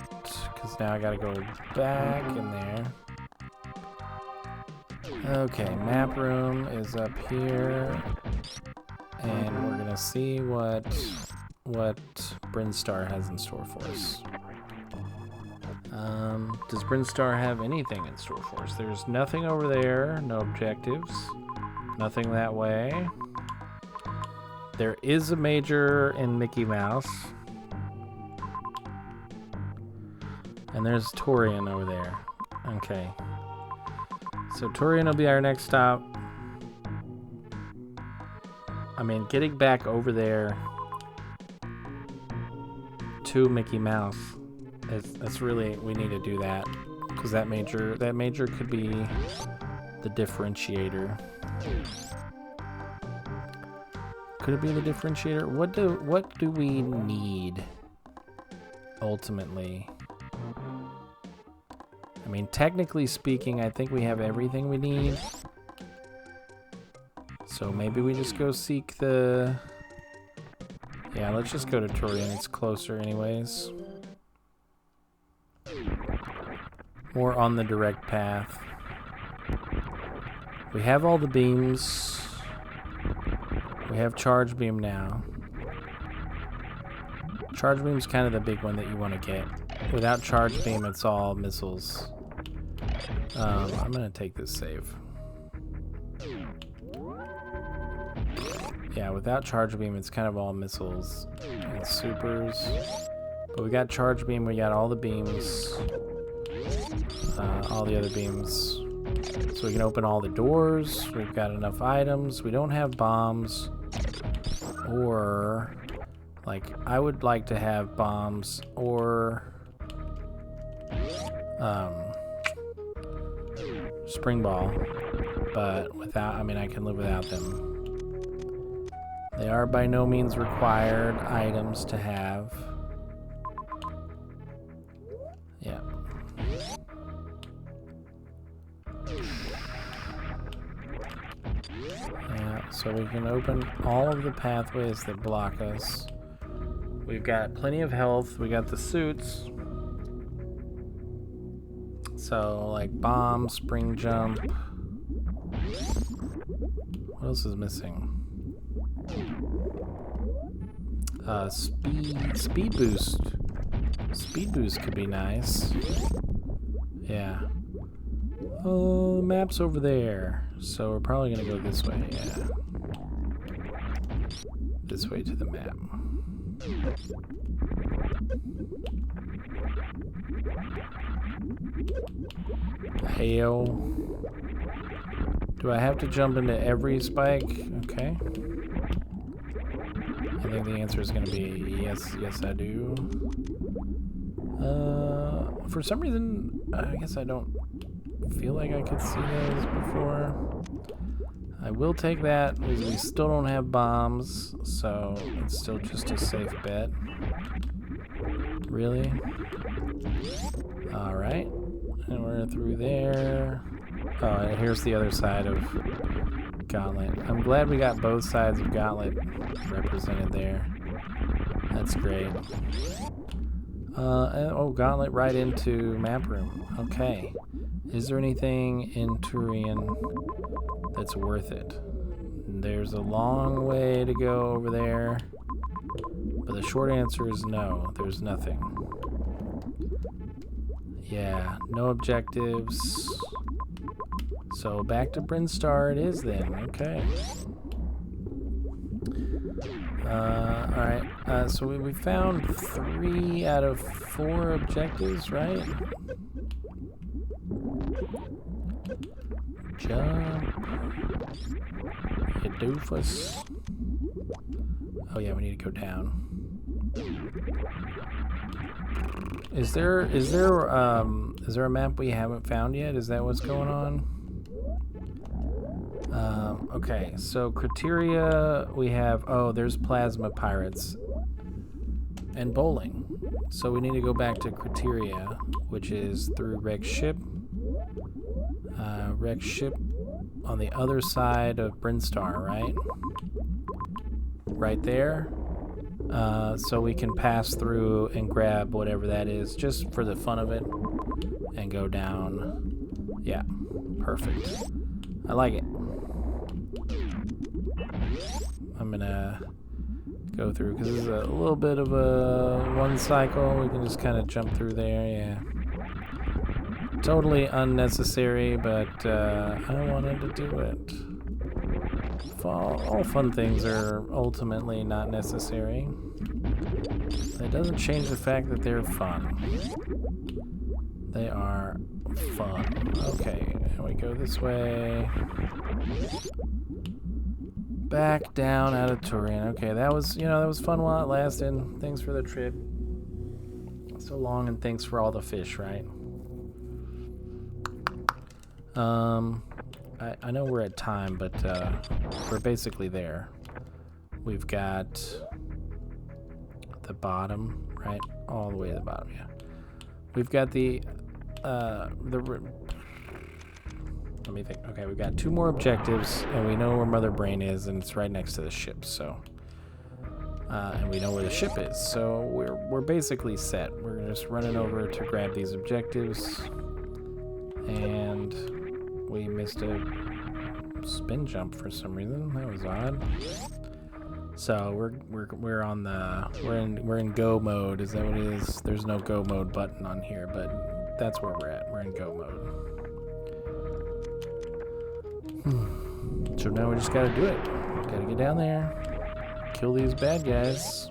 because now I gotta go back in there. Okay, map room is up here. And we're gonna see what Brinstar has in store for us. Does Brinstar have anything in store for us? There's nothing over there, no objectives, nothing that way. There is a major in Mickey Mouse. And there's Torian over there. Okay. So Torian will be our next stop. I mean, getting back over there to Mickey Mouse, that's really, we need to do that, because that major could be the differentiator. Could it be the differentiator? What do we need ultimately? I mean, technically speaking, I think we have everything we need. So maybe we just go seek the... Yeah, let's just go to Torian. It's closer anyways. More on the direct path. We have all the beams. We have charge beam now. Charge beam's kind of the big one that you want to get. Without charge beam, it's all missiles. I'm gonna take this save. Yeah, without charge beam, it's kind of all missiles and supers. But we got charge beam, we got all the beams, all the other beams. So we can open all the doors. We've got enough items. We don't have bombs. Or, like, I would like to have bombs or spring ball. But without, I mean, I can live without them. They are by no means required items to have. Yeah. Yeah, so we can open all of the pathways that block us. We've got plenty of health. We got the suits. So, like bomb, spring jump. What else is missing? Speed boost. Speed boost could be nice. Yeah. Oh, the map's over there. So we're probably gonna go this way, yeah. This way to the map. Hail. Do I have to jump into every spike? Okay. I think the answer is going to be yes, yes I do. For some reason, I guess I don't feel like I could see those before. I will take that, because we still don't have bombs, so it's still just a safe bet. Really? Alright. And we're through there. Oh, and here's the other side of Gauntlet. I'm glad we got both sides of Gauntlet represented there. That's great. Oh, Gauntlet right into map room. Okay. Is there anything in Turian that's worth it? There's a long way to go over there, but the short answer is no. There's nothing. Yeah, no objectives. So back to Brinstar it is then. Okay. Alright. So we found 3 out of 4 objectives, right? Jump. You doofus. Oh yeah, we need to go down. Is there a map we haven't found yet? Is that what's going on? Okay, so criteria we have. Oh, there's plasma pirates and bowling. So we need to go back to criteria, which is through wreck ship. Wreck ship on the other side of Brinstar, right? Right there. So we can pass through and grab whatever that is, just for the fun of it, and go down. Yeah, perfect. I like it. I'm gonna go through, because this is a little bit of a one cycle. We can just kind of jump through there, yeah. Totally unnecessary, but I wanted to do it. All fun things are ultimately not necessary. It doesn't change the fact that they're fun. They are fun. Okay, and we go this way. Back down out of Turin. Okay, that was, that was fun while it lasted. Thanks for the trip. So long, and thanks for all the fish, right? I know we're at time, but we're basically there. We've got the bottom, right? All the way to the bottom, yeah. We've got let me think. Okay, we've got 2 more objectives, and we know where Mother Brain is, and it's right next to the ship, so. And we know where the ship is, so we're basically set. We're just running over to grab these objectives, and we missed a spin jump for some reason. That was odd. So we're in go mode. Is that what it is? There's no go mode button on here, but that's where we're at. We're in go mode. So now we just gotta do it. Gotta get down there, kill these bad guys.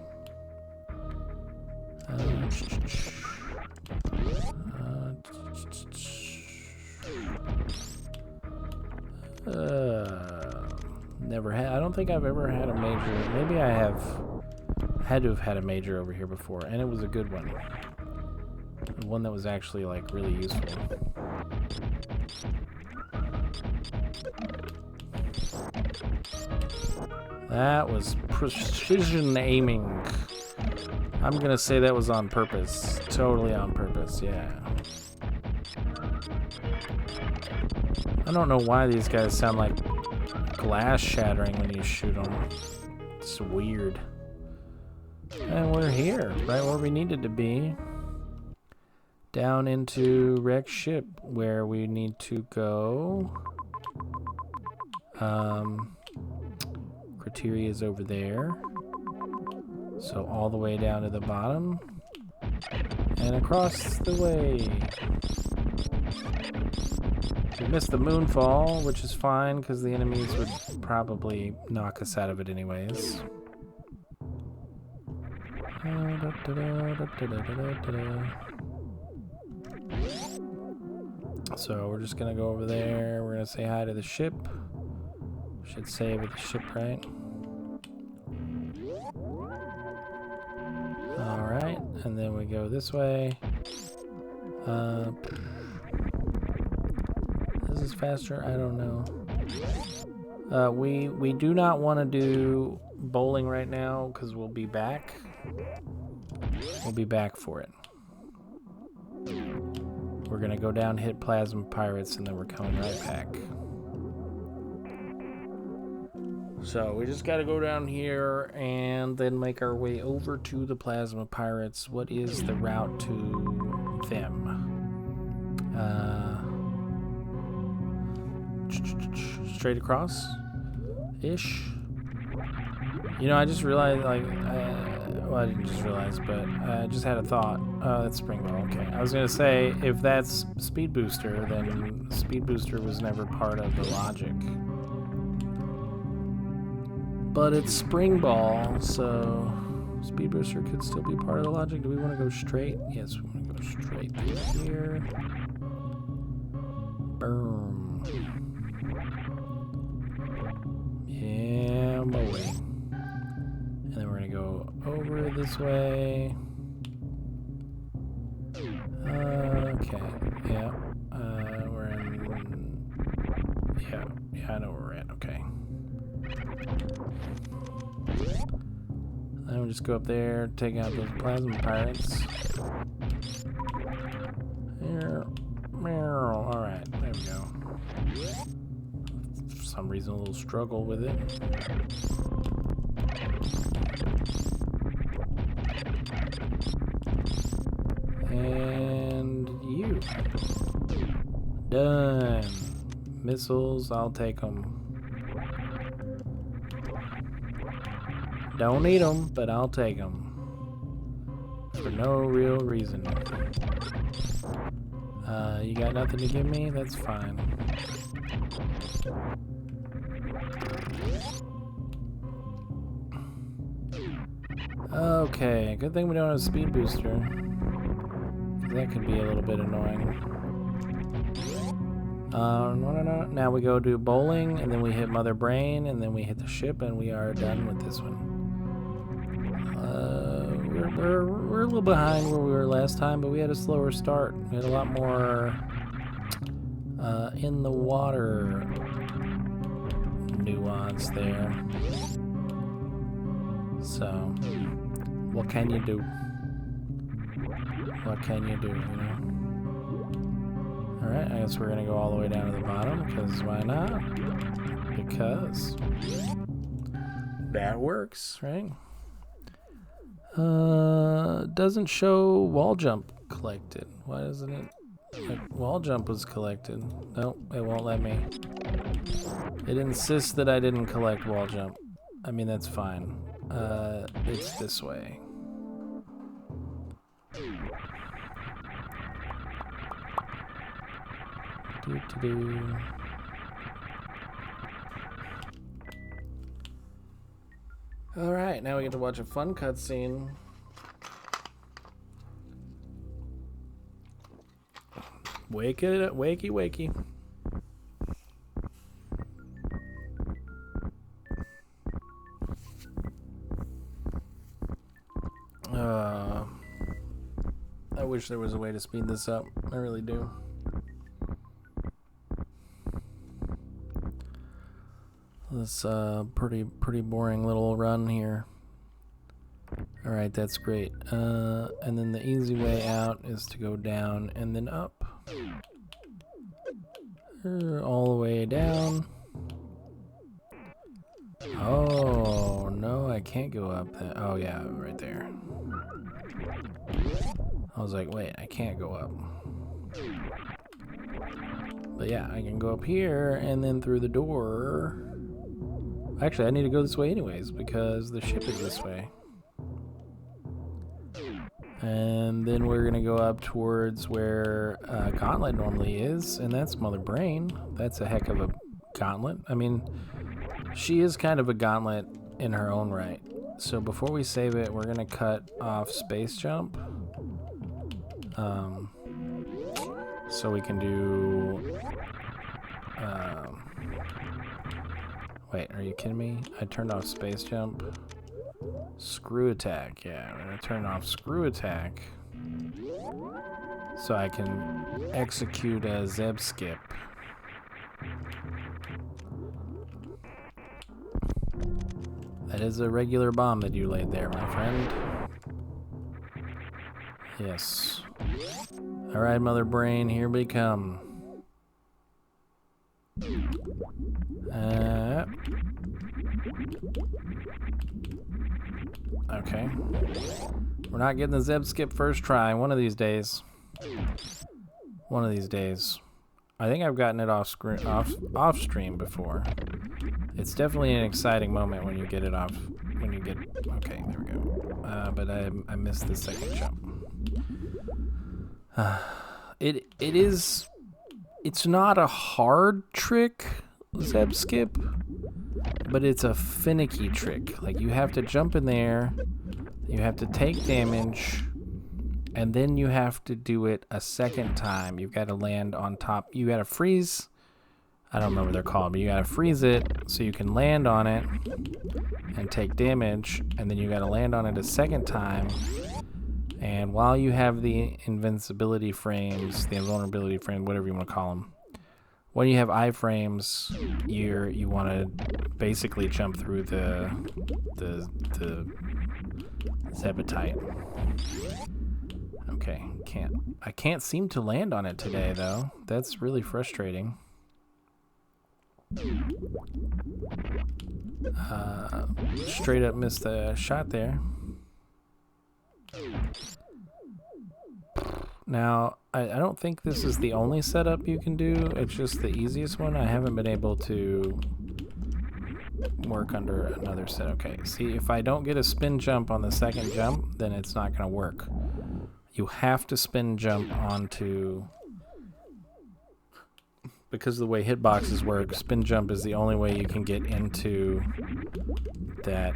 Never had. I don't think I've ever had a major. Maybe I have had to have had a major over here before, and it was a good one. One that was actually like really useful. That was precision aiming. I'm gonna say that was on purpose. Totally on purpose, yeah. I don't know why these guys sound like glass shattering when you shoot them. It's weird. And we're here, right where we needed to be. Down into wreck ship, where we need to go. Criteria is over there. So all the way down to the bottom. And across the way. We missed the moonfall, which is fine, because the enemies would probably knock us out of it anyways. So we're just gonna go over there. We're gonna say hi to the ship. Should save at the ship, right? Alright, and then we go this way. This is faster? I don't know. We do not want to do bowling right now, because we'll be back. We'll be back for it. We're gonna go down, hit Plasma Pirates, and then we're coming right back. So we just gotta go down here and then make our way over to the Plasma Pirates. What is the route to them? Straight across? Ish? I just realized, like, well, I didn't just realize, but I just had a thought. Oh, that's Springball, okay. I was gonna say, if that's Speed Booster, then Speed Booster was never part of the logic. But it's Springball, so Speed Booster could still be part of the logic. Do we want to go straight? Yes, we want to go straight through here. Boom. this way. Okay. Yeah. We're in. Yeah. Yeah, I know where we're at. Okay. Then we'll just go up there, take out those plasma pirates. Here. Alright, there we go. For some reason, a little struggle with it. And you. Done. Missiles, I'll take them. Don't need them, but I'll take them. For no real reason. You got nothing to give me? That's fine. Okay, good thing we don't have a speed booster. That could be a little bit annoying. No. Now we go do bowling, and then we hit Mother Brain, and then we hit the ship, and we are done with this one. We're a little behind where we were last time, but we had a slower start. We had a lot more in the water nuance there. So, what can you do? What can you do, you know? Alright, I guess we're gonna go all the way down to the bottom, because why not? Because that works, right? Doesn't show wall jump collected. Why doesn't it? Like, wall jump was collected. Nope, it won't let me. It insists that I didn't collect wall jump. I mean, that's fine. It's this way. Doo-doo-doo. Alright, now we get to watch a fun cutscene. Wake it up, wakey, wakey. I wish there was a way to speed this up. I really do. This pretty boring little run here. Alright, that's great. And then the easy way out is to go down and then up. All the way down. Oh, no, I can't go up that. Oh, yeah, right there. I was like, wait, I can't go up. But yeah, I can go up here and then through the door. Actually, I need to go this way anyways because the ship is this way. And then we're going to go up towards where Gauntlet normally is, and that's Mother Brain. That's a heck of a gauntlet. I mean, she is kind of a gauntlet in her own right. So before we save it, we're going to cut off space jump. So we can do... wait, are you kidding me? I turned off space jump. Screw attack, yeah, I'm gonna turn off screw attack so I can execute a Zeb skip. That is a regular bomb that you laid there, my friend. Yes. Alright, Mother Brain, here we come. Okay. We're not getting the Zeb skip first try. One of these days. One of these days. I think I've gotten it off stream before. It's definitely an exciting moment when you get it off. When you get. Okay, there we go. But I missed the second jump. It is. It's not a hard trick, Zeb skip. But it's a finicky trick. Like, you have to jump in there, you have to take damage, and then you have to do it a second time. You've got to land on top. You got to freeze I don't remember what they're called, but you gotta freeze it so you can land on it and take damage, and then you gotta land on it a second time. And while you have the invincibility frames, the invulnerability frame, whatever you want to call them, when you have iframes, you want to basically jump through the zebetite. Okay, I can't seem to land on it today though. That's really frustrating. Straight up missed the shot there. Now, I don't think this is the only setup you can do. It's just the easiest one. I haven't been able to work under another set. Okay, see, if I don't get a spin jump on the second jump, then it's not going to work. You have to spin jump onto... Because of the way hitboxes work, spin jump is the only way you can get into that,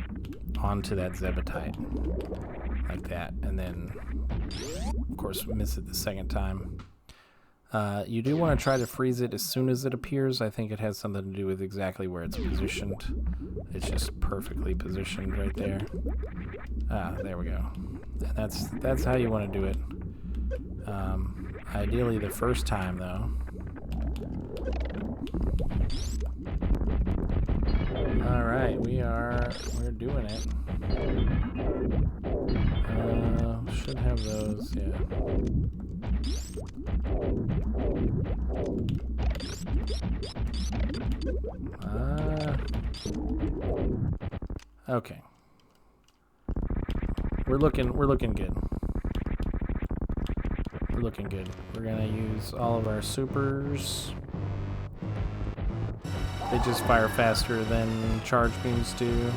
onto that zebetite. Like that, and then of course miss it the second time. You do want to try to freeze it as soon as it appears. I think it has something to do with exactly where it's positioned. It's just perfectly positioned right there. There we go. And that's how you want to do it. Ideally the first time though. Alright, we're doing it. Should have those, yeah. Okay. We're looking good. We're looking good. We're gonna use all of our supers. They just fire faster than charge beams do.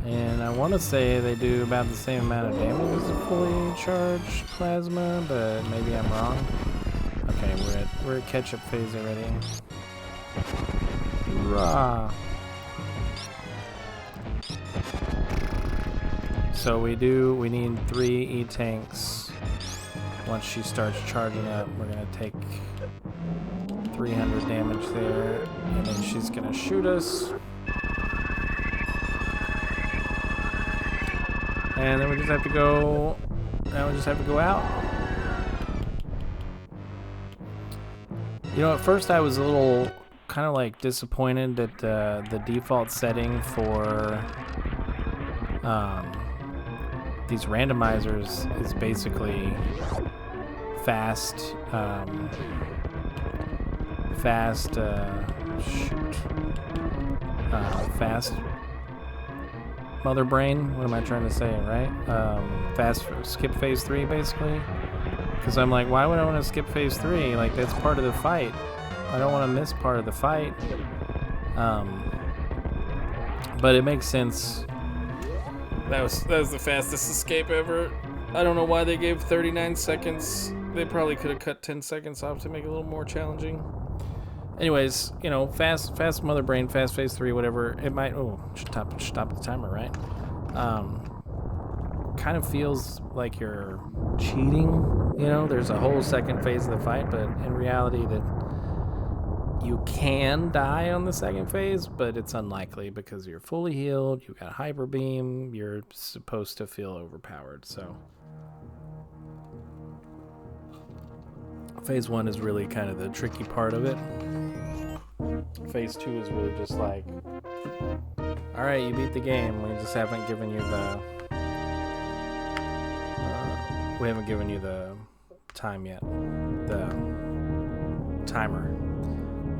And I want to say they do about the same amount of damage as a fully charged plasma, but maybe I'm wrong. Okay, we're at catch-up phase already. Hurrah! So we need 3 E-tanks. Once she starts charging up, we're gonna take 300 damage there, and then she's gonna shoot us. And then we just have to go. Now we just have to go out. You know, at first I was a little kind of like disappointed that the default setting for these randomizers is basically fast mother brain. What am I trying to say, right? Fast skip phase 3 basically, because I'm like, why would I want to skip phase 3? Like, that's part of the fight. I don't want to miss part of the fight. But it makes sense. That was the fastest escape ever. I don't know why they gave 39 seconds. They probably could have cut 10 seconds off to make it a little more challenging. Anyways, you know, fast mother brain, fast phase 3, whatever. It might, stop the timer, right? Kind of feels like you're cheating, you know? There's a whole second phase of the fight, but in reality that you can die on the second phase, but it's unlikely because you're fully healed, you got hyper beam, you're supposed to feel overpowered, so. Phase 1 is really kind of the tricky part of it. Phase 2 is really just like, alright, you beat the game, we just haven't given you the time yet. The timer.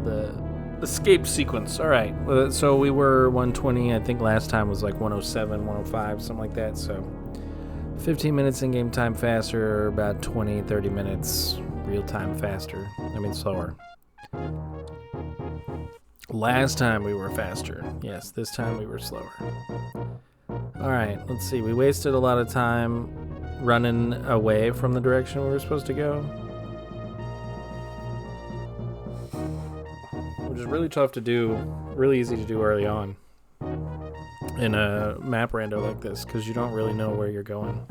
The escape sequence. Alright, so we were 120, I think last time was like 107, 105, something like that, so 15 minutes in game time faster, about 20, 30 minutes real time faster. I mean slower. Last time we were faster. Yes, this time we were slower. Alright, let's see. We wasted a lot of time running away from the direction we were supposed to go. Which is really tough to do, really easy to do early on in a map rando like this, because you don't really know where you're going.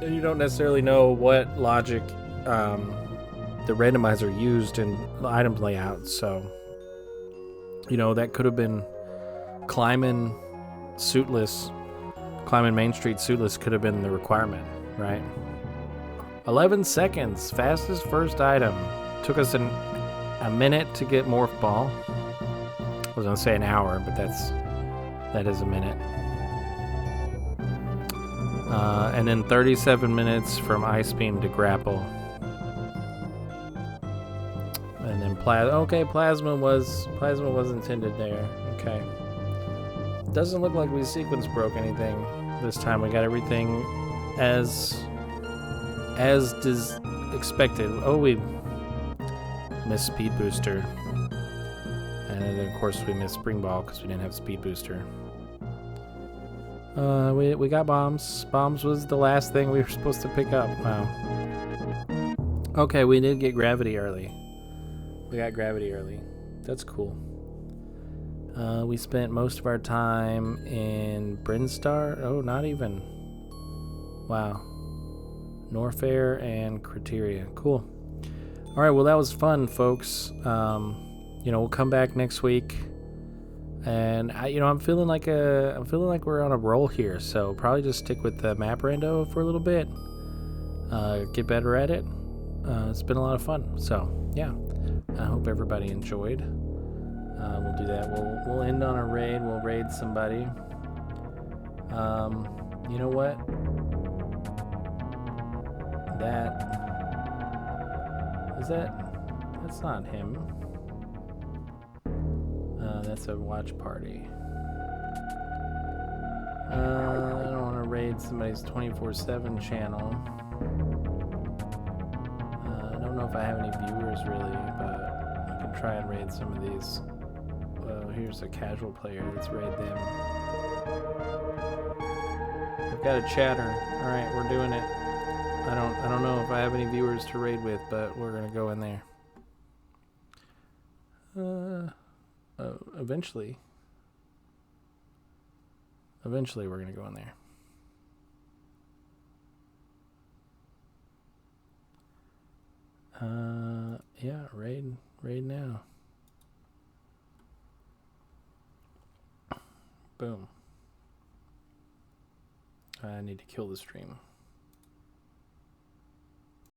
And you don't necessarily know what logic the randomizer used in the item layout. So, you know, that could have been climbing Main Street suitless could have been the requirement, right? 11 seconds, fastest first item. Took us a minute to get Morph Ball. I was gonna say an hour, but that is a minute. And then 37 minutes from Ice Beam to Grapple. And then Plasma was intended there. Okay. Doesn't look like we sequence broke anything this time. We got everything as expected. Oh, we missed Speed Booster. And then of course we missed Spring Ball because we didn't have Speed Booster. We got bombs. Bombs was the last thing we were supposed to pick up. Wow. Okay, we did get gravity early. We got gravity early. That's cool. We spent most of our time in Brinstar. Oh, not even. Wow. Norfair and Criteria. Cool. All right, well, that was fun, folks. We'll come back next week. And I'm feeling like we're on a roll here, so probably just stick with the map rando for a little bit. Get better at it. It's been a lot of fun. So yeah, I hope everybody enjoyed. We'll do that. We'll end on a raid. We'll raid somebody. You know what? That's not him. That's a watch party. I don't want to raid somebody's 24/7 channel. I don't know if I have any viewers really, but I can try and raid some of these. Here's a casual player. Let's raid them. I've got a chatter. All right, we're doing it. I don't know if I have any viewers to raid with, but we're gonna go in there. Eventually we're gonna go in there. Yeah, raid now. Boom. I need to kill the stream.